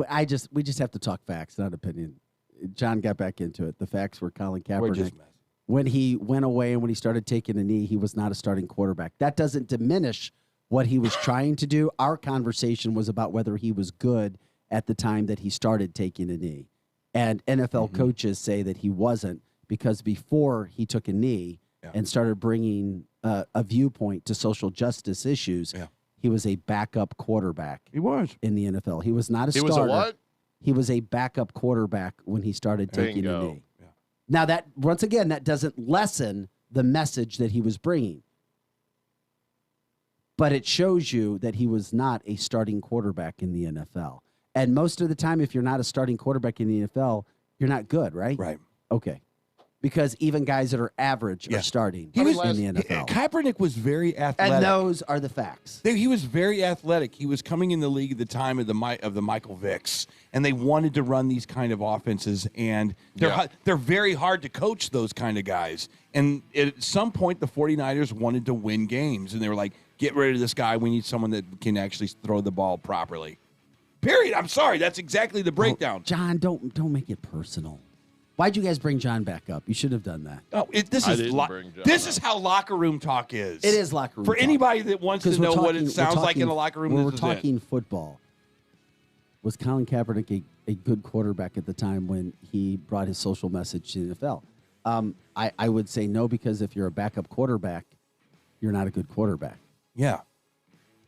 S11: We just have to talk facts, not opinion. John got back into it. The facts were Colin Kaepernick. When he went away and when he started taking a knee, he was not a starting quarterback. That doesn't diminish what he was trying to do. Our conversation was about whether he was good at the time that he started taking a knee. And NFL coaches say that he wasn't because before he took a knee and started bringing a viewpoint to social justice issues, he was a backup quarterback.
S1: He was.
S11: In the NFL. He was not a starter.
S5: He was a what?
S11: He was a backup quarterback when he started taking a knee.
S1: Yeah.
S11: Now, that once again, that doesn't lessen the message that he was bringing. but it shows you that he was not a starting quarterback in the NFL. And most of the time, if you're not a starting quarterback in the NFL, you're not good, right?
S1: Right.
S11: Okay. Because even guys that are average are starting in the NFL.
S1: Kaepernick was very athletic.
S11: And those are the facts.
S1: He was very athletic. He was coming in the league at the time of the Michael Vicks, and they wanted to run these kind of offenses, and they're very hard to coach those kind of guys. And at some point, the 49ers wanted to win games, and they were like, get rid of this guy. We need someone that can actually throw the ball properly. Period. I'm sorry. That's exactly the breakdown.
S11: John, don't make it personal. Why'd you guys bring John back up? You should have done that.
S1: Oh, this is how locker room talk is.
S11: It is locker room
S1: for
S11: talk.
S1: anybody that wants to know what it sounds like in a locker room.
S11: When we're talking football, was Colin Kaepernick a good quarterback at the time when he brought his social message to the NFL? I would say no, because if you're a backup quarterback, you're not a good quarterback.
S1: Yeah.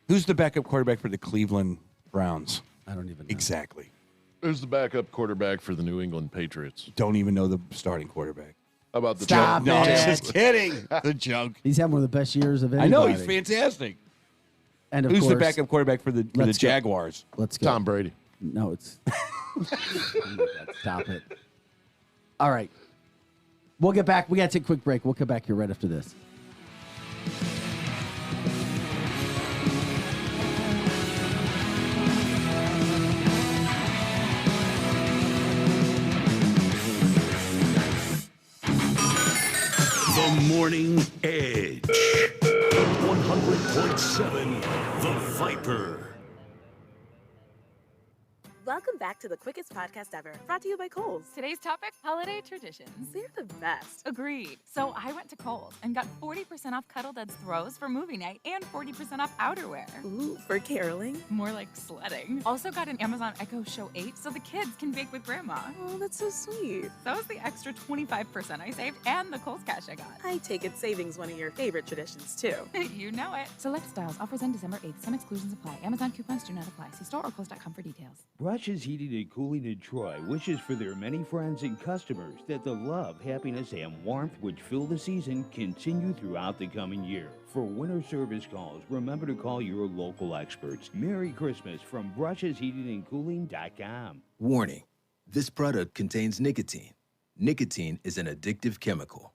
S1: Who's the backup quarterback for the Cleveland Browns?
S11: I don't even know.
S1: Exactly.
S5: Who's the backup quarterback for the New England Patriots?
S1: Don't even know the starting quarterback.
S5: How about the
S11: Stop
S5: junk?
S11: it.
S1: No, just kidding. The junk.
S11: He's had one of the best years of anybody.
S1: I know, he's fantastic.
S11: And of
S1: who's
S11: course,
S1: the backup quarterback for the Jaguars?
S11: Let's go.
S5: Tom Brady.
S11: No, it's oh my God, stop it. All right. We'll get back. We got to take a quick break. We'll come back here right after this.
S2: The Morning Edge. 100.7 The Viper.
S10: Welcome back to the quickest podcast ever, brought to you by Kohl's.
S18: Today's topic, holiday traditions.
S10: They're the best.
S18: Agreed. So I went to Kohl's and got 40% off Cuddle Dad's throws for movie night and 40% off outerwear.
S10: Ooh, for caroling?
S18: More like sledding. Also got an Amazon Echo Show 8 so the kids can bake with Grandma.
S10: Oh, that's so sweet.
S18: That was the extra 25% I saved and the Kohl's cash I got.
S10: I take it saving's one of your favorite traditions, too.
S18: You know it. Select styles. Offers end December 8th. Some exclusions apply. Amazon coupons do not apply. See store or Kohl's.com for details.
S13: Brushes Heating and Cooling in Troy wishes for their many friends and customers that the love, happiness, and warmth which fill the season continue throughout the coming year. For winter service calls, remember to call your local experts. Merry Christmas from BrushesHeatingandCooling.com.
S17: Warning: this product contains nicotine. Nicotine is an addictive chemical.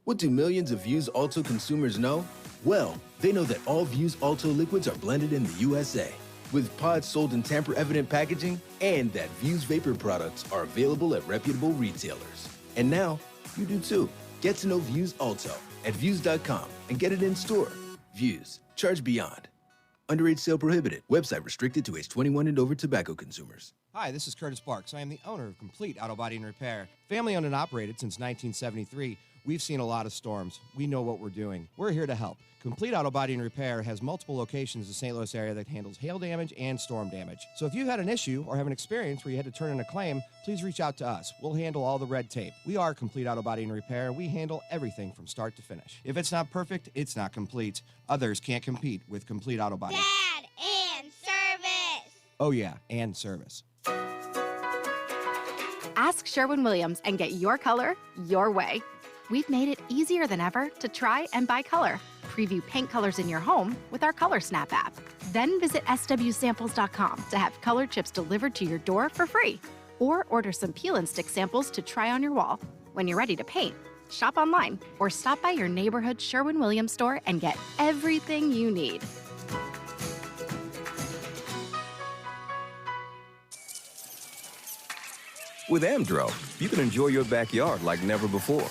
S17: What do millions of Views Alto consumers know? Well, they know that all Views Alto liquids are blended in the USA, with pods sold in tamper-evident packaging, and that Views Vapor products are available at reputable retailers. And now, you do too. Get to know Views Alto at Views.com and get it in store. Views. Charge beyond. Underage sale prohibited. Website restricted to age 21 and over tobacco consumers.
S19: Hi, this is Curtis Barks. I am the owner of Complete Auto Body and Repair. Family owned and operated since 1973. We've seen a lot of storms. We know what we're doing. We're here to help. Complete Auto Body and Repair has multiple locations in the St. Louis area that handles hail damage and storm damage. So if you've had an issue or have an experience where you had to turn in a claim, please reach out to us. We'll handle all the red tape. We are Complete Auto Body and Repair. We handle everything from start to finish. If it's not perfect, it's not complete. Others can't compete with Complete Auto Body.
S24: Dad, and service.
S19: Oh yeah, and service.
S25: Ask Sherwin-Williams and get your color your way. We've made it easier than ever to try and buy color. Preview paint colors in your home with our Color Snap app. Then visit swsamples.com to have color chips delivered to your door for free. Or order some peel and stick samples to try on your wall. When you're ready to paint, shop online or stop by your neighborhood Sherwin-Williams store and get everything you need.
S26: With Amdro, you can enjoy your backyard like never before.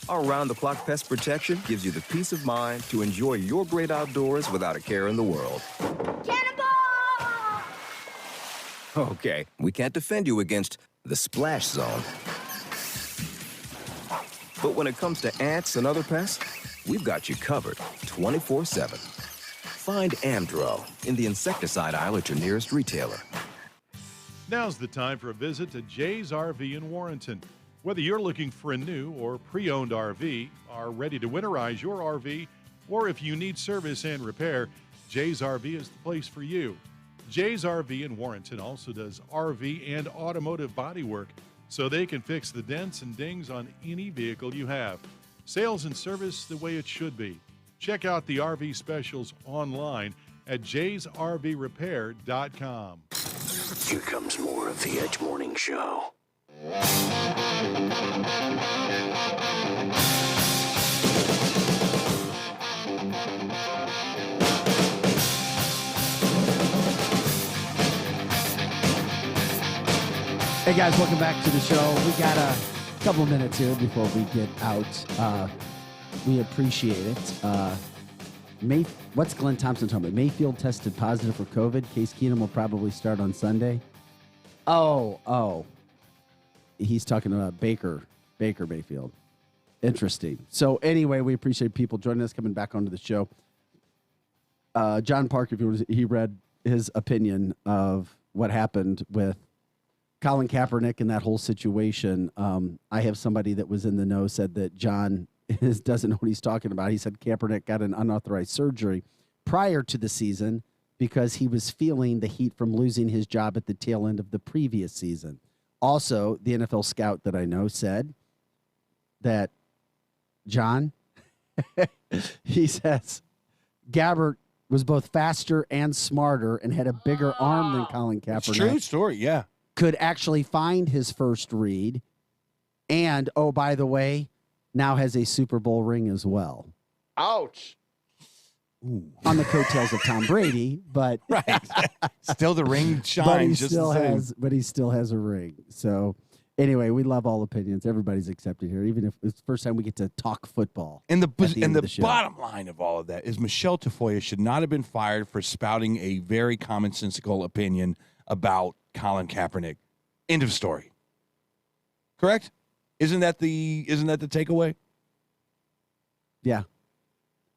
S26: Our round-the-clock pest protection gives you the peace of mind to enjoy your great outdoors without a care in the world.
S24: Cannonball!
S26: Okay, we can't defend you against the splash zone. But when it comes to ants and other pests, we've got you covered 24/7. Find Amdro in the insecticide aisle at your nearest retailer.
S27: Now's the time for a visit to Jay's RV in Warrenton. Whether you're looking for a new or pre-owned RV, are ready to winterize your RV, or if you need service and repair, Jay's RV is the place for you. Jay's RV in Warrenton also does RV and automotive bodywork, so they can fix the dents and dings on any vehicle you have. Sales and service the way it should be. Check out the RV specials online at jaysrvrepair.com.
S22: Here comes more of the Edge Morning Show.
S11: Hey guys, welcome back to the show. We got a couple of minutes here before we get out. We appreciate it. What's Glenn Thompson talking about? Mayfield tested positive for COVID. Case Keenum will probably start on Sunday. Oh. He's talking about Baker Mayfield. Interesting. So anyway, we appreciate people joining us, coming back onto the show. John Parker, he read his opinion of what happened with Colin Kaepernick and that whole situation. I have somebody that was in the know said that John doesn't know what he's talking about. He said Kaepernick got an unauthorized surgery prior to the season because he was feeling the heat from losing his job at the tail end of the previous season. Also, the NFL scout that I know said that John, he says Gabbert was both faster and smarter and had a bigger arm than Colin Kaepernick.
S1: It's true story, yeah.
S11: Could actually find his first read. And, oh, by the way, now has a Super Bowl ring as well.
S5: Ouch.
S11: Ooh. On the coattails of Tom Brady, but
S1: right. Still the ring shines just the same.
S11: But he still has a ring. So anyway, we love all opinions. Everybody's accepted here, even if it's the first time we get to talk football.
S1: And the bottom line of all of that is Michelle Tafoya should not have been fired for spouting a very commonsensical opinion about Colin Kaepernick. End of story. Correct? Isn't that the takeaway?
S11: Yeah.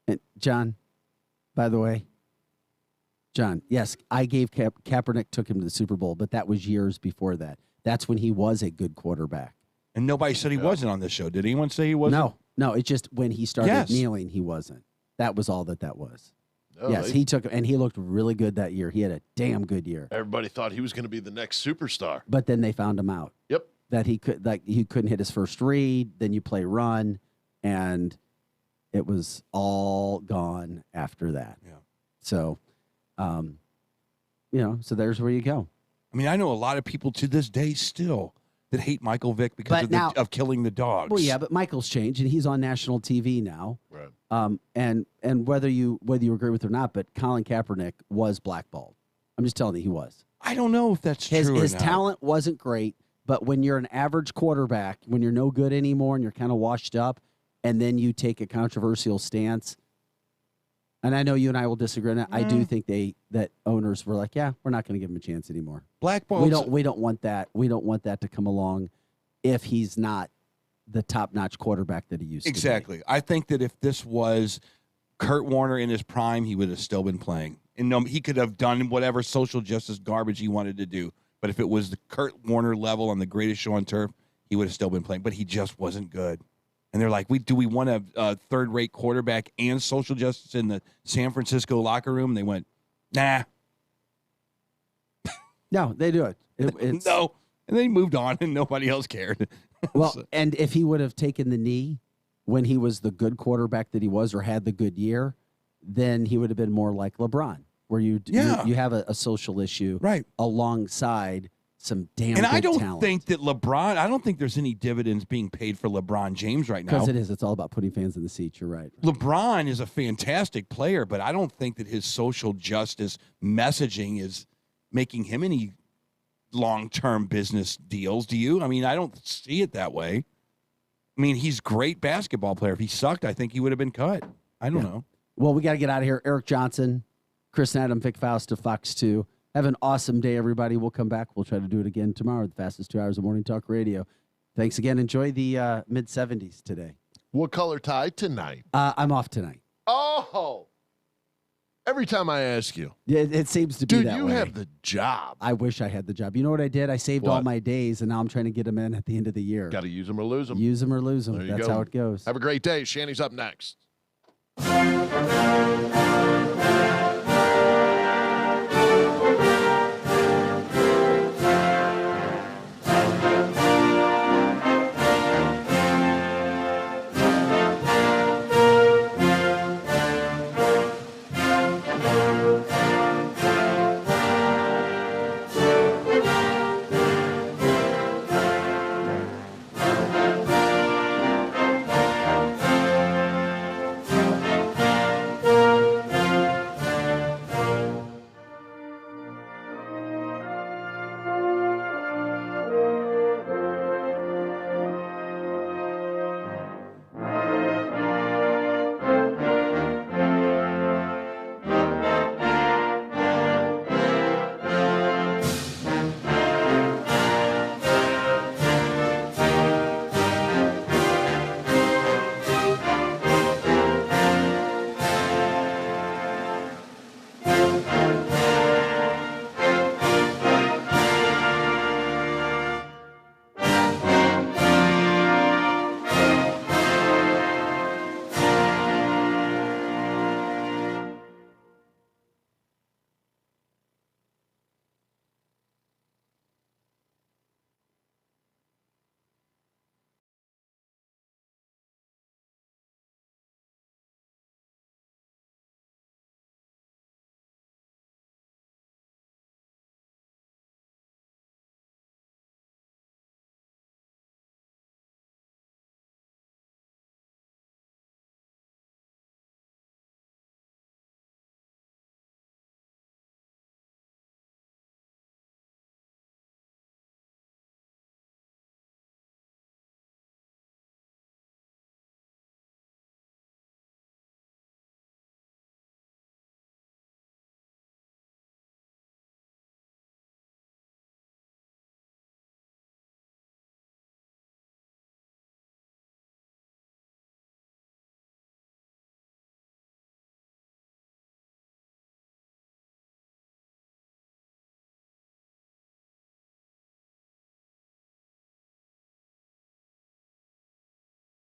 S11: And John, by the way, John, yes, I gave Kaepernick took him to the Super Bowl, but that was years before that. That's when he was a good quarterback.
S1: And nobody said he wasn't on this show. Did anyone say he wasn't?
S11: No. It's just when he started kneeling, he wasn't. That was all that was.
S5: Oh,
S11: yes, he took, and he looked really good that year. He had a damn good year.
S5: Everybody thought he was going to be the next superstar.
S11: But then they found him out.
S5: Yep.
S11: That he couldn't hit his first read. Then you play run, and it was all gone after that.
S1: Yeah.
S11: So, so there's where you go.
S1: I mean, I know a lot of people to this day still that hate Michael Vick because of killing the dogs.
S11: Well, yeah, but Michael's changed, and he's on national TV now.
S5: Right.
S11: And whether you agree with it or not, but Colin Kaepernick was blackballed. I'm just telling you, he was.
S1: I don't know if that's true or not.
S11: His talent wasn't great, but when you're an average quarterback, when you're no good anymore and you're kind of washed up, and then you take a controversial stance, and I know you and I will disagree on that. I do think that owners were like, yeah, we're not going to give him a chance anymore.
S1: Blackballs.
S11: We don't want that. We don't want that to come along if he's not the top-notch quarterback that he used to be.
S1: Exactly. I think that if this was Kurt Warner in his prime, he would have still been playing. And he could have done whatever social justice garbage he wanted to do. But if it was the Kurt Warner level on the greatest show on turf, he would have still been playing. But he just wasn't good. And they're like, do we want a third-rate quarterback and social justice in the San Francisco locker room? And they went, nah.
S11: No, they do it.
S1: No. And then he moved on, and nobody else cared.
S11: Well, and if he would have taken the knee when he was the good quarterback that he was or had the good year, then he would have been more like LeBron, where you have a social issue alongside some damn good talent.
S1: And I don't think that I don't think there's any dividends being paid for LeBron James right now.
S11: Because it is. It's all about putting fans in the seats. You're right.
S1: LeBron is a fantastic player, but I don't think that his social justice messaging is making him any long-term business deals. Do you? I mean, I don't see it that way. I mean, he's a great basketball player. If he sucked, I think he would have been cut. I don't know.
S11: Well, we got to get out of here. Eric Johnson, Chris and Adam, Vic Faust of Fox 2. Have an awesome day, everybody. We'll come back. We'll try to do it again tomorrow. The fastest 2 hours of morning talk radio. Thanks again. Enjoy the mid-70s today.
S5: What color tie tonight?
S11: I'm off tonight.
S5: Oh! Every time I ask you.
S11: Yeah, it seems to be that way.
S5: Dude, you have the job.
S11: I wish I had the job. You know what I did? I saved all my days, and now I'm trying to get them in at the end of the year.
S5: Got to use them or lose them.
S11: Use them or lose them. That's how it goes.
S5: Have a great day. Shanny's up next.